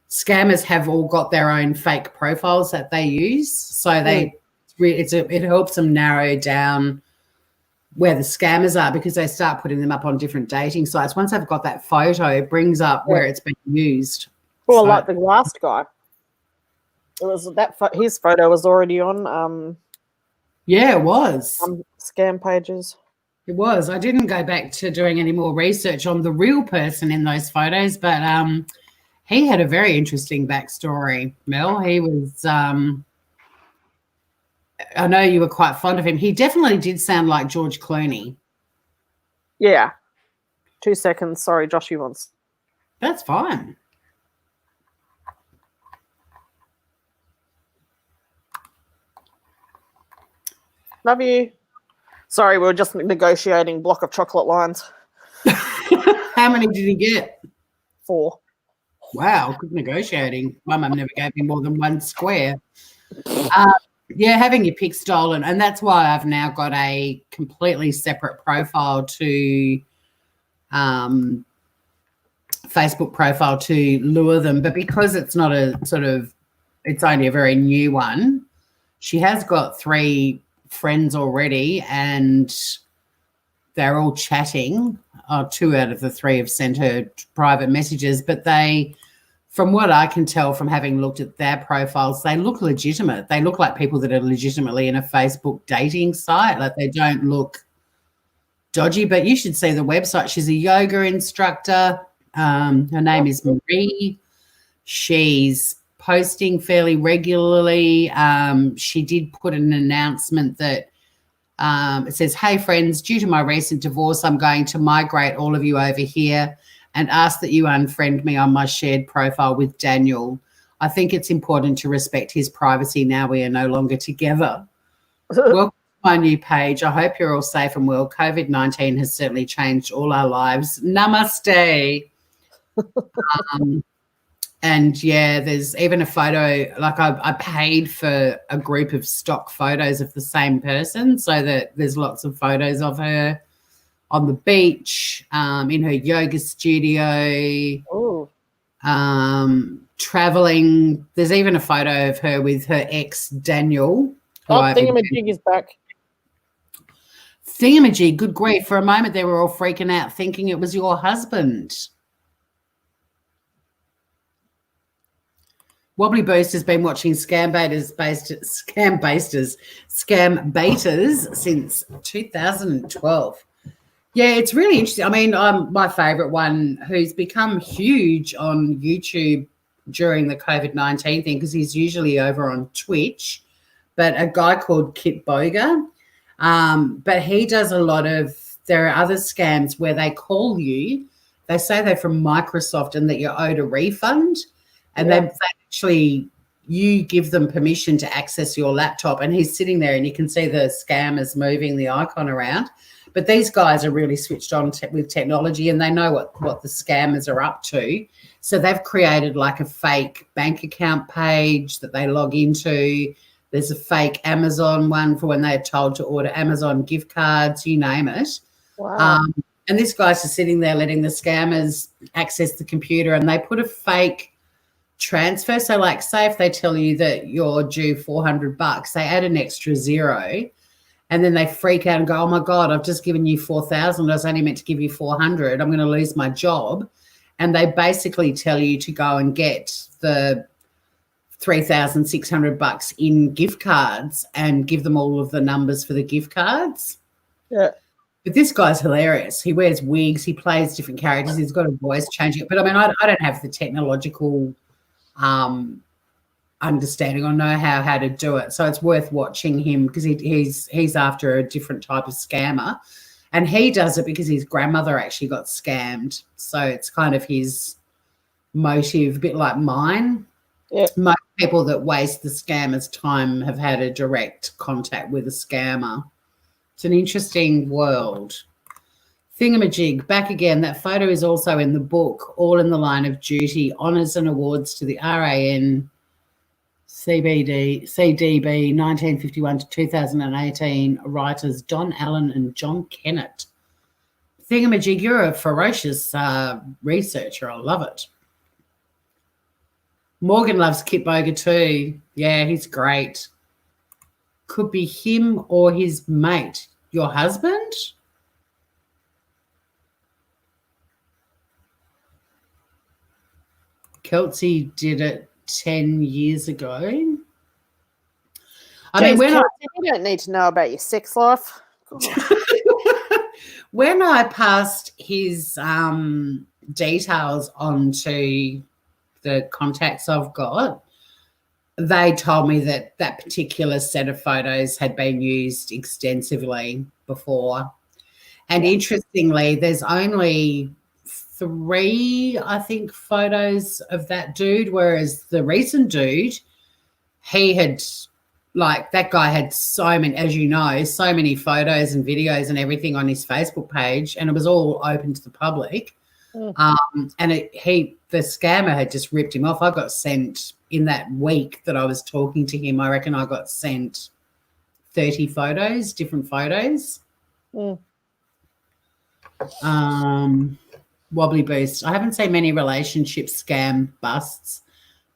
scammers have all got their own fake profiles that they use. So it helps them narrow down where the scammers are, because they start putting them up on different dating sites. Once they've got that photo, it brings up where it's been used. Well, like the last guy. It was his photo was already on it was. Scam pages. It was. I didn't go back to doing any more research on the real person in those photos, but he had a very interesting backstory, Mel. He was I know you were quite fond of him. He definitely did sound like George Clooney. Yeah. 2 seconds. Sorry, Joshy wants. That's fine. Love you. Sorry, we were just negotiating block of chocolate lines. How many did he get? 4. Wow, good negotiating. My mum never gave me more than 1 square. Having your pic stolen, and that's why I've now got a completely separate profile to Facebook profile to lure them. But because it's not it's only a very new one, she has got 3 friends already, and they're all chatting. 2 out of the 3 have sent her private messages, but they from what I can tell from having looked at their profiles, they look legitimate. They look like people that are legitimately in a Facebook dating site. Like they don't look dodgy, but you should see the website. She's a yoga instructor. Her name is Marie. She's posting fairly regularly. She did put an announcement that it says, "Hey friends, due to my recent divorce, I'm going to migrate all of you over here and ask that you unfriend me on my shared profile with Daniel. I think it's important to respect his privacy now we are no longer together. Welcome to my new page. I hope you're all safe and well. COVID-19 has certainly changed all our lives. Namaste." And yeah, there's even a photo, like I paid for a group of stock photos of the same person so that there's lots of photos of her on the beach, in her yoga studio, traveling. There's even a photo of her with her ex, Daniel. Thingamajig is back. Thingamajig, good grief. For a moment, they were all freaking out thinking it was your husband. Wobbly Boost has been watching scambaiters since 2012. Yeah, it's really interesting. I mean, my favourite one, who's become huge on YouTube during the COVID-19 thing, because he's usually over on Twitch, but a guy called Kit Boga. But he does a lot of, there are other scams where they call you, they say they're from Microsoft and that you're owed a refund. And they actually, you give them permission to access your laptop, and he's sitting there and you can see the scammers moving the icon around. But these guys are really switched on with technology, and they know what the scammers are up to. So they've created like a fake bank account page that they log into. There's a fake Amazon one for when they're told to order Amazon gift cards, you name it. Wow. And this guy's just sitting there letting the scammers access the computer, and they put a fake transfer. So like, say if they tell you that you're due $400, they add an extra zero, and then they freak out and go, "Oh my God, I've just given you 4,000. I was only meant to give you 400. I'm going to lose my job." And they basically tell you to go and get the $3,600 in gift cards and give them all of the numbers for the gift cards. Yeah. But this guy's hilarious. He wears wigs. He plays different characters. He's got a voice changing. But I mean, I don't have the technological understanding or know how to do it, so it's worth watching him, because he's after a different type of scammer, and he does it because his grandmother actually got scammed, so it's kind of his motive, a bit like mine. Most people that waste the scammer's time have had a direct contact with a scammer. It's an interesting world. Thingamajig, back again. That photo is also in the book, All in the Line of Duty, Honours and Awards to the RAN CDB 1951 to 2018, writers Don Allen and John Kennett. Thingamajig, you're a ferocious researcher. I love it. Morgan loves Kit Boga too. Yeah, he's great. Could be him or his mate. Your husband? Kelsey did it 10 years ago. I mean, Kelsey, you don't need to know about your sex life. When I passed his details onto the contacts I've got, they told me that that particular set of photos had been used extensively before. And interestingly, there's only 3, I think, photos of that dude, whereas the recent dude, he had, like, that guy had so many, as you know, so many photos and videos and everything on his Facebook page, and it was all open to the public. And the scammer had just ripped him off. I got sent, in that week that I was talking to him, I reckon I got sent 30 photos, different photos. Wobbly Boost. I haven't seen many relationship scam busts,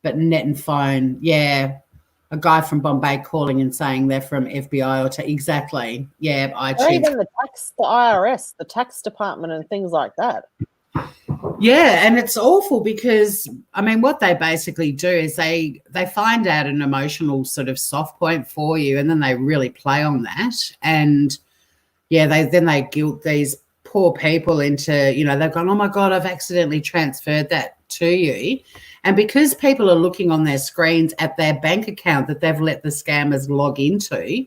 but net and phone, yeah. A guy from Bombay calling and saying they're from FBI or exactly. Yeah, or even the IRS, the tax department and things like that. Yeah, and it's awful because, I mean, what they basically do is they find out an emotional sort of soft point for you, and then they really play on that. And yeah, they guilt these poor people into, you know, they've gone, oh my God, I've accidentally transferred that to you. And because people are looking on their screens at their bank account that they've let the scammers log into,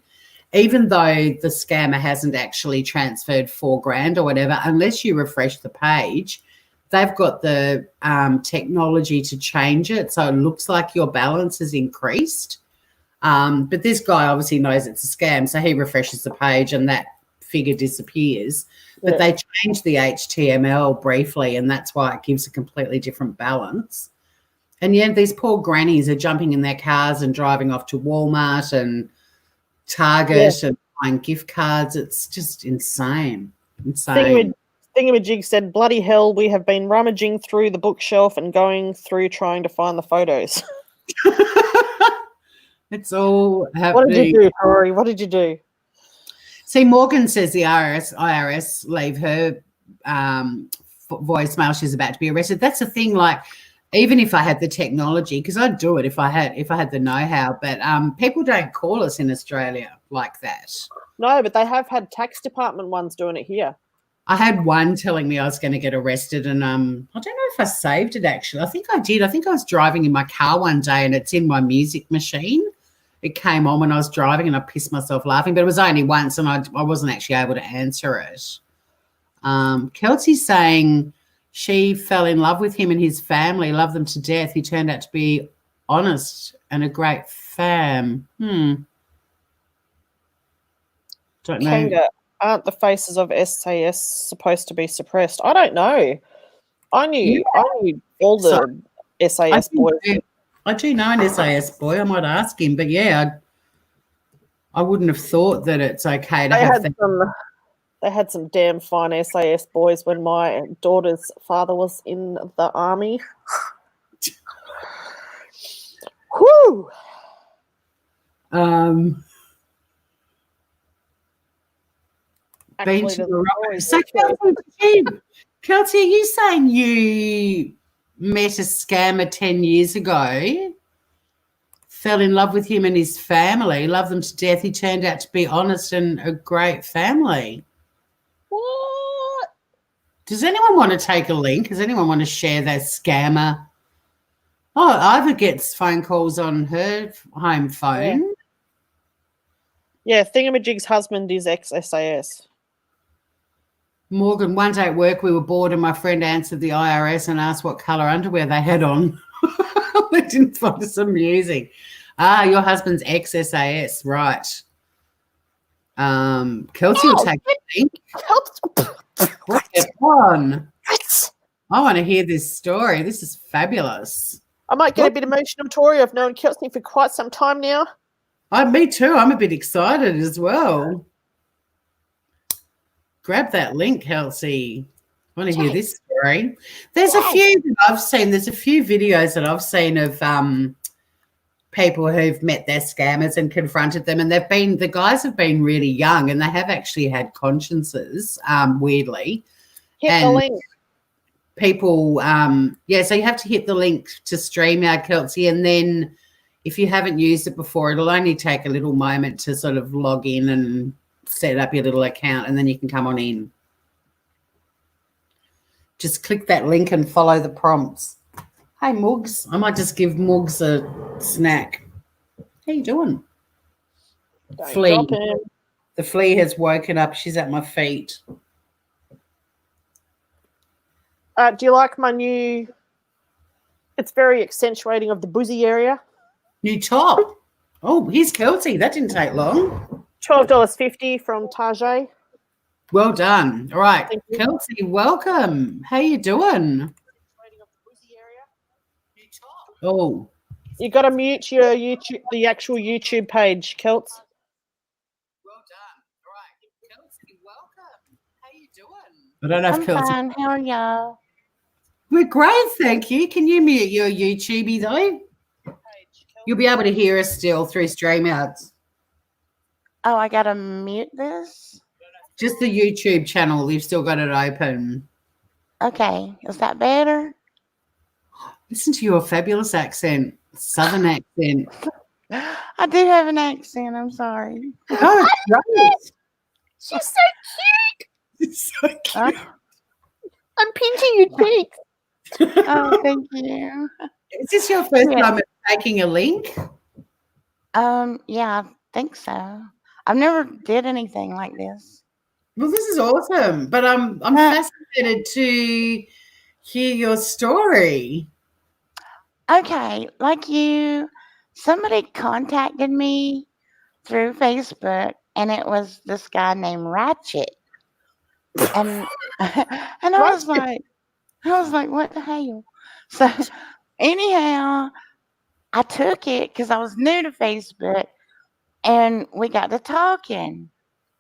even though the scammer hasn't actually transferred $4,000 or whatever, unless you refresh the page, they've got the technology to change it. So it looks like your balance has increased. But this guy obviously knows it's a scam. So he refreshes the page and that figure disappears. But they change the HTML briefly, and that's why it gives a completely different balance. And yeah, these poor grannies are jumping in their cars and driving off to Walmart and Target and buying gift cards. It's just insane. Thingamajig said, bloody hell, we have been rummaging through the bookshelf and going through trying to find the photos. It's all happening. What did you do, Tori? What did you do? See, Morgan says the IRS leave her voicemail. She's about to be arrested. That's the thing. Like, even if I had the technology, because I'd do it if I had the know-how, but people don't call us in Australia like that. No, but they have had tax department ones doing it here. I had one telling me I was going to get arrested, and I don't know if I saved it actually. I think I did. I think I was driving in my car one day, and it's in my music machine. It came on when I was driving, and I pissed myself laughing, but it was only once, and I wasn't actually able to answer it. Kelsey's saying she fell in love with him and his family, loved them to death. He turned out to be honest and a great fam. Don't know. Kanga, aren't the faces of SAS supposed to be suppressed? I don't know. I knew all the SAS boys. I do know an SAS boy. I might ask him, but yeah, I wouldn't have thought that it's okay to have that. They had some damn fine SAS boys when my daughter's father was in the army. Whew. So Kelsey, are you saying you met a scammer 10 years ago, fell in love with him and his family, loved them to death? He turned out to be honest and a great family. What? Does anyone want to take a link? Does anyone want to share that scammer? Oh, Ivor gets phone calls on her home phone. Yeah, Thingamajig's husband is ex-SAS. Morgan, one day at work we were bored and my friend answered the IRS and asked what colour underwear they had on. They didn't find us amusing. Your husband's ex-SAS, right. Kelsey will take the link. One. I want to hear this story. This is fabulous. I might get a bit emotional, Tori. I've known Kelsey for quite some time now. Me too. I'm a bit excited as well. Grab that link, Kelsey. I want to hear this story. There's a few that I've seen. There's a few videos that I've seen of people who've met their scammers and confronted them, and the guys have been really young, and they have actually had consciences, weirdly. Hit the link. People, so you have to hit the link to StreamYard, Kelsey, and then if you haven't used it before, it'll only take a little moment to sort of log in and set up your little account, and then you can come on in. Just click that link and follow the prompts. Hey, Mugs. I might just give Mugs a snack. How you doing? Flea. The flea has woken up. She's at my feet. Do you like my new... It's very accentuating of the boozy area. New top. Oh, here's Kelsey. That didn't take long. $12.50 from Tajay. Well done. All right, Kelsey, welcome. How you doing? Oh, you got to mute your YouTube, the actual YouTube page, Kelts. Well done. All right, Kelsey, welcome. How you doing? I don't know if Kelsey. Fine. How are y'all? We're great, thank you. Can you mute your YouTubey though? You'll be able to hear us still through StreamYards. Oh, I gotta mute this? Just the YouTube channel. You've still got it open. Okay, is that better? Listen to your fabulous accent, Southern accent. I do have an accent. I'm sorry. Oh, it's She's so great. It's so Oh, cute. I'm pinching your cheeks. oh, thank you. Is this your first Yeah. time of taking a link? Yeah, I think so. I've never did anything like this. Well, this is awesome, but I'm fascinated to hear your story. Okay, like you, somebody contacted me through Facebook, and it was this guy named Ratchet, and and I was like, what the hell? So anyhow, I took it because I was new to Facebook, and we got to talking.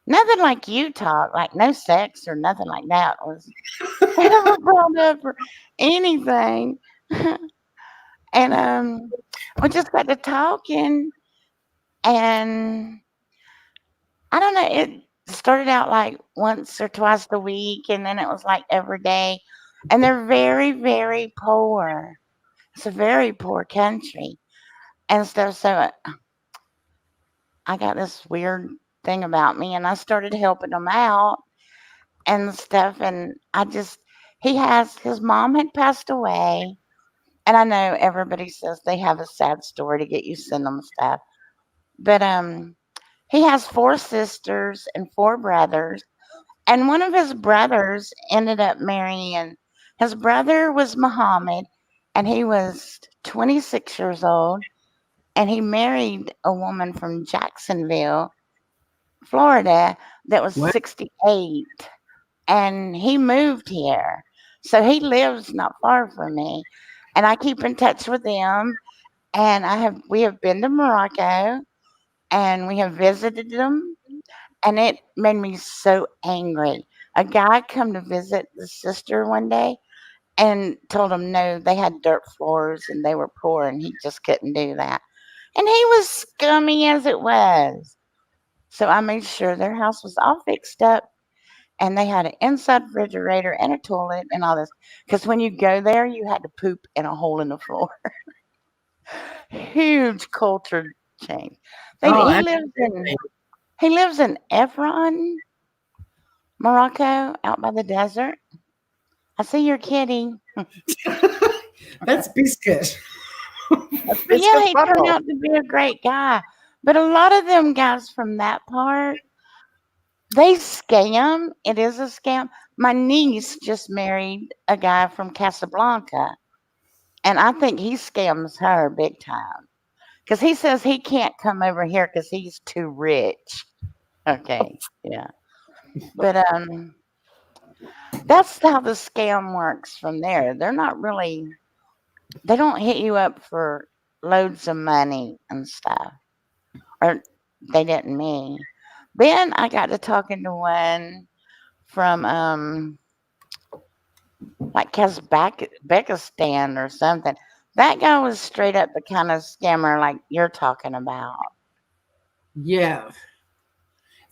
Nothing like you talk, like no sex or nothing like that was ever brought up or anything. And we just got to talking, and I don't know, it started out like once or twice a week, and then it was like every day. And they're very, very poor. It's a very poor country and stuff. So I got this weird thing about me, and I started helping them out and stuff. And his mom had passed away. And I know everybody says they have a sad story to get you send them stuff. But he has 4 sisters and 4 brothers. And one of his brothers ended up marrying. His brother was Muhammad, and he was 26 years old. And he married a woman from Jacksonville, Florida, that was What? 68. And he moved here. So he lives not far from me. And I keep in touch with them. And we have been to Morocco, and we have visited them, and it made me so angry. A guy come to visit the sister one day and told him no, they had dirt floors and they were poor and he just couldn't do that. And he was scummy as it was. So I made sure their house was all fixed up, and they had an inside refrigerator and a toilet and all this. Because when you go there, you had to poop in a hole in the floor. Huge culture change. Oh, He lives in Efron, Morocco, out by the desert. I see your kitty. that's Biscuit. But yeah, he turned out to be a great guy. But a lot of them guys from that part, they scam. It is a scam. My niece just married a guy from Casablanca, and I think he scams her big time. Because he says he can't come over here because he's too rich. Okay, yeah. But that's how the scam works from there. They don't hit you up for loads of money and stuff. Or they didn't me. Then I got to talking to one from like Kazakhstan or something. That guy was straight up the kind of scammer like you're talking about. Yeah.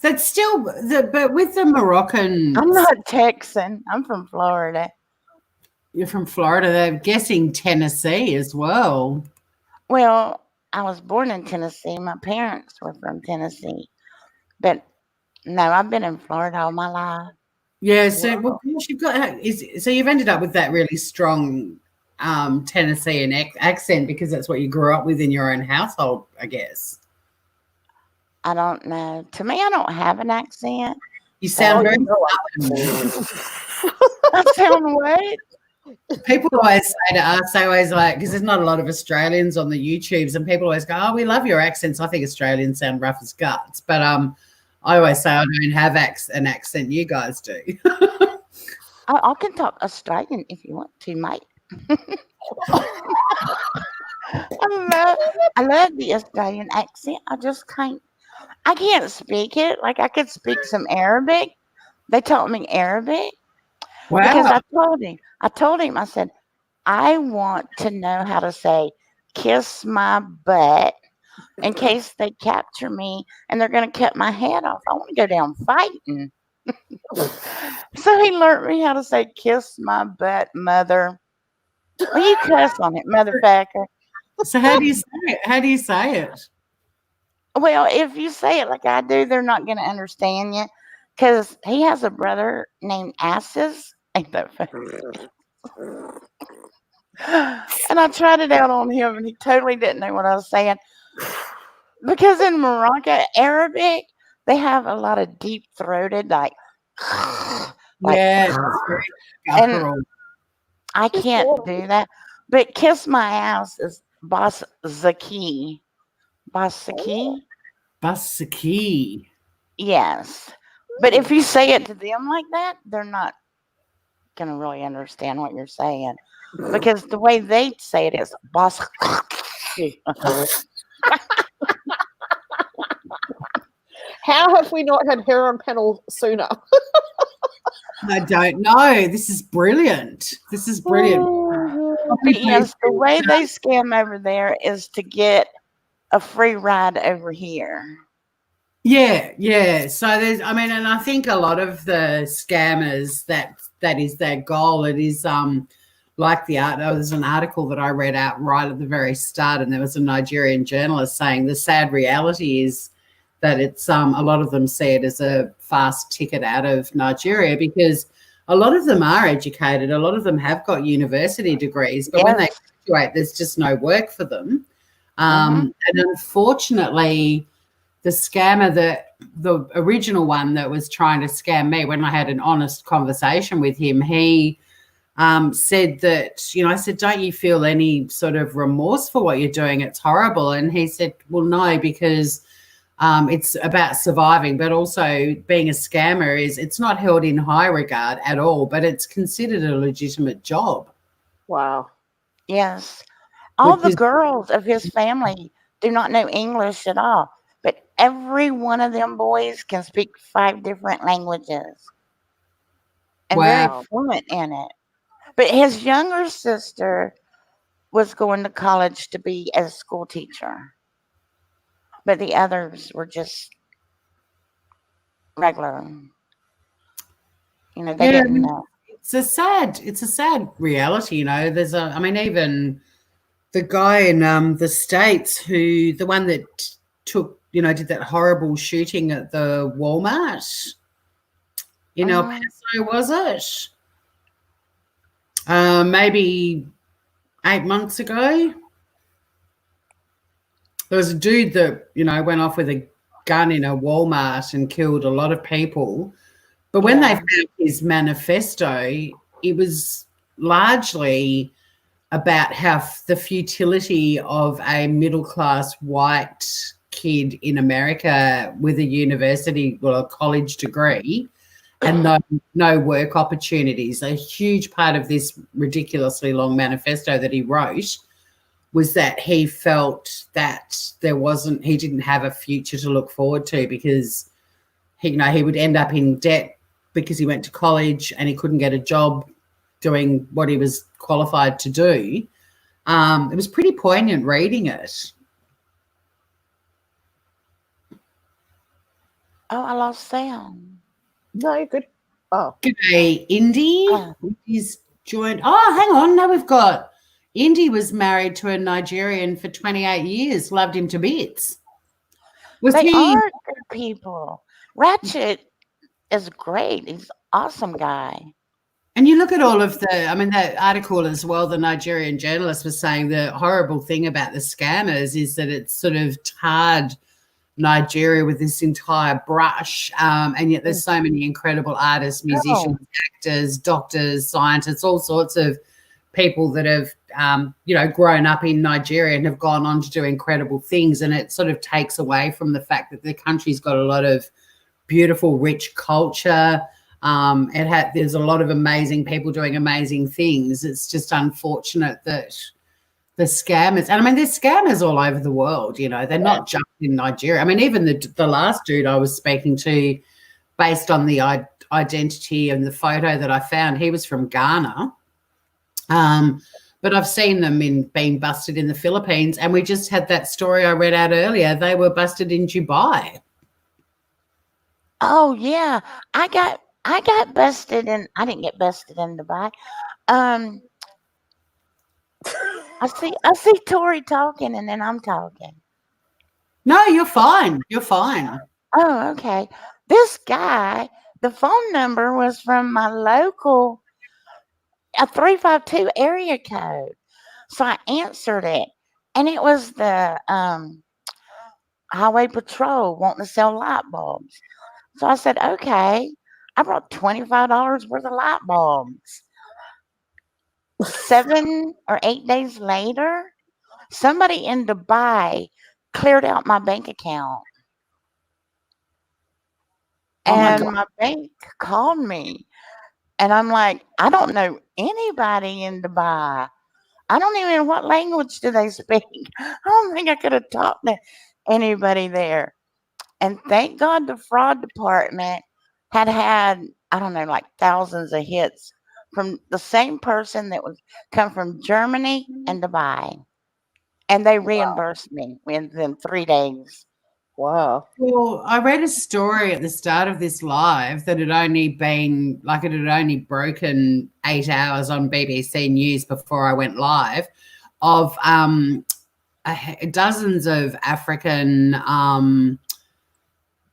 That's still but with the Moroccan. I'm not Texan. I'm from Florida. You're from Florida. They're guessing Tennessee as well. Well, I was born in Tennessee. My parents were from Tennessee. But no, I've been in Florida all my life. Yeah. So well, gosh, you've ended up with that really strong Tennessean accent because that's what you grew up with in your own household, I guess. I don't know. To me, I don't have an accent. You sound very. I sound what? People always say to us, they always like, because there's not a lot of Australians on the YouTubes, and people always go, "Oh, we love your accents." I think Australians sound rough as guts, but I always say I don't have an accent. You guys do. I can talk Australian if you want to, mate. I love the Australian accent. I can't speak it. Like I could speak some Arabic. They taught me Arabic. Wow. Because I told him, I said, I want to know how to say kiss my butt in case they capture me and they're going to cut my head off. I want to go down fighting. So he learned me how to say "kiss my butt, mother." Well, you cuss on it, motherfucker. So how do you say it? How do you say it? Well, if you say it like I do, they're not going to understand you. Because he has a brother named Asses. Ain't that funny? And I tried it out on him, and he totally didn't know what I was saying. Because in Morocco, Arabic, they have a lot of deep throated, like Yeah, it's very and guttural. I can't do that. But kiss my ass is Bas Zaki. Basaki? Basaki. Yes. But if you say it to them like that, they're not going to really understand what you're saying. Because the way they say it is Bas. How have we not had her on panel sooner? I don't know. This is brilliant. This is brilliant. But yes, the way they scam over there is to get a free ride over here. Yeah. So there's, I mean, and I think a lot of the scammers that is their goal. It is like there's an article that I read out right at the very start, and there was a Nigerian journalist saying the sad reality is that it's a lot of them see it as a fast ticket out of Nigeria because a lot of them are educated. A lot of them have got university degrees, but when they graduate, there's just no work for them. And unfortunately, the scammer, the original one that was trying to scam me, when I had an honest conversation with him, he said that, I said, don't you feel any sort of remorse for what you're doing? It's horrible. And he said, well, no, because it's about surviving, but also being a scammer it's not held in high regard at all, but it's considered a legitimate job. Wow. Yes. All the girls of his family do not know English at all, but every one of them boys can speak 5 different languages and very fluent in it. But his younger sister was going to college to be a school teacher, but the others were just regular. They didn't know. It's a sad reality, There's even the guy in the States the one that took, did that horrible shooting at the Walmart in El Paso, was it? Maybe 8 months ago. There was a dude that, went off with a gun in a Walmart and killed a lot of people. But when they found his manifesto, it was largely about how the futility of a middle-class white kid in America with a university or a college degree and no work opportunities. A huge part of this ridiculously long manifesto that he wrote was that he felt that he didn't have a future to look forward to because he would end up in debt because he went to college and he couldn't get a job doing what he was qualified to do. It was pretty poignant reading it. Oh, I lost sound. No, you're good. Oh. G'day, Indy. He's joined. Oh, hang on. No, we've got Indy was married to a Nigerian for 28 years. Loved him to bits. They are good people. Ratchet is great. He's an awesome guy. And you look at all of that article as well, the Nigerian journalist was saying the horrible thing about the scammers is that it's sort of tarred Nigeria with this entire brush, and yet there's so many incredible artists, musicians, actors, doctors, scientists, all sorts of people that have, grown up in Nigeria and have gone on to do incredible things. And it sort of takes away from the fact that the country's got a lot of beautiful, rich culture. There's a lot of amazing people doing amazing things. It's just unfortunate that the scammers, and there's scammers all over the world, they're not just in Nigeria. Even the last dude I was speaking to, based on the identity and the photo that I found, he was from Ghana. But I've seen them being busted in the Philippines, and we just had that story I read out earlier. They were busted in Dubai. Oh yeah, I got busted, and I didn't get busted in Dubai. Um, I see Tori talking, and then I'm talking. No, you're fine. You're fine. Oh, okay. This guy, the phone number was from my local, a 352 area code. So I answered it, and it was the highway patrol wanting to sell light bulbs. So I said, okay. I brought $25 worth of light bulbs. 7 or 8 days later, somebody in Dubai cleared out my bank account. Oh my And God. my bank called me. And I'm like, I don't know anybody in Dubai. I don't even know what language do they speak. I don't think I could have talked to anybody there. And thank God the fraud department had I don't know, like thousands of hits from the same person that was come from Germany and Dubai. And they reimbursed me within 3 days. Wow. Well, I read a story at the start of this live that it had only broken 8 hours on BBC News before I went live of dozens of African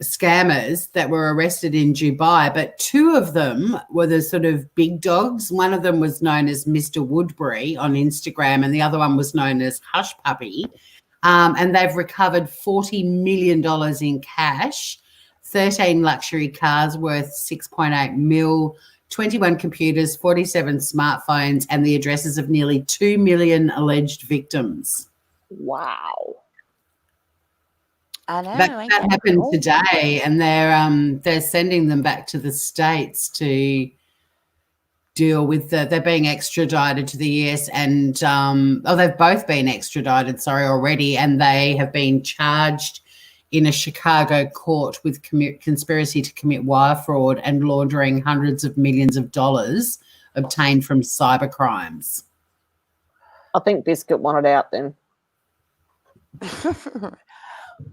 scammers that were arrested in Dubai, but two of them were the sort of big dogs. One of them was known as Mr. Woodbury on Instagram, and the other one was known as Hush Puppy. And they've recovered $40 million in cash, 13 luxury cars worth 6.8 mil, 21 computers, 47 smartphones, and the addresses of nearly 2 million alleged victims. Wow. I know. That happened today, and they're sending them back to the States to deal with they're being extradited to the US, and they've both been extradited, already, and they have been charged in a Chicago court with conspiracy to commit wire fraud and laundering hundreds of millions of dollars obtained from cyber crimes. I think Biscuit wanted out then.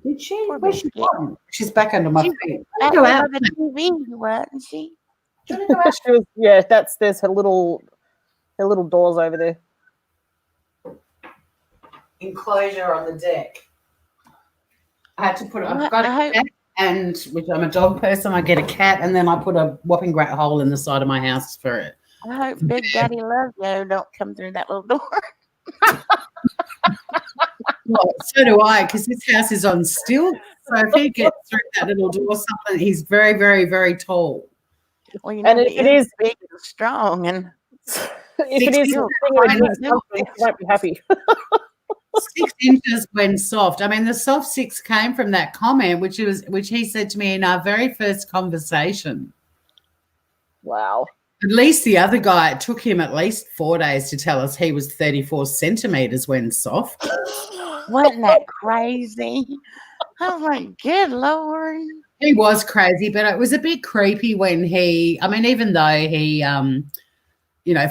Did she? Poor Where's she Biscuit. gone? She's back under my feet. Back Go out. over the TV, wasn't she? There's her little doors over there. Enclosure on the deck. I had to put I've Well, got I a hope- cat, and which I'm a dog person, I get a cat, and then I put a whopping great hole in the side of my house for it. I hope Big Daddy Love You don't come through that little door. Well, so do I, because this house is on stilts. So if he gets through that little door, something, he's very, very, very tall. Well, you know, And he it is big and strong, and if it is still something quite you won't be happy. 6 inches when soft. I mean, the soft 6 came from that comment, which he said to me in our very first conversation. Wow. At least the other guy, it took him at least 4 days to tell us he was 34 centimeters when soft. wasn't that crazy? I was like, good Lord. He was crazy, but it was a bit creepy when even though he,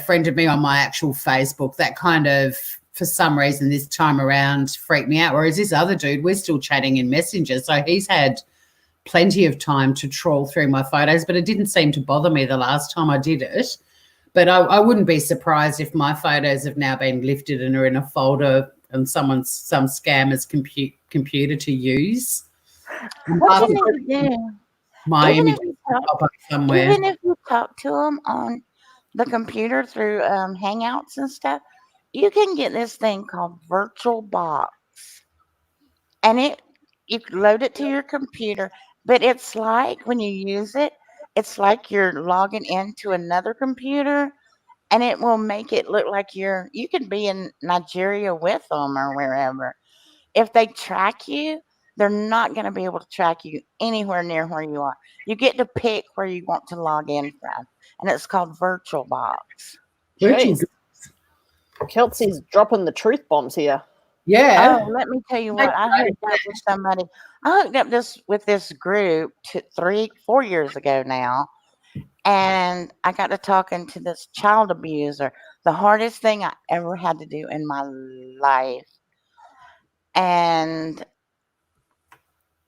friended me on my actual Facebook, that kind of, for some reason, this time around freaked me out. Whereas this other dude, we're still chatting in Messenger. So he's had plenty of time to trawl through my photos, but it didn't seem to bother me the last time I did it. But I wouldn't be surprised if my photos have now been lifted and are in a folder and some scammer's computer to use. What you need to do, My even image if you will talk, pop up somewhere. even if you talk to them on the computer through Hangouts and stuff, you can get this thing called VirtualBox, and you can load it to your computer. But it's like when you use it, it's like you're logging into another computer, and it will make it look like you could be in Nigeria with them or wherever. If they track you, they're not going to be able to track you anywhere near where you are. You get to pick where you want to log in from, and it's called VirtualBox. Jeez. Kelsey's dropping the truth bombs here. Yeah. Oh, let me tell you what. I hooked up with somebody. I hooked up with this group 4 years ago now, and I got to talking to this child abuser. The hardest thing I ever had to do in my life. And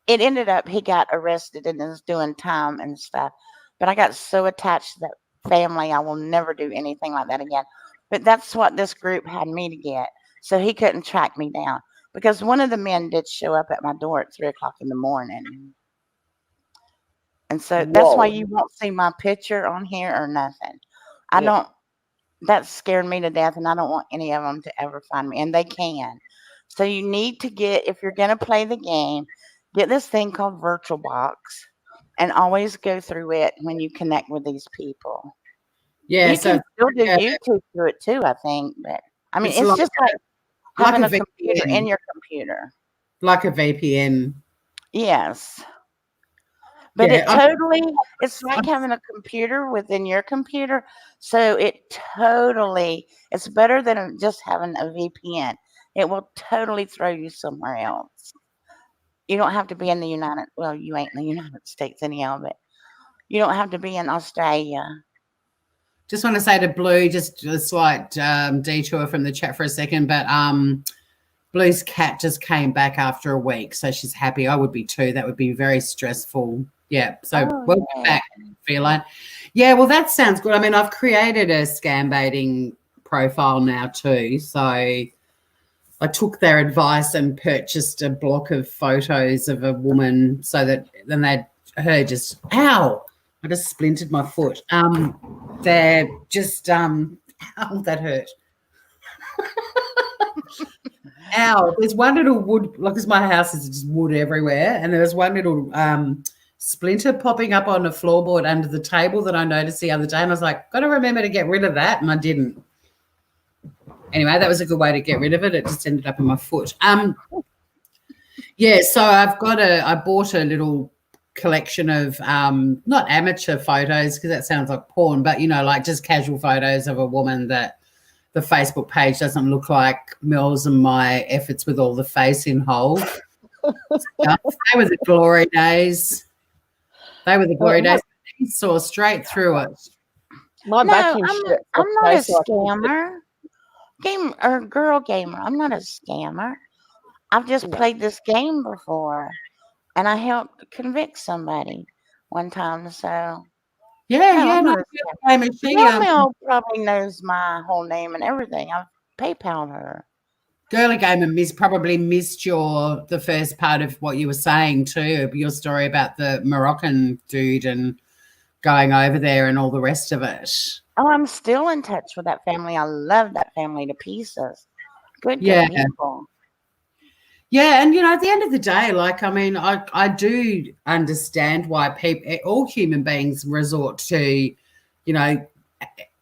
it ended up he got arrested and is doing time and stuff. But I got so attached to that family, I will never do anything like that again. But that's what this group had me to get. So he couldn't track me down. Because one of the men did show up at my door at 3 o'clock in the morning. And so that's why Whoa. you won't see my picture on here or nothing. I Yeah. don't, that scared me to death, and I don't want any of them to ever find me. And they can. So you need to get, if you're going to play the game, get this thing called VirtualBox and always go through it when you connect with these people. Yeah, You so can still do yeah, YouTube through it too, I think. But I mean, it's it's like, just like like having a a computer VPN, in your computer. like a VPN. Yes. But Yeah, it's like having a computer within your computer. So it's better than just having a VPN. It will totally throw you somewhere else. You don't have to be in the you ain't in the United States anyhow, but you don't have to be in Australia. just want to say to Blue, just a slight detour from the chat for a second, but Blue's cat just came back after a week, so she's happy. I would be too. That would be very stressful. Yeah, so welcome back, Feline. Yeah, well, that sounds good. I mean, I've created a scam baiting profile now too, so I took their advice and purchased a block of photos of a woman so that then her just, ow, I just splintered my foot. They're just, ow, that hurt. Ow, there's one little wood, like, because my house is just wood everywhere, and there's one little splinter popping up on a floorboard under the table that I noticed the other day, and I was like, got to remember to get rid of that, and I didn't. Anyway, that was a good way to get rid of it. It just ended up in my foot. Yeah, so I bought a little collection of not amateur photos, because that sounds like porn, but like just casual photos of a woman that the Facebook page doesn't look like Mills and my efforts with all the face in hold. They were the glory days. They were the glory days. He saw straight through it. My No, vacuum shit. I'm not a tastes like- scammer. Girl gamer. I'm not a scammer. I've just played this game before, and I helped convict somebody one time. So Yeah, I'm no, not a same as she. Mel probably knows my whole name and everything. I've PayPal'd her. Girly Gamer probably missed the first part of what you were saying too, your story about the Moroccan dude and going over there and all the rest of it. Oh, I'm still in touch with that family. I love that family to pieces. Good people. Yeah, and at the end of the day, like, I mean, I do understand why all human beings resort to,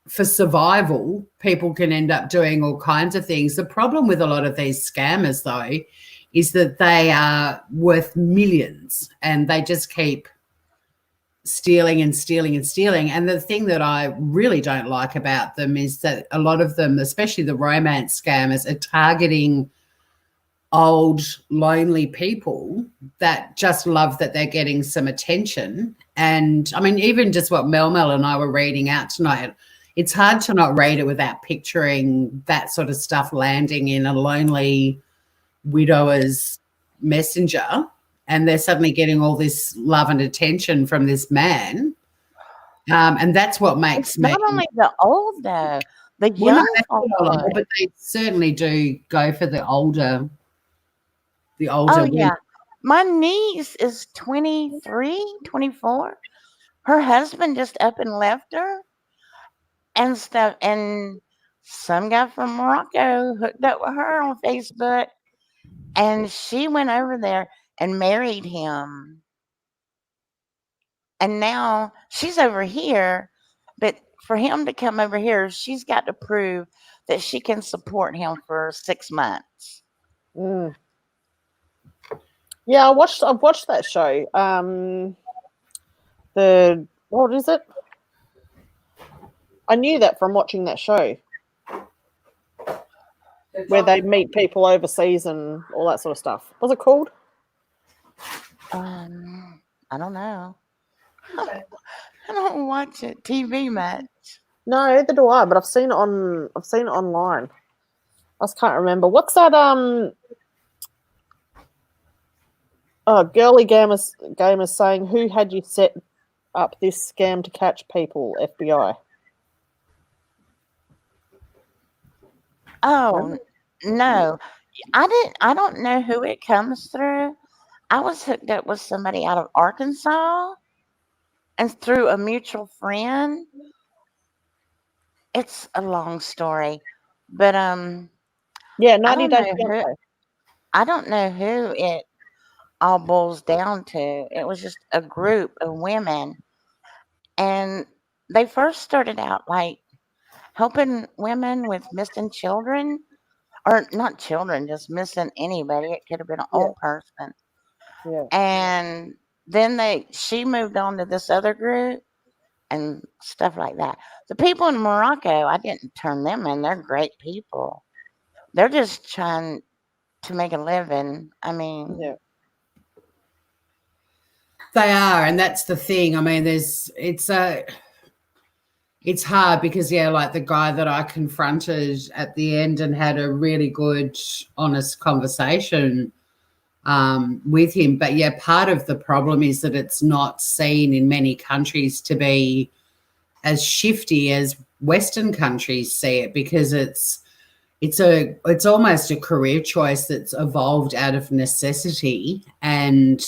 for survival, people can end up doing all kinds of things. The problem with a lot of these scammers, though, is that they are worth millions and they just keep stealing and stealing and stealing. And the thing that I really don't like about them is that a lot of them, especially the romance scammers, are targeting old, lonely people that just love that they're getting some attention. And I mean, even just what Mel and I were reading out tonight, it's hard to not read it without picturing that sort of stuff landing in a lonely widower's messenger, and they're suddenly getting all this love and attention from this man. And that's what makes me. Not only the old, though, the young people, but they certainly do go for the older. Oh, yeah. My niece is 23, 24. Her husband just up and left her and stuff. And some guy from Morocco hooked up with her on Facebook. And she went over there and married him. And now she's over here. But for him to come over here, she's got to prove that she can support him for 6 months. Mm. Yeah, I've watched that show. What is it? I knew that from watching that show, where they meet people overseas and all that sort of stuff. What's it called? I don't know. I don't watch it TV much. No, neither do I. But I've seen it online. I just can't remember. What's that? Oh, girly gamers saying, who had you set up this scam to catch people? FBI. Oh no, I don't know who it comes through. I was hooked up with somebody out of Arkansas, and through a mutual friend. It's a long story, but Yeah, I 90 don't Day know who Fiance. I don't know who it all boils down to. It was just a group of women, and they first started out like helping women with missing children, or not children, just missing anybody. It could have been an Yeah, old person. yeah. And then she moved on to this other group and stuff like that. The people in Morocco, I didn't turn them in. They're great people. They're just trying to make a living. I mean, Yeah. They are, and that's the thing. I mean, it's hard because like the guy that I confronted at the end and had a really good, honest conversation with him. But part of the problem is that it's not seen in many countries to be as shifty as Western countries see it, because it's almost a career choice that's evolved out of necessity. And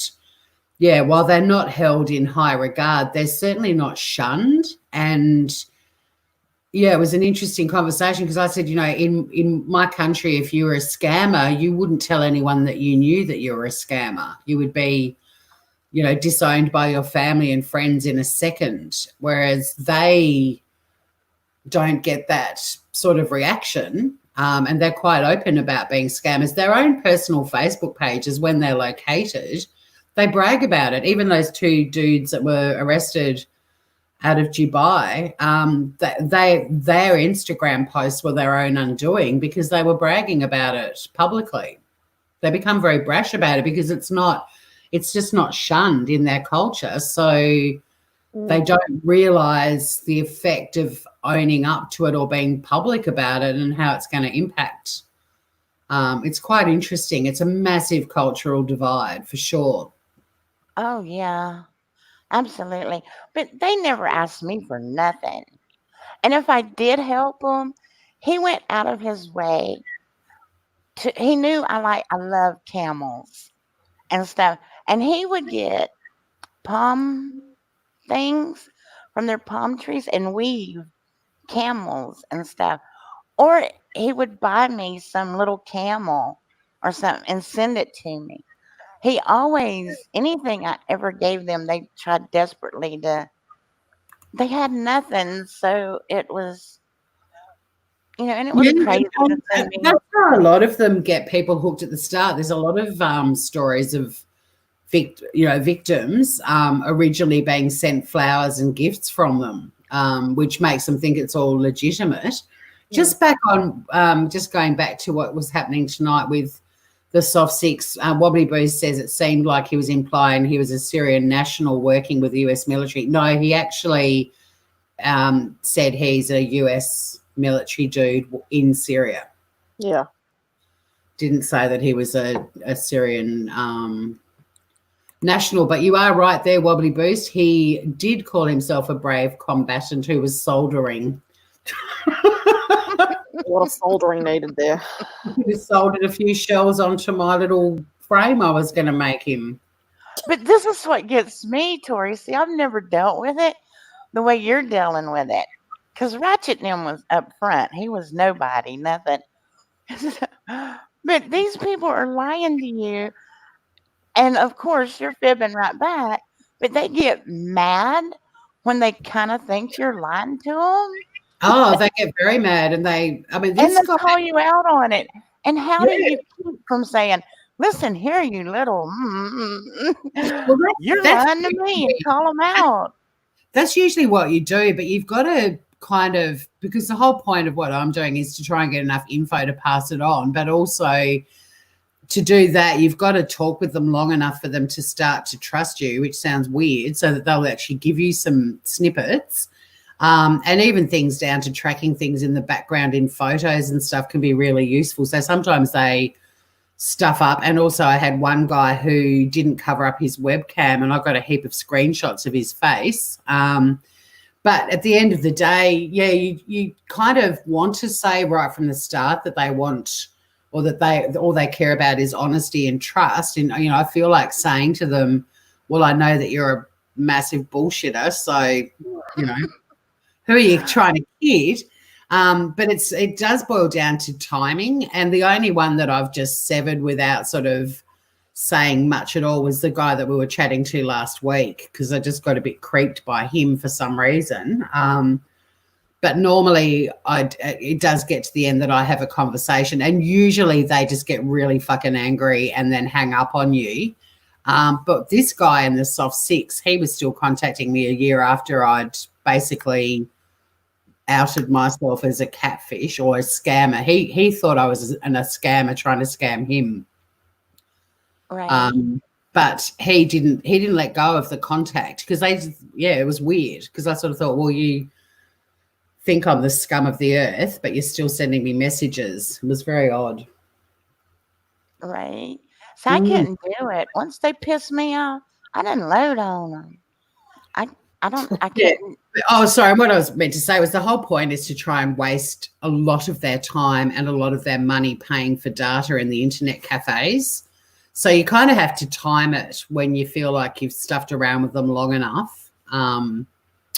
while they're not held in high regard, they're certainly not shunned. And it was an interesting conversation because I said, in my country, if you were a scammer, you wouldn't tell anyone that you knew that you were a scammer. You would be, disowned by your family and friends in a second, whereas they don't get that sort of reaction. And they're quite open about being scammers. Their own personal Facebook pages, when they're located, they brag about it. Even those two dudes that were arrested out of Dubai, their Instagram posts were their own undoing because they were bragging about it publicly. They become very brash about it because it's just not shunned in their culture. So they don't realise the effect of owning up to it or being public about it and how it's going to impact. It's quite interesting. It's a massive cultural divide for sure. oh yeah, absolutely. But they never asked me for nothing. And if I did help him, he went out of his way he knew I love camels and stuff. And he would get palm things from their palm trees and weave camels and stuff. Or he would buy me some little camel or something and send it to me. He always, anything I ever gave them, they tried desperately they had nothing. So it was, and it was crazy to send me. That's how a lot of them get people hooked at the start. There's a lot of stories of victims originally being sent flowers and gifts from them, which makes them think it's all legitimate. Just going back to what was happening tonight with the soft six, Wobbly Boost says it seemed like he was implying he was a Syrian national working with the US military. No, he actually said he's a US military dude in Syria. Yeah. Didn't say that he was a Syrian national, but you are right there, Wobbly Boost. He did call himself a brave combatant who was soldering. A lot of soldering needed there. He just soldered a few shells onto my little frame I was going to make him. But this is what gets me, Tori. See, I've never dealt with it the way you're dealing with it. Because Ratchet Nim was up front. He was nobody, nothing. But these people are lying to you. And of course, you're fibbing right back. But they get mad when they kind of think you're lying to them. Oh, they get very mad, and they call you out on it. And how do you keep from saying, "Listen here, you little," well, you're lying to me, and call them out? That's usually what you do, but you've got to kind of, because the whole point of what I'm doing is to try and get enough info to pass it on, but also to do that, you've got to talk with them long enough for them to start to trust you, which sounds weird, so that they'll actually give you some snippets. And even things down to tracking things in the background in photos and stuff can be really useful. So sometimes they stuff up. And also I had one guy who didn't cover up his webcam, and I got a heap of screenshots of his face. But at the end of the day, yeah, you kind of want to say right from the start that they want, or that all they care about is honesty and trust. And, you know, I feel like saying to them, well, I know that you're a massive bullshitter, so, you know, who are you trying to kid? But it does boil down to timing. And the only one that I've just severed without sort of saying much at all was the guy that we were chatting to last week, because I just got a bit creeped by him for some reason. But normally it does get to the end that I have a conversation, and usually they just get really fucking angry and then hang up on you. But this guy in the soft 6, he was still contacting me a year after I'd basically outed myself as a catfish or a scammer. He thought I was a scammer trying to scam him. Right. But he didn't let go of the contact, because it was weird, because I sort of thought, well, you think I'm the scum of the earth, but you're still sending me messages. It was very odd. Right. So I couldn't do it. Once they pissed me off, I didn't load on them. I couldn't. Oh, sorry. What I was meant to say was the whole point is to try and waste a lot of their time and a lot of their money paying for data in the internet cafes. So you kind of have to time it when you feel like you've stuffed around with them long enough. I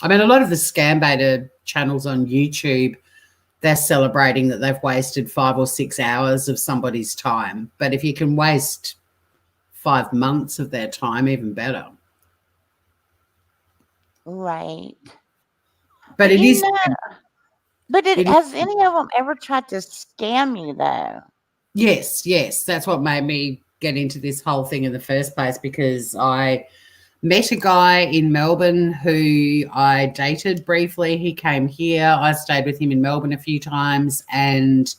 mean, a lot of the scambaiter channels on YouTube, they're celebrating that they've wasted 5 or 6 hours of somebody's time. But if you can waste 5 months of their time, even better. Right. But it is. But has any of them ever tried to scam you, though? Yes. That's what made me get into this whole thing in the first place, because I met a guy in Melbourne who I dated briefly. He came here. I stayed with him in Melbourne a few times, and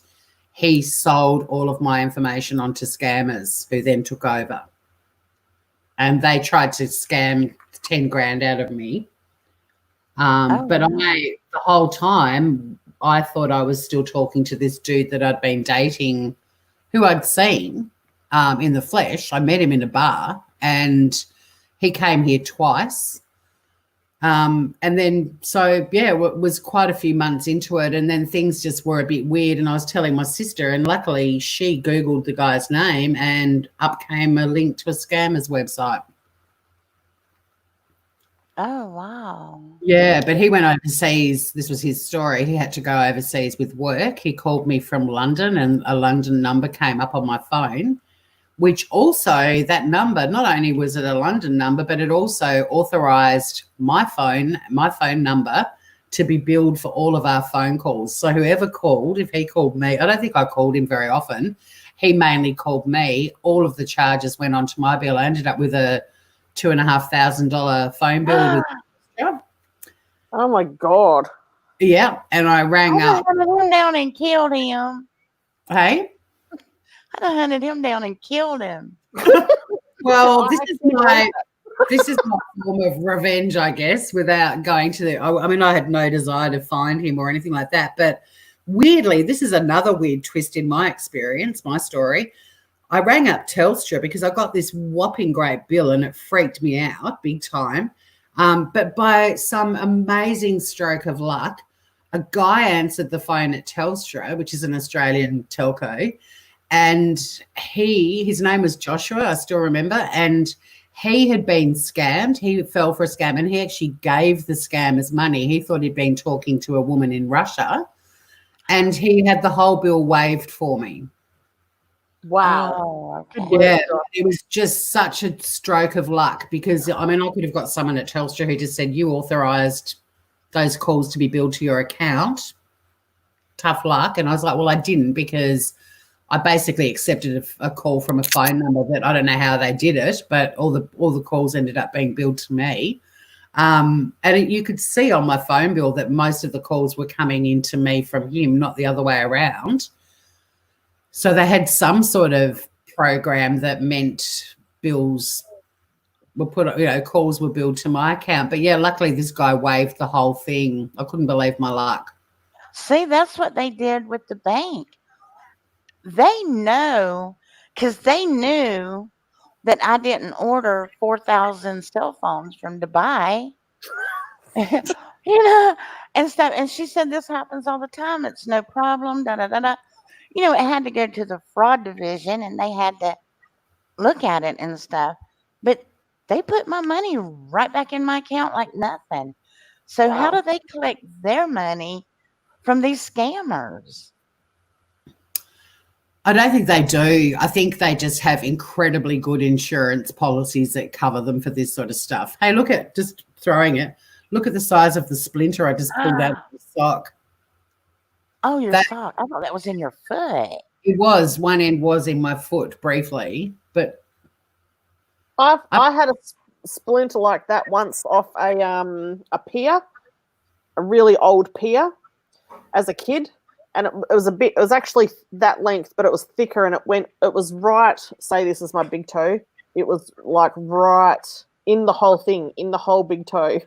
he sold all of my information onto scammers who then took over. And they tried to scam 10 grand out of me. But the whole time, I thought I was still talking to this dude that I'd been dating, who I'd seen in the flesh. I met him in a bar, and he came here twice. And then, so, yeah, it was quite a few months into it, and then things just were a bit weird, and I was telling my sister, and luckily she Googled the guy's name, and up came a link to a scammer's website. Oh, wow. Yeah, but he went overseas. This was his story. He had to go overseas with work. He called me from London, and a London number came up on my phone, which also, that number, not only was it a London number, but it also authorised my phone number to be billed for all of our phone calls. So whoever called, if he called me, I don't think I called him very often. He mainly called me. All of the charges went onto my bill. I ended up with a $2,500 phone bill. Oh my God. Yeah, and I rang up. I hunted him down and killed him. Hey? I'd have hunted him down and killed him. Well, this is my form of revenge, I guess, without going to I mean, I had no desire to find him or anything like that. But weirdly, this is another weird twist in my experience, my story. I rang up Telstra because I got this whopping great bill, and it freaked me out big time. But by some amazing stroke of luck, a guy answered the phone at Telstra, which is an Australian telco, and his name was Joshua, I still remember, and he had been scammed. He fell for a scam, and he actually gave the scammers money. He thought he'd been talking to a woman in Russia, and he had the whole bill waived for me. Wow. Oh, okay. Yeah, it was just such a stroke of luck, because, I mean, I could have got someone at Telstra who just said, you authorised those calls to be billed to your account. Tough luck. And I was like, well, I didn't, because I basically accepted a call from a phone number that I don't know how they did it, but all the calls ended up being billed to me. And you could see on my phone bill that most of the calls were coming into me from him, not the other way around. So they had some sort of program that meant bills were calls were billed to my account. But yeah, luckily this guy waived the whole thing. I couldn't believe my luck. See, that's what they did with the bank. They know, because they knew that I didn't order 4,000 cell phones from Dubai, and stuff. And she said, this happens all the time. It's no problem. Da da da da. It had to go to the fraud division, and they had to look at it and stuff. But they put my money right back in my account like nothing. So how do they collect their money from these scammers? I don't think they do. I think they just have incredibly good insurance policies that cover them for this sort of stuff. Hey, look at just throwing it. Look at the size of the splinter I just pulled out of the sock. Oh, your sock. I thought that was in your foot. It was. One end was in my foot briefly, but I had a splinter like that once off a pier, a really old pier, as a kid. And it was actually that length, but it was thicker, and it was right, say this is my big toe. It was like right in the whole thing, in the whole big toe.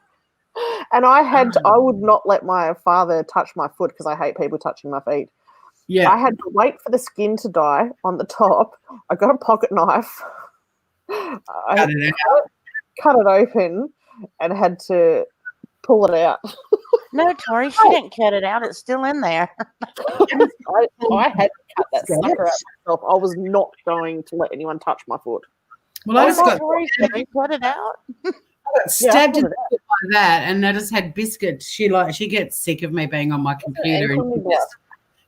And I would not let my father touch my foot because I hate people touching my feet. yeah. I had to wait for the skin to die on the top. I got a pocket knife. I cut it open and had to pull it out. No, Tori, she didn't cut it out. It's still in there. I had to cut that sucker out myself. I was not going to let anyone touch my foot. Well, I just got Tori, did you cut it out? stabbed in the foot like that, and I just had Biscuit. She gets sick of me being on my computer, and she just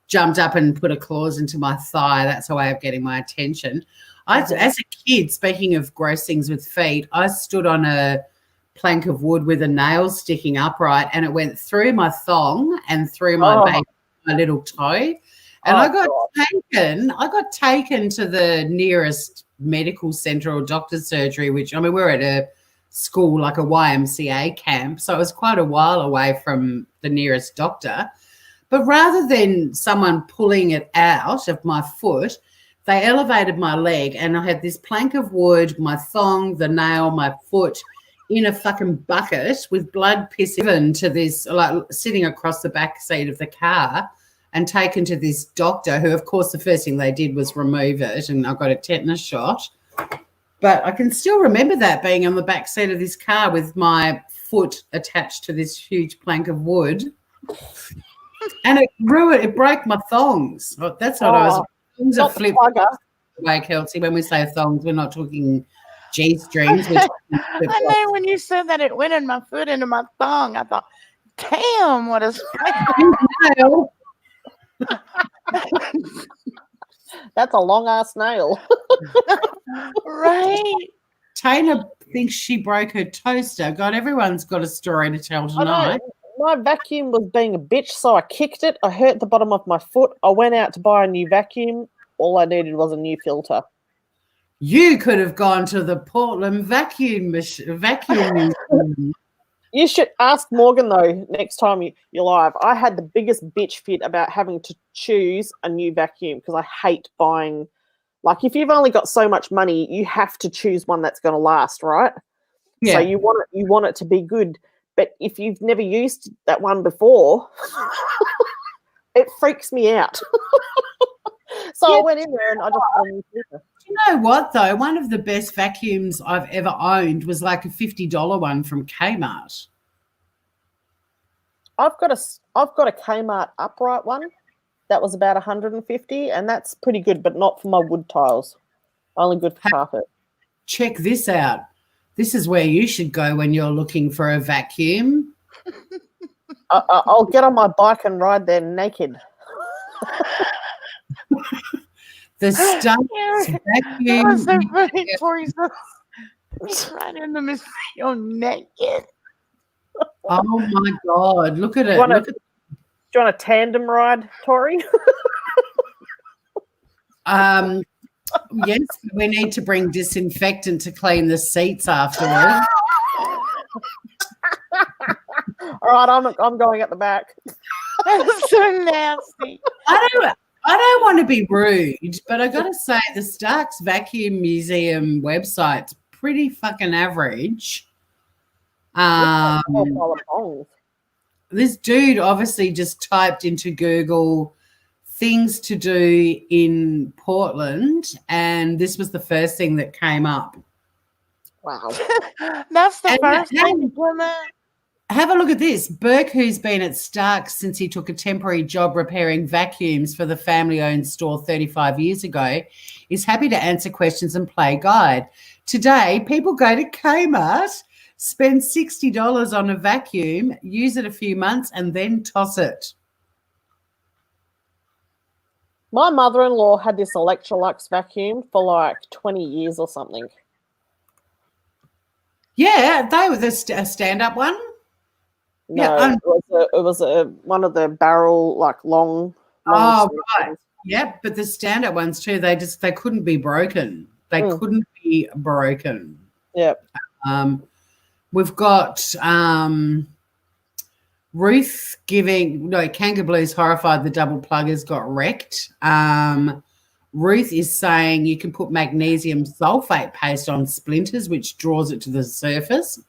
jumped up and put her claws into my thigh. That's her way of getting my attention. As a kid, speaking of gross things with feet, I stood on a plank of wood with a nail sticking upright, and it went through my thong and through my little toe. And I got taken to the nearest medical center or doctor's surgery, we're at a school, like a YMCA camp, so it was quite a while away from the nearest doctor. But rather than someone pulling it out of my foot, they elevated my leg, and I had this plank of wood, my thong, the nail, my foot in a fucking bucket with blood piss given to this, like sitting across the back seat of the car, and taken to this doctor who, of course, the first thing they did was remove it, and I got a tetanus shot. But I can still remember that, being on the back seat of this car with my foot attached to this huge plank of wood. And it broke my thongs. That's what I was. Thongs are flipped away, Kelsey. When we say thongs, we're not talking G-strings. I know when you said that it went in my foot into my thong, I thought, damn, what a nail. That's a long ass nail. Right. Taylor thinks she broke her toaster. God, everyone's got a story to tell tonight. My vacuum was being a bitch, so I kicked it. I hurt the bottom of my foot. I went out to buy a new vacuum. All I needed was a new filter. You could have gone to the Portland vacuum machine. You should ask Morgan, though, next time you're live. I had the biggest bitch fit about having to choose a new vacuum because I hate buying. Like, if you've only got so much money, you have to choose one that's going to last, right? Yeah. So you want it to be good. But if you've never used that one before, it freaks me out. So I went in there and I just bought a new filter. You know what, though? One of the best vacuums I've ever owned was like a $50 one from Kmart. I've got a Kmart upright one that was about $150, and that's pretty good, but not for my wood tiles. Only good for carpet. Check this out. This is where you should go when you're looking for a vacuum. I'll get on my bike and ride there naked. The Starbucks vacuum. That was so funny. Tori's right in the mosquito naked. Oh my God! Look at it. Do you want a tandem ride, Tori? Yes, we need to bring disinfectant to clean the seats afterwards. All right, I'm going at the back. That's so nasty. I don't want to be rude, but I got to say the Starks Vacuum Museum website's pretty fucking average. This dude obviously just typed into Google things to do in Portland, and this was the first thing that came up. Wow. That's the And first that- thing that came up. Have a look at this. Burke, who's been at Stark since he took a temporary job repairing vacuums for the family-owned store 35 years ago, is happy to answer questions and play guide. Today, people go to Kmart, spend $60 on a vacuum, use it a few months, and then toss it. My mother-in-law had this Electrolux vacuum for like 20 years or something. Yeah, they were a stand-up one. No, Yeah, it was one of the barrel, like long. Oh, right. ones. Yeah, but the stand-up ones too, they couldn't be broken. They couldn't be broken. Yep. We've got Ruth Kanga Blue's horrified the double pluggers got wrecked. Ruth is saying you can put magnesium sulfate paste on splinters, which draws it to the surface.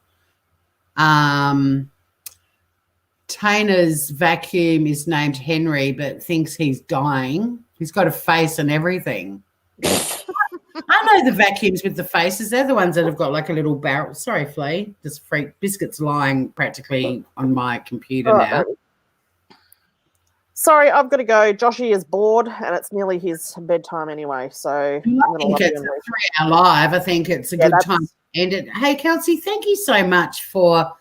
Tana's vacuum is named Henry, but thinks he's dying. He's got a face and everything. I know the vacuums with the faces. They're the ones that have got like a little barrel. Sorry, Flea. This freak biscuit's lying practically on my computer now. Sorry, I've got to go. Joshy is bored, and it's nearly his bedtime anyway. So I think it's a 3-hour live. I think it's a good time to end it. Hey, Kelsey, thank you so much for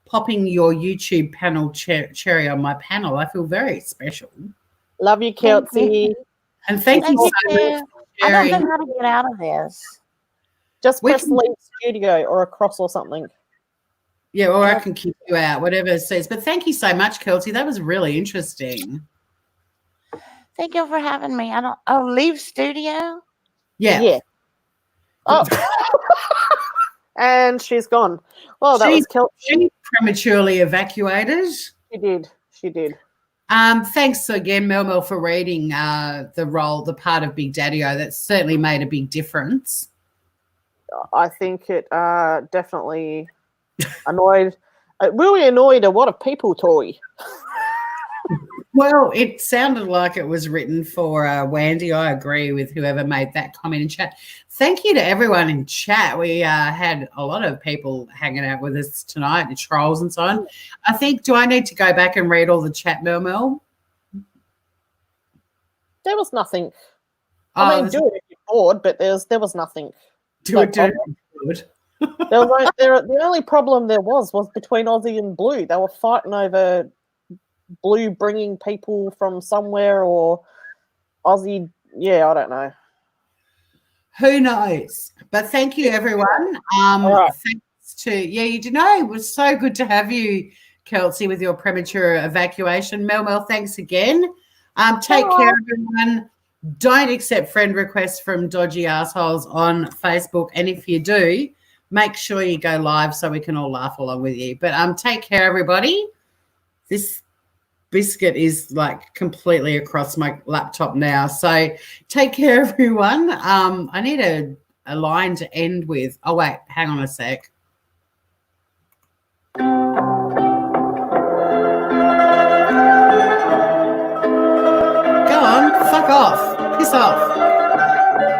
popping your YouTube panel cherry on my panel. I feel very special. Love you, Kelsey. And thank you so much for I don't sharing. know how to get out of this. Just We press can- leave studio or a cross or something. Yeah, or I can kick you out, whatever it says. But thank you so much, Kelsey. That was really interesting. Thank you for having me. Leave studio. Yeah. Oh. And she's gone. Well, that was Kelsey. She prematurely evacuated. She did. She did. Thanks again, Mel, for reading the part of Big Daddy-O. That certainly made a big difference. I think it definitely really annoyed a lot of people, Tori. Well, it sounded like it was written for Wandy. I agree with whoever made that comment in chat. Thank you to everyone in chat. We had a lot of people hanging out with us tonight, the trolls and so on. I think, do I need to go back and read all the chat, Mel? There was nothing. I mean, do it if you're bored, but there was nothing. Do it. Good. The only problem there was between Aussie and Blue. They were fighting over Blue bringing people from somewhere or Aussie. Yeah, I don't know. Who knows? But thank you, everyone. Right. Thanks to it was so good to have you, Kelsey, with your premature evacuation. Mel, thanks again. Take care, everyone. Don't accept friend requests from dodgy assholes on Facebook, and if you do, make sure you go live so we can all laugh along with you. But take care, everybody. This biscuit is like completely across my laptop now, so take care, everyone. I need a line to end with. Oh wait, hang on a sec. Go on, fuck off, piss off.